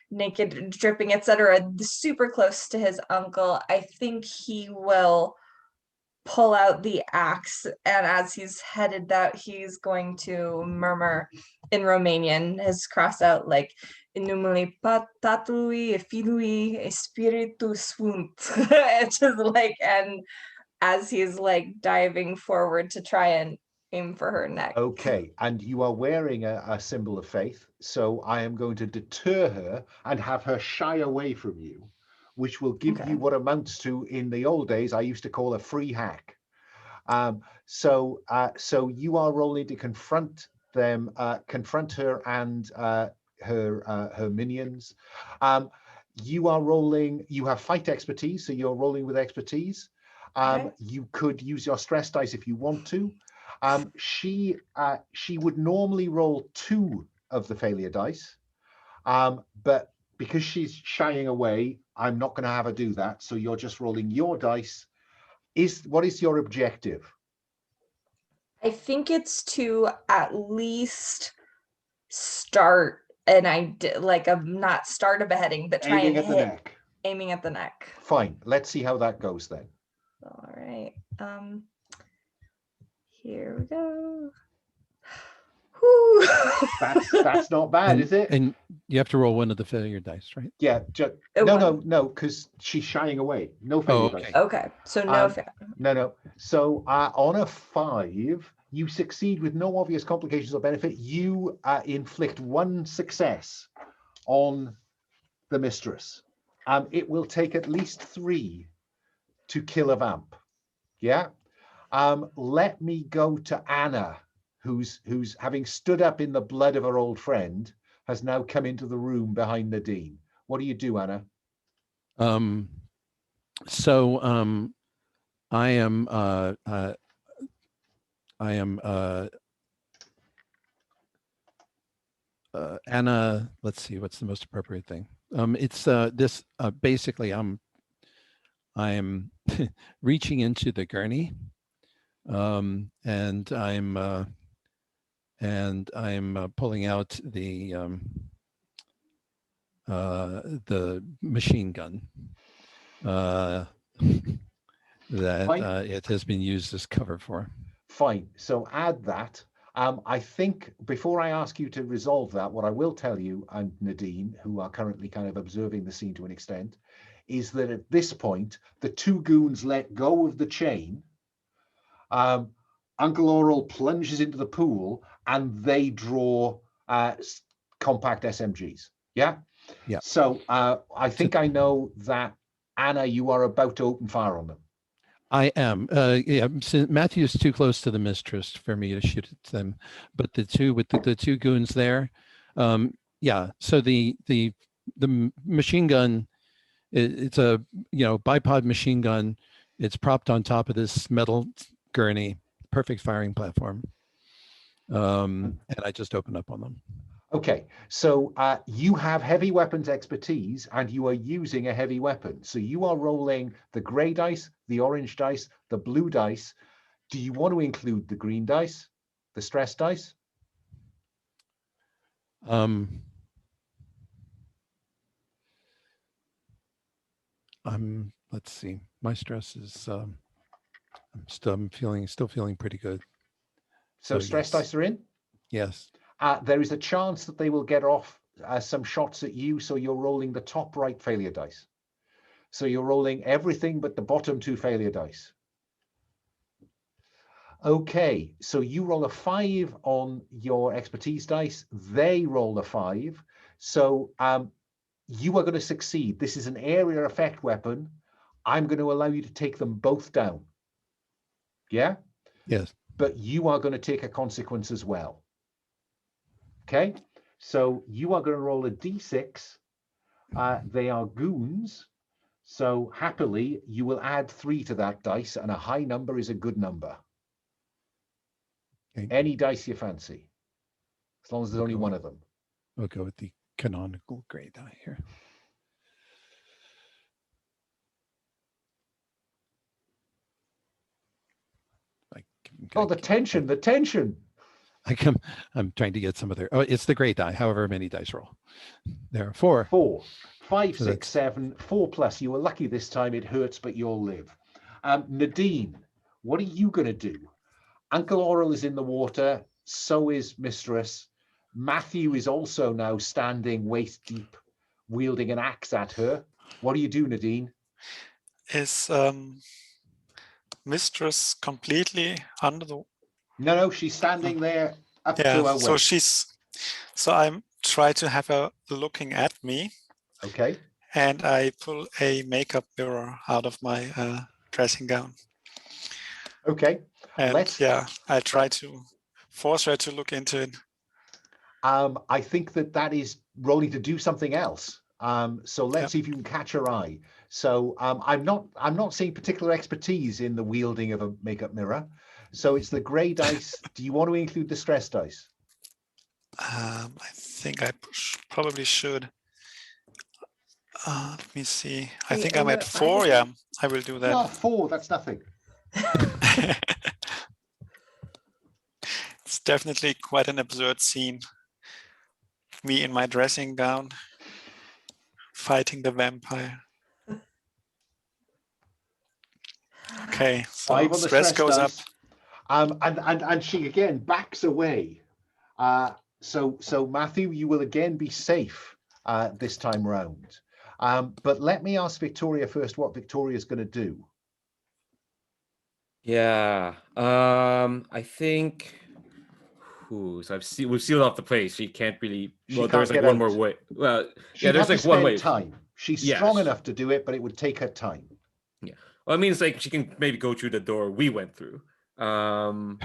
naked, dripping, etc., super close to his uncle, I think he will pull out the axe, and as he's headed that, he's going to murmur in Romanian, his cross out like in numele Tatălui, Fiului, Spiritu Sfânt. It's just like, and as he's like diving forward to try and aim for her neck. Okay, and you are wearing a symbol of faith, so I am going to deter her and have her shy away from you, which will give you what amounts to, in the old days, I used to call a free hack. So you are rolling to confront them, confront her and her minions. You are rolling. You have fight expertise, so you're rolling with expertise. You could use your stress dice if you want to. She would normally roll 2 of the failure dice, but because she's shying away, I'm not going to have her do that. So you're just rolling your dice. What is your objective? I think it's to at least start an idea, like not start a beheading, but try Aiming and at the neck. Aiming at the neck. Fine. Let's see how that goes then. All right. Here we go. Whew. That's not bad, is it? And you have to roll one of the failure dice, right? Yeah. No, because she's shying away. No failure dice. Okay. So no. No. So on a 5, you succeed with no obvious complications or benefit. You inflict 1 success on the mistress. It will take at least 3 to kill a vamp. Yeah. Let me go to Anna, who's having stood up in the blood of her old friend, has now come into the room behind Nadine. What do you do, Anna? I am Anna. Let's see, what's the most appropriate thing? It's this. Basically, I am reaching into the gurney, and I'm pulling out the machine gun that it has been used as cover for. Fine. So add that. I think before I ask you to resolve that, what I will tell you, and Nadine, who are currently kind of observing the scene to an extent, is that at this point, the 2 goons let go of the chain. Uncle Aurel plunges into the pool and they draw compact SMGs. Yeah? Yeah. So I think I know that, Anna, you are about to open fire on them. I am. Yeah, Matthew's too close to the mistress for me to shoot at them, but the 2 with the 2 goons there, yeah. So the machine gun, it's a bipod machine gun. It's propped on top of this metal gurney, perfect firing platform, and I just open up on them. Okay, so you have heavy weapons expertise and you are using a heavy weapon. So you are rolling the gray dice, the orange dice, the blue dice. Do you want to include the green dice, the stress dice? Let's see. My stress is I'm still feeling pretty good. So stress dice are in? Yes. There is a chance that they will get off some shots at you, so you're rolling the top right failure dice. So you're rolling everything but the bottom 2 failure dice. Okay, so you roll a 5 on your expertise dice. They roll a 5. So you are going to succeed. This is an area effect weapon. I'm going to allow you to take them both down. Yeah? Yes. But you are going to take a consequence as well. Okay, so you are going to roll a d6. They are goons. So happily, you will add 3 to that dice, and a high number is a good number. Okay. Any dice you fancy, as long as there's only one of them. We'll go with the canonical gray die here. Oh, the tension, the tension. I'm trying to get some of their. Oh, it's the great die. However many dice roll. There are 4. 4, 5, So 6, 7, 4 plus. You were lucky this time. It hurts, but you'll live. Nadine, what are you going to do? Uncle Aurel is in the water. So is Mistress. Matthew is also now standing waist deep, wielding an axe at her. What do you do, Nadine? Is Mistress completely under the? No, she's standing there up to Yeah. her So waist. I'm try to have her looking at me, Okay. and I pull a makeup mirror out of my dressing gown. Okay. And Let's- I try to force her to look into it. I think that is rolling to do something else. So let's see if you can catch her eye. So I'm not seeing particular expertise in the wielding of a makeup mirror. So it's the grey dice. Do you want to include the stress dice? I think I probably should. Let me see. I think I'm at 4. Yeah, I will do that. No, 4. That's nothing. It's definitely quite an absurd scene. Me in my dressing gown, fighting the vampire. Okay, so 5 on the stress goes dice. up. And she again backs away. So Matthew, you will again be safe this time round. But let me ask Victoria first what Victoria's going to do. Yeah. I think. So we've sealed off the place. She can't really. Well, there's like one more way. Well, yeah, there's like one way. Time. She's strong enough to do it, but it would take her time. Yeah. Well, I mean, it's like she can maybe go through the door we went through. But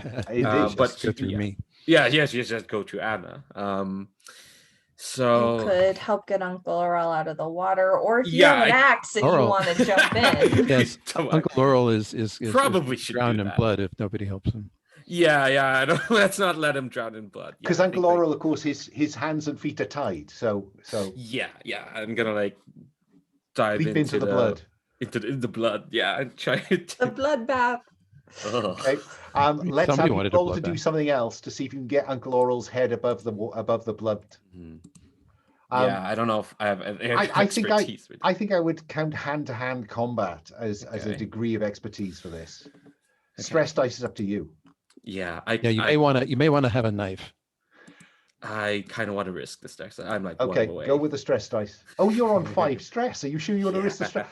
go through me. Yeah, she just go to Anna. So you could help get Uncle Aurel out of the water, or if you have an axe and you want to jump in. Yes, Uncle Aurel is probably should drown in blood if nobody helps him. Yeah. Let's not let him drown in blood. Because Uncle Aurel, of course, his hands and feet are tied. So. Yeah. I'm gonna like dive into the blood. Into the blood. Yeah, and try to. The bloodbath. Okay. Let's have you roll to do something else to see if you can get Uncle Aurel's head above the blood. Yeah, I don't know if I have. I think I would count hand-to-hand combat as a degree of expertise for this. Stress dice is up to you. Yeah, you may want to have a knife. I kind of want to risk the stress. I'm like, okay, one away. Go with the stress dice. Oh, you're on 5 stress. Are you sure you want to risk the stress?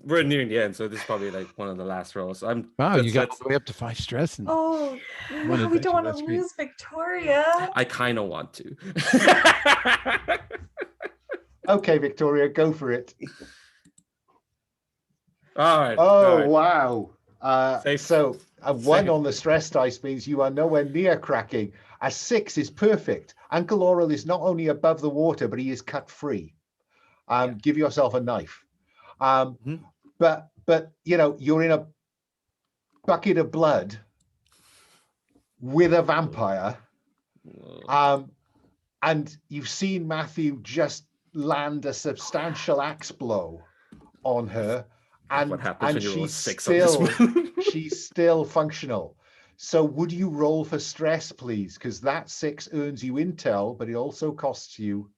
We're nearing the end, so this is probably like one of the last rolls. Wow, you got all the way up to 5 stress. And no, we don't want to lose Victoria. I kind of want to. Okay, Victoria, go for it. All right. Wow. So a 1 on the stress dice means you are nowhere near cracking. A 6 is perfect. Uncle Aurel is not only above the water, but he is cut free. Give yourself a knife. But you're in a bucket of blood with a vampire. And you've seen Matthew just land a substantial axe blow on her. And she's still functional. So would you roll for stress, please? Because that 6 earns you intel, but it also costs you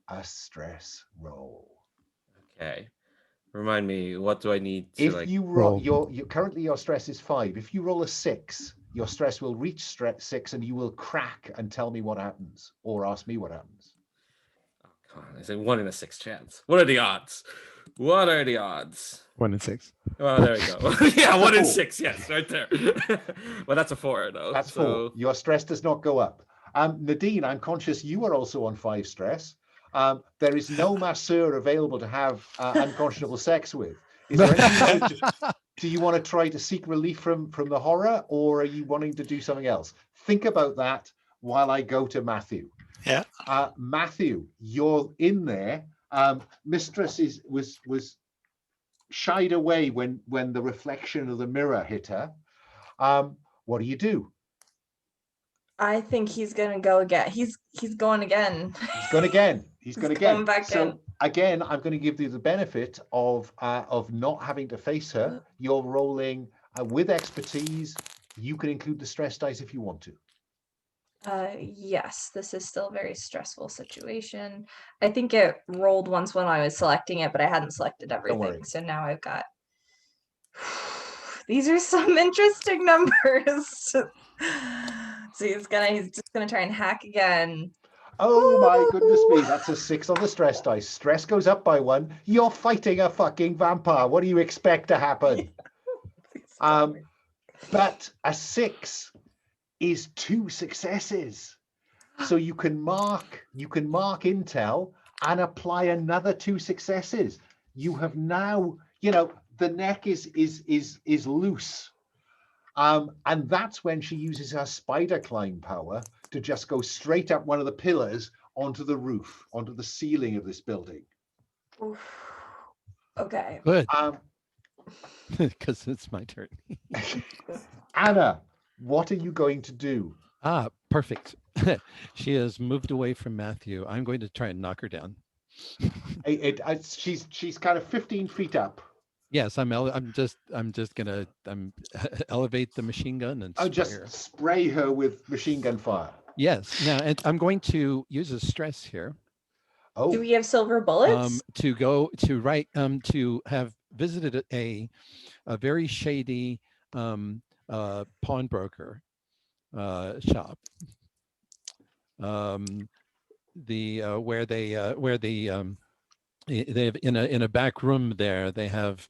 a stress roll. Okay. Remind me, what do I need to if you roll? Currently your stress is 5. If you roll a 6, your stress will reach 6 and you will crack and tell me what happens, or ask me what happens. Oh, come on. It's a 1 in a 6 chance. What are the odds? 1 in 6. Oh, there we go. Yeah, 1 in 6. Yes, right there. Well, that's a 4, though. That's 4. Your stress does not go up. Nadine, I'm conscious you are also on 5 stress. There is no masseur available to have unconscionable sex with. Is there anything do you want to try to seek relief from the horror, or are you wanting to do something else? Think about that while I go to Matthew. Yeah. Matthew, you're in there. Mistress was shied away when the reflection of the mirror hit her. What do you do? I think he's gonna go again. He's going again. He's going again. He's going again. Back so in. Again, I'm going to give you the benefit of not having to face her. You're rolling with expertise, you can include the stress dice if you want to. Yes, this is still a very stressful situation. I think it rolled once when I was selecting it, but I hadn't selected worry. everything. So now I've got, these are some interesting numbers. So he's just gonna try and hack again. Oh my goodness me, that's a 6 on the stress dice. Stress goes up by 1. You're fighting a fucking vampire. What do you expect to happen? But a 6 is 2 successes. So you can mark intel and apply another 2 successes. You have now, the neck is loose. And that's when she uses her spider climb power to just go straight up one of the pillars onto the roof, onto the ceiling of this building. Oof. Okay. Good. Because it's my turn. Anna, what are you going to do? Perfect. She has moved away from Matthew. I'm going to try and knock her down. She's kind of 15 feet up. Yes, I'm just gonna elevate the machine gun and spray her with machine gun fire. Yes. Now, and I'm going to use a stress here. Oh. Do we have silver bullets? To have visited a very shady pawnbroker shop. They have in a back room there, they have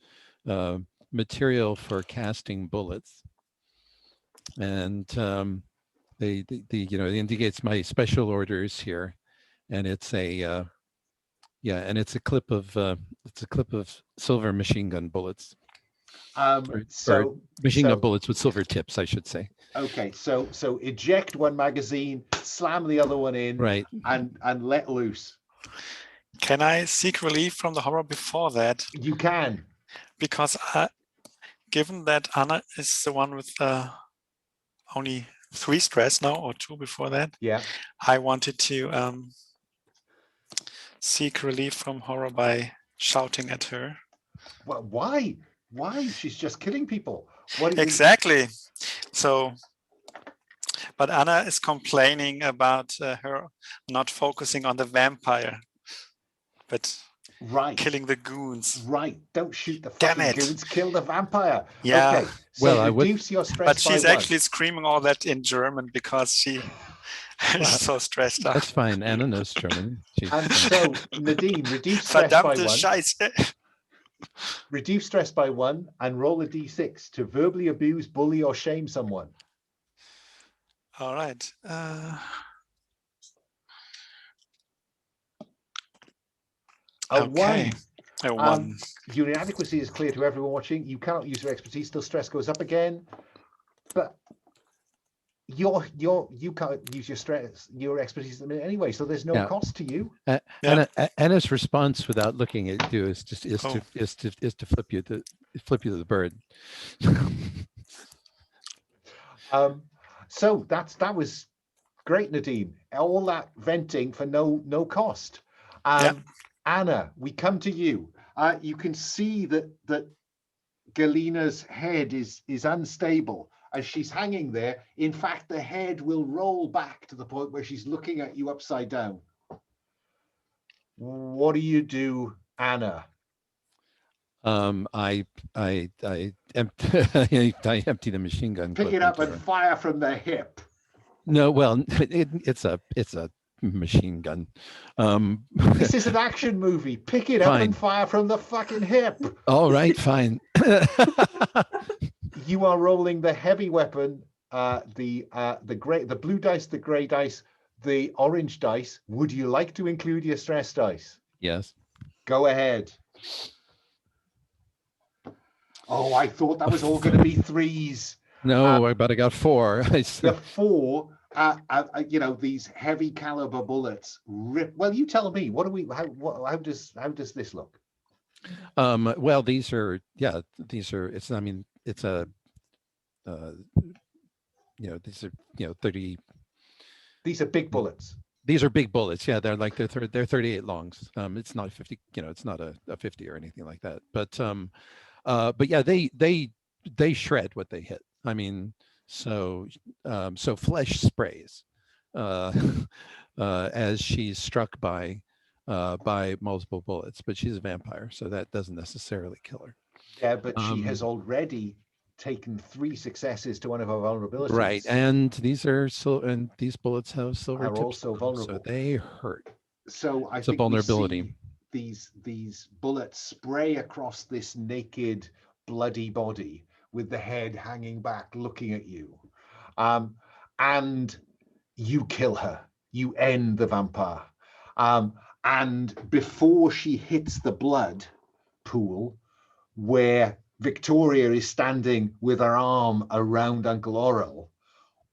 material for casting bullets, and it indicates my special orders here, and it's a clip of silver machine gun bullets. Or machine gun bullets with silver tips, I should say. Okay, so eject one magazine, slam the other one in, right, and let loose. Can I seek relief from the horror before that? You can. Because given that Anna is the one with only 3 stress now, or 2 before that, yeah, I wanted to seek relief from horror by shouting at her. Well, why? Why? She's just killing people. Exactly. So, but Anna is complaining about her not focusing on the vampire, but killing the goons. Right. Don't shoot the fucking goons. Kill the vampire. Yeah. Okay. So reduce your stress. But she's actually screaming all that in German because she is so stressed out. That's fine. Anna knows German. And so, Nadine, reduce stress by 1. Scheiße. Reduce stress by 1 and roll a d6 to verbally abuse, bully, or shame someone. All right. A 1. A 1. Your inadequacy is clear to everyone watching. You cannot use your expertise. Still, stress goes up again. But you can't use your expertise at the minute anyway. So there's no cost to you. Anna's response, without looking at you, is to flip you the bird. So that was great, Nadine. All that venting for no cost. Anna, we come to you. You can see that Galina's head is unstable as she's hanging there. In fact, the head will roll back to the point where she's looking at you upside down. What do you do, Anna? I empty the machine gun. Pick it up and fire from the hip. No, well, it's a machine gun. This is an action movie. Pick it up and fire from the fucking hip. All right, fine. You are rolling the heavy weapon, the blue dice, the gray dice, the orange dice. Would you like to include your stress dice? Yes. Go ahead. Oh, I thought that was all going to be 3s. No, but I got 4. The 4. These heavy caliber bullets rip. Well, you tell me. How does this look? Well, these are. It's. I mean, it's a. These are 30. These are big bullets. These are big bullets. Yeah, they're 38 longs. It's not 50. It's not a 50 or anything like that. But yeah, they they shred what they hit. I mean, so flesh sprays as she's struck by multiple bullets, but she's a vampire, so that doesn't necessarily kill her. Yeah, but she has already taken 3 successes to one of her vulnerabilities. Right, and these bullets have silver are tips, also vulnerable, so they hurt. So I It's a think vulnerability. we see these bullets spray across this naked, bloody body with the head hanging back, looking at you, and you kill her. You end the vampire, and before she hits the blood pool, where Victoria is standing with her arm around Uncle Aurel,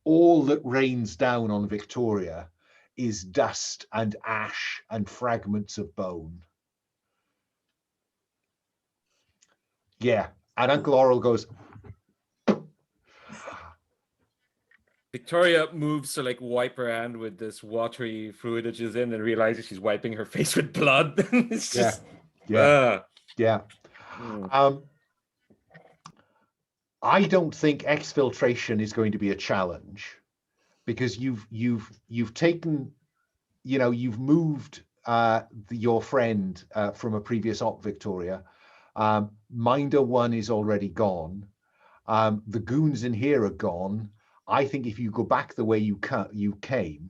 all that rains down on Victoria is dust and ash and fragments of bone. Yeah, and Uncle Aurel goes. Victoria moves to like wipe her hand with this watery fluid that she's in, and realizes she's wiping her face with blood. It's just yeah. Mm. I don't think exfiltration is going to be a challenge, because you've taken, you've moved your friend from a previous op, Victoria. Minder 1 is already gone. The goons in here are gone. I think if you go back the way you came,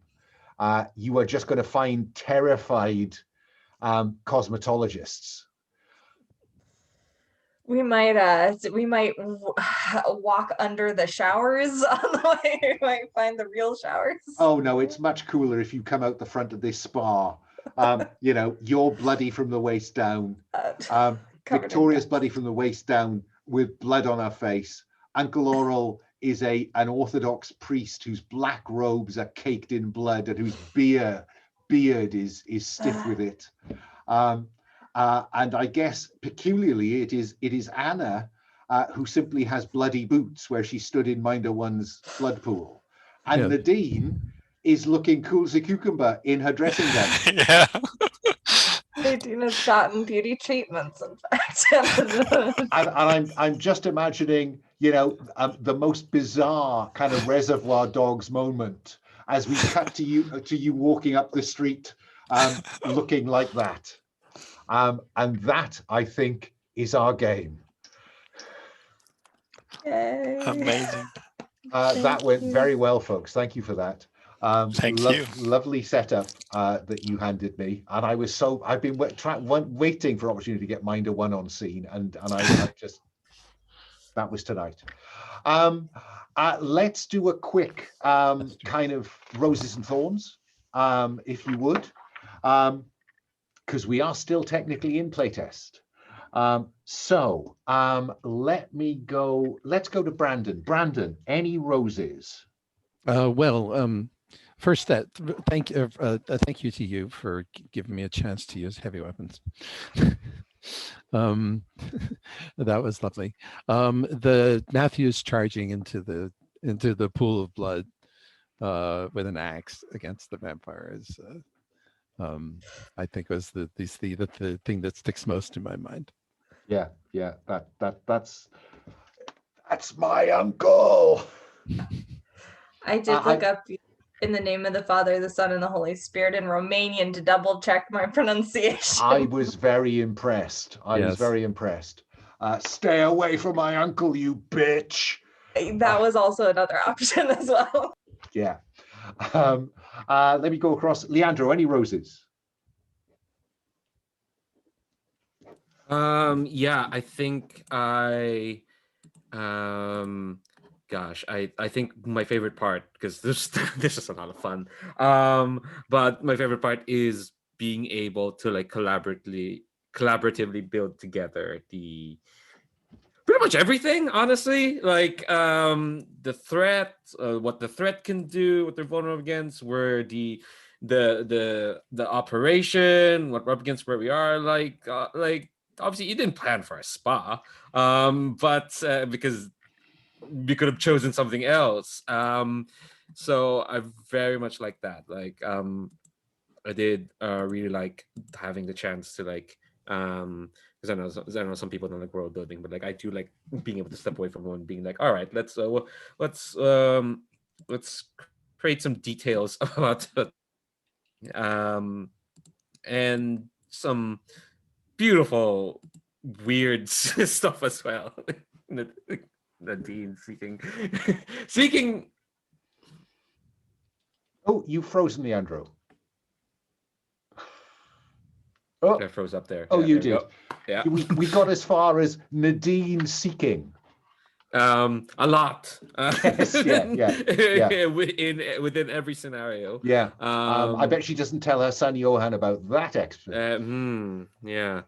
you are just going to find terrified cosmetologists. We might walk under the showers on the way. We might find the real showers. Oh no, it's much cooler if you come out the front of this spa. You're bloody from the waist down. Victoria's bloody from the waist down with blood on her face. Uncle Aurel is an Orthodox priest whose black robes are caked in blood and whose beard is stiff with it. And I guess peculiarly it is Anna who simply has bloody boots where she stood in Minder 1's blood pool. And Yeah. Nadine is looking cool as a cucumber in her dressing gown. Yeah. Nadine has gotten beauty treatments, in fact. and I'm just imagining, the most bizarre kind of Reservoir Dogs moment as we cut to you walking up the street, looking like that. And that, I think, is our game. Yay. Amazing. That went very well, folks. Thank you for that. Thank you. Lovely setup that you handed me, and I've been waiting for opportunity to get Minder 1 on scene, and I just, that was tonight. Let's do a quick kind of roses and thorns, if you would, because we are still technically in playtest. Let's go to Brandon. Brandon, any roses? First, thank you to you for giving me a chance to use heavy weapons. That was lovely. The Matthews charging into the pool of blood with an axe against the vampires, I think was the thing that sticks most in my mind. Yeah, that's my uncle. I did look up in the name of the Father, the Son, and the Holy Spirit in Romanian to double check my pronunciation. I was very impressed. I was very impressed. Stay away from my uncle, you bitch. That was also another option as well. Yeah. Let me go across. Leandro, any roses? Yeah, I think I think my favorite part, because this is a lot of fun, but my favorite part is being able to like collaboratively build together pretty much everything, honestly, like the threat, what the threat can do, what they're vulnerable against, where the operation, what we're up against, where we are, like obviously you didn't plan for a spa, but because we could have chosen something else. So I very much like that. Like I did really like having the chance to like Because I know some people don't like world building, but like I do like being able to step away from one, being like, all right, let's create some details about it, and some beautiful weird stuff as well. Nadine seeking. Oh, you've frozen, Leandro. Oh, I froze up there. oh, Yeah, you there we did. go. Yeah. We got as far as Nadine seeking. A lot. Yes, yeah. Within every scenario. Yeah. I bet she doesn't tell her son Johan about that extra. Yeah.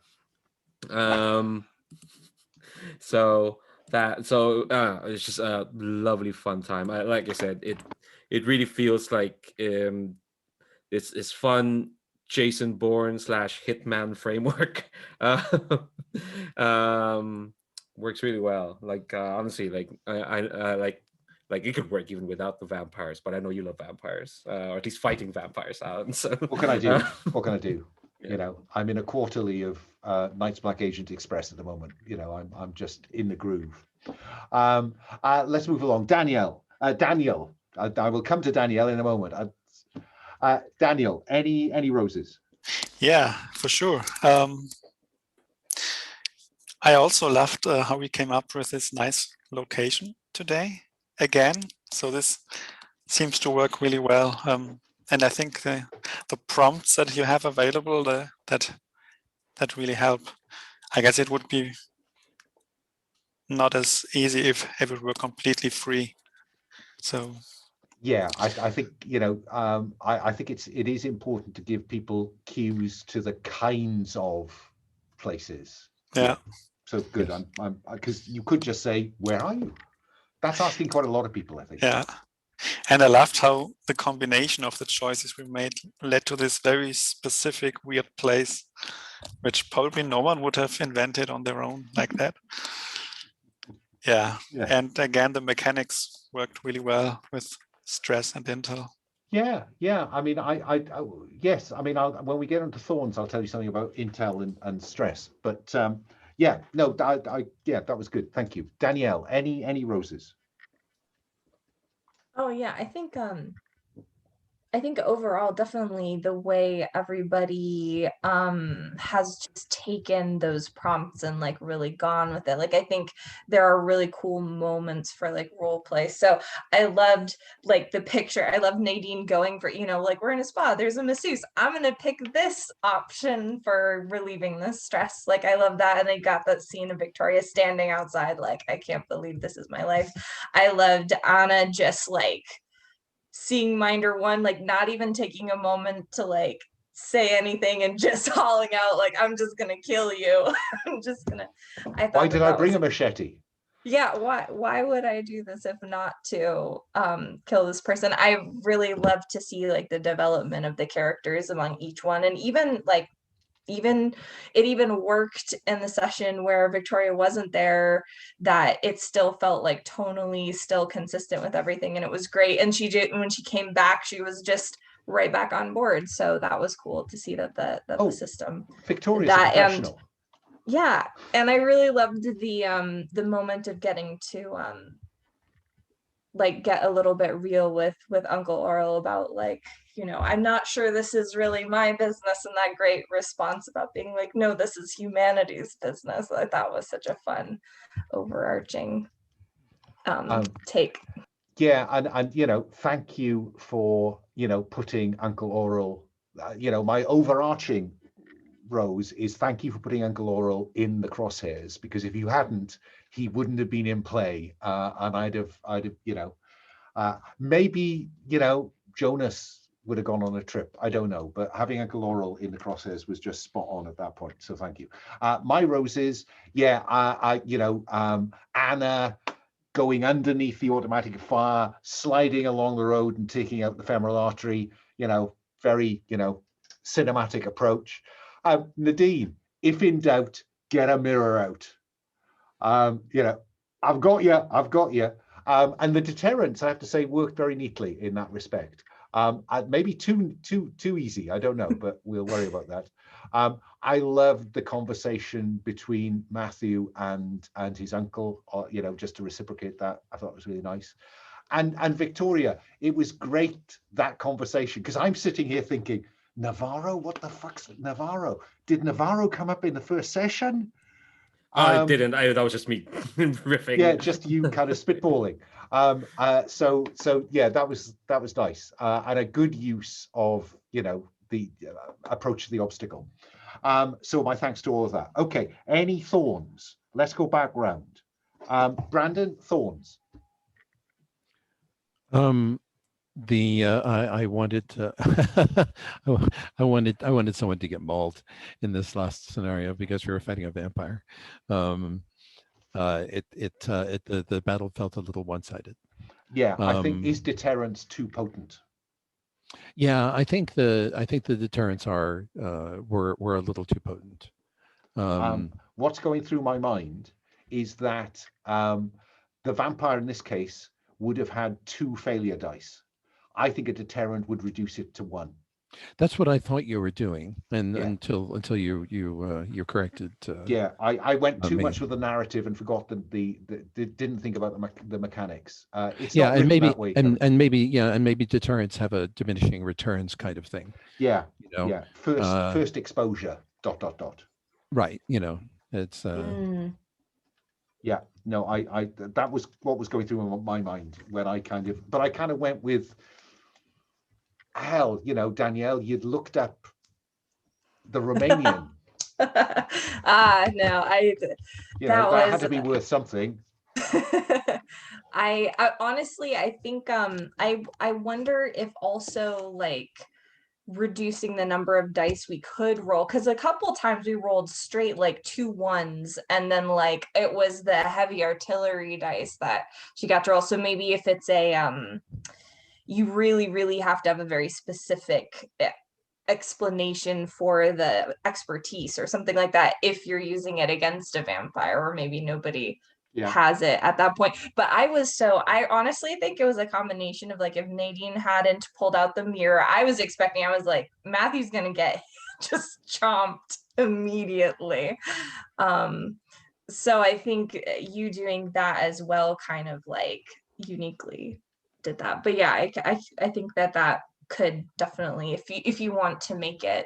So it's just a lovely fun time. Like I said, it really feels like it's fun Jason Bourne / Hitman framework. Works really well. Like honestly, like I like it could work even without the vampires, but I know you love vampires, or at least fighting vampires out. So what can I do? What can I do? Yeah. You know, I'm in a quarterly of Night's Black Agent Express at the moment. You know, I'm just in the groove. Let's move along. Danielle. I will come to Danielle in a moment. Daniel, any roses? Yeah, for sure. I also loved how we came up with this nice location today again. So this seems to work really well. And I think the prompts that you have available that really help. I guess it would be not as easy if it were completely free. So yeah, I think, you know, I think it is important to give people cues to the kinds of places. yeah. So good. Yes. I'm because you could just say, where are you? That's asking quite a lot of people, I think. Yeah. And I loved how the combination of the choices we made led to this very specific weird place, which probably no one would have invented on their own like that. Yeah. And again, the mechanics worked really well with stress and intel. Yeah. I mean, yes. I mean, when we get onto thorns, I'll tell you something about intel and stress. But yeah, no, yeah, that was good. Thank you, Danielle. Any roses? Oh yeah, I think overall, definitely the way everybody has just taken those prompts and like really gone with it. Like I think there are really cool moments for like role play. So I loved like the picture. I love Nadine going for, you know, like we're in a spa, there's a masseuse. I'm gonna pick this option for relieving the stress. Like I love that. And they got that scene of Victoria standing outside, like, I can't believe this is my life. I loved Anna just like seeing Minder one, like not even taking a moment to like say anything and just hauling out like, I'm just gonna kill you. I'm just gonna. Why did I bring a machete? Yeah, why would I do this if not to kill this person? I really love to see like the development of the characters among each one, and even it worked in the session where Victoria wasn't there, that it still felt like tonally still consistent with everything, and it was great. And when she came back, she was just right back on board. So that was cool to see that the system. Victoria's a professional. Yeah, and I really loved the moment of getting to like get a little bit real with Uncle Aurel about like, you know, I'm not sure this is really my business, and that great response about being like, no, this is humanity's business. I thought was such a fun overarching take. Yeah, and you know, thank you for, you know, putting Uncle Aurel, you know, my overarching rose is thank you for putting Uncle Aurel in the crosshairs, because if you hadn't, he wouldn't have been in play, and I'd have, you know, maybe, you know, Jonas would have gone on a trip. I don't know, but having Uncle Aurel in the crosshairs was just spot on at that point. So thank you. My roses, yeah, you know, Anna going underneath the automatic fire, sliding along the road and taking out the femoral artery, you know, very, you know, cinematic approach. Nadine, if in doubt, get a mirror out. You know, I've got you. And the deterrence, I have to say, worked very neatly in that respect. Maybe too easy, I don't know, but we'll worry about that. I loved the conversation between Matthew and his uncle, you know, just to reciprocate that. I thought it was really nice. And Victoria, it was great, that conversation, because I'm sitting here thinking, Navarro, what the fuck's Navarro? Did Navarro come up in the first session? I didn't. That was just me riffing. Yeah, just you kind of spitballing. So yeah, that was nice, and a good use of, you know, the approach to the obstacle. So my thanks to all of that. Okay, any thorns? Let's go back round. Brandon, thorns. I wanted to, I wanted someone to get mauled in this last scenario because we were fighting a vampire. The battle felt a little one-sided. Yeah, I think is deterrence too potent? Yeah, I think the deterrents were a little too potent. What's going through my mind is that the vampire in this case would have had 2 failure dice. I think a deterrent would reduce it to 1. That's what I thought you were doing, and Yeah. until you corrected. Yeah, I went too me. much with the narrative and forgot the didn't think about the mechanics. It's Yeah, not and written maybe that way, and maybe deterrents have a diminishing returns kind of thing. yeah, You know, yeah. First exposure. ... Right. You know, it's. Yeah, no, I that was what was going through my mind when I kind of went with, hell, you know, Danielle, you'd looked up the Romanian. No, You know, That that had was- to be worth something. I honestly, I think I wonder if also like reducing the number of dice we could roll, because a couple times we rolled straight like 2 1s, and then like it was the heavy artillery dice that she got to roll. So maybe if it's a you really have to have a very specific explanation for the expertise or something like that if you're using it against a vampire, or maybe nobody has it at that point. But I honestly think it was a combination of like, if Nadine hadn't pulled out the mirror, I was like, Matthew's gonna get just chomped immediately. So I think you doing that as well kind of like uniquely did that. But yeah, I think that could definitely, if you want to make it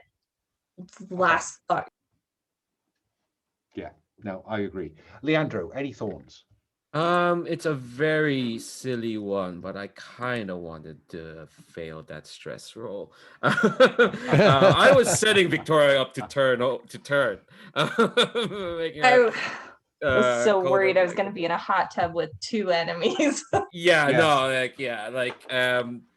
last thought. Yeah, no, I agree. Leandro, any thorns? It's a very silly one, but I kind of wanted to fail that stress roll. I was setting Victoria up to turn. Making her, I was so call worried them, I was going to be in a hot tub with 2 enemies.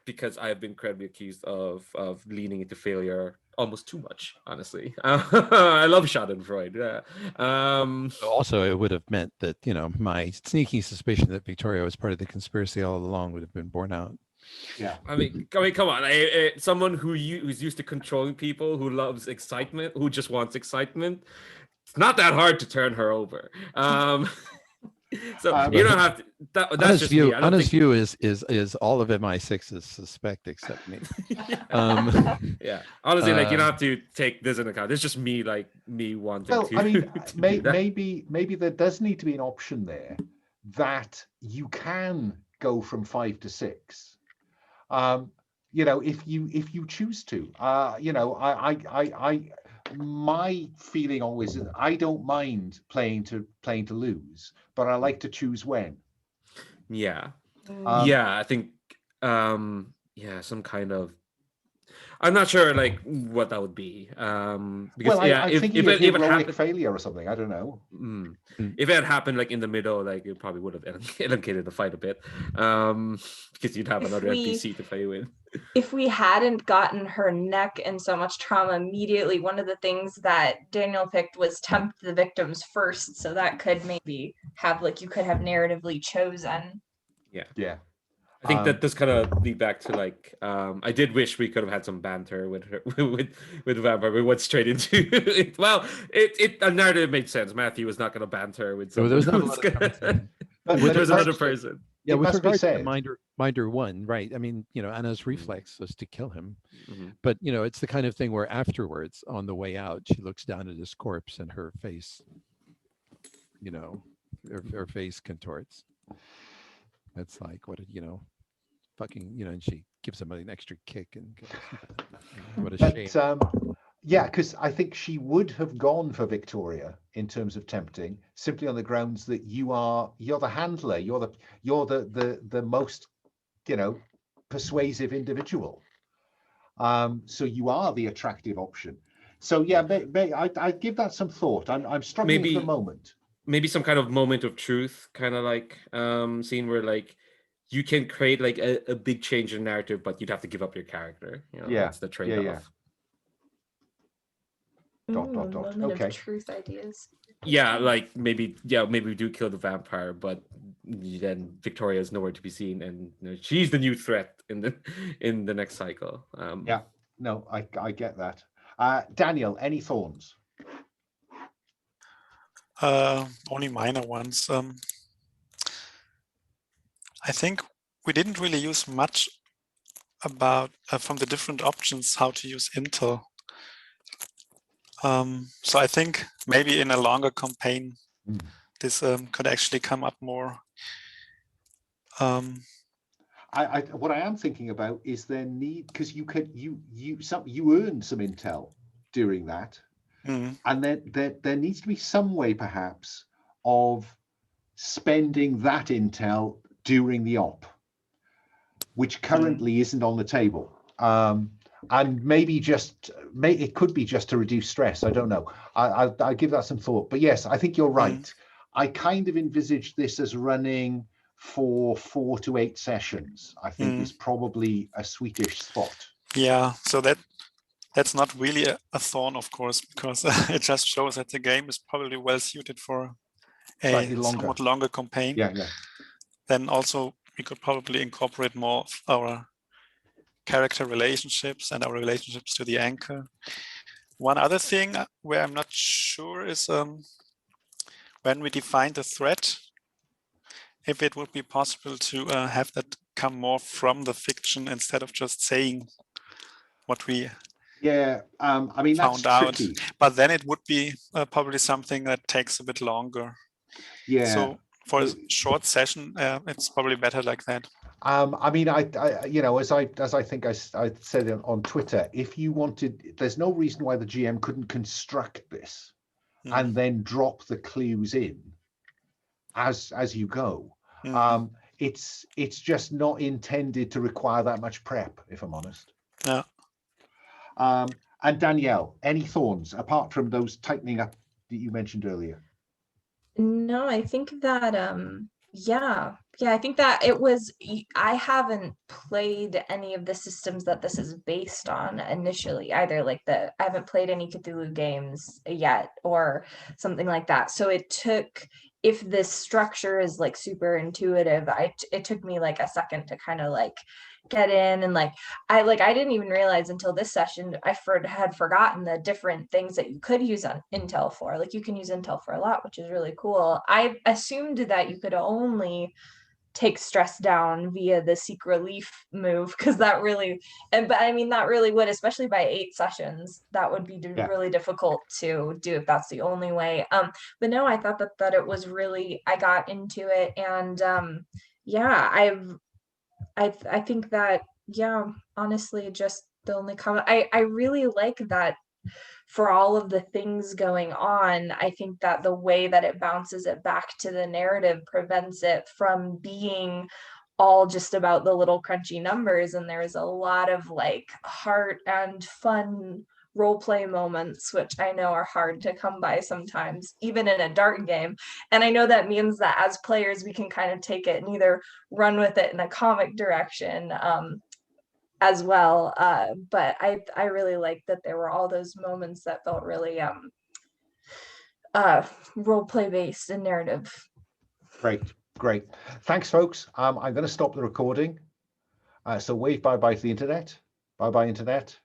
Because I've been credibly accused of leaning into failure almost too much, honestly. I love Schadenfreude. Also, it would have meant that, you know, my sneaking suspicion that Victoria was part of the conspiracy all along would have been borne out. Yeah. I mean, come on. Someone who's used to controlling people, who loves excitement, who just wants excitement. It's not that hard to turn her over. So you don't have to. That's honest just view. me. Honest view is all of MI6 is suspect except me. Yeah, honestly, like you don't have to take this into account. It's just me wanting Well, to. I mean, to do that. maybe there does need to be an option there that you can go from 5 to 6. You know, if you choose to. You know, I my feeling always is I don't mind playing to lose, but I like to choose when. Yeah. I think some kind of, I'm not sure like what that would be. Because well, I think if it heroic happened, failure or something, I don't know. If it had happened like in the middle, like it probably would have elongated the fight a bit. Because you'd have another NPC to play with. If we hadn't gotten her neck in so much trauma immediately, one of the things that Daniel picked was tempt the victims first, so that could maybe have like you could have narratively chosen. Yeah. I think that does kind of lead back to like I did wish we could have had some banter with her with Vampire. We went straight into it. Well, a narrative made sense. Matthew was not going to banter with someone. There was not a lot of but there's another person. Yeah, it with must be regard to said. Minder 1, right? I mean, Anna's reflex was to kill him. Mhm. But, it's the kind of thing where afterwards, on the way out, she looks down at his corpse and her face, her face contorts. It's like, fucking, and she gives him an extra kick and goes, what a shame. But yeah, because I think she would have gone for Victoria in terms of tempting, simply on the grounds that you're the handler, you're the most, persuasive individual. So you are the attractive option. So yeah, I give that some thought. I'm struggling for the moment. Maybe some kind of moment of truth, kind of like scene where like you can create like a big change in narrative, but you'd have to give up your character. Yeah, that's the trade-off. yeah. Dot. Moment Okay. of truth ideas. Yeah, like maybe we do kill the vampire, but then Victoria is nowhere to be seen, and she's the new threat in the next cycle. Yeah, no, I get that. Daniel, any thorns? Only minor ones. I think we didn't really use much about from the different options how to use intel. So I think maybe in a longer campaign, this could actually come up more. What I am thinking about is their need, because you earned some intel during that, and then there needs to be some way perhaps of spending that intel during the op, which currently isn't on the table. And maybe it could be just to reduce stress. I don't know. I'll give that some thought. But yes, I think you're right. I kind of envisage this as running for 4 to 8 sessions. I think is probably a sweetish spot. Yeah, so that's not really a thorn, of course, because it just shows that the game is probably well suited for a somewhat longer campaign. Yeah. Then also we could probably incorporate more of our character relationships and our relationships to the anchor. One other thing where I'm not sure is when we define the threat, if it would be possible to have that come more from the fiction instead of just saying what we I mean, found that's out. tricky. But then it would be probably something that takes a bit longer. Yeah. So for a short session, it's probably better like that. I mean, I as I think I said on Twitter, if you wanted, there's no reason why the GM couldn't construct this and then drop the clues in as you go. It's just not intended to require that much prep, if I'm honest. Yeah. And Danielle, any thorns apart from those tightening up that you mentioned earlier? No, I think that I think that it was, I haven't played any of the systems that this is based on initially either, like I haven't played any Cthulhu games yet or something like that. So it took, if this structure is like super intuitive, it took me like a second to kind of like get in, and I didn't even realize until this session I had forgotten the different things that you could use on intel for. Like you can use intel for a lot, which is really cool. I assumed that you could only take stress down via the seek relief move, because that really would, especially by 8 sessions, that would be really difficult to do if that's the only way. But no, I thought that it was really, I got into it, and I think that, honestly, just the only comment, I really like that for all of the things going on, I think that the way that it bounces it back to the narrative prevents it from being all just about the little crunchy numbers. And there's a lot of like heart and fun role play moments, which I know are hard to come by sometimes, even in a dark game. And I know that means that as players, we can kind of take it and either run with it in a comic direction, as well, but I really liked that there were all those moments that felt really role play based and narrative. Great. Thanks, folks. I'm going to stop the recording. So wave bye to the internet. Bye internet.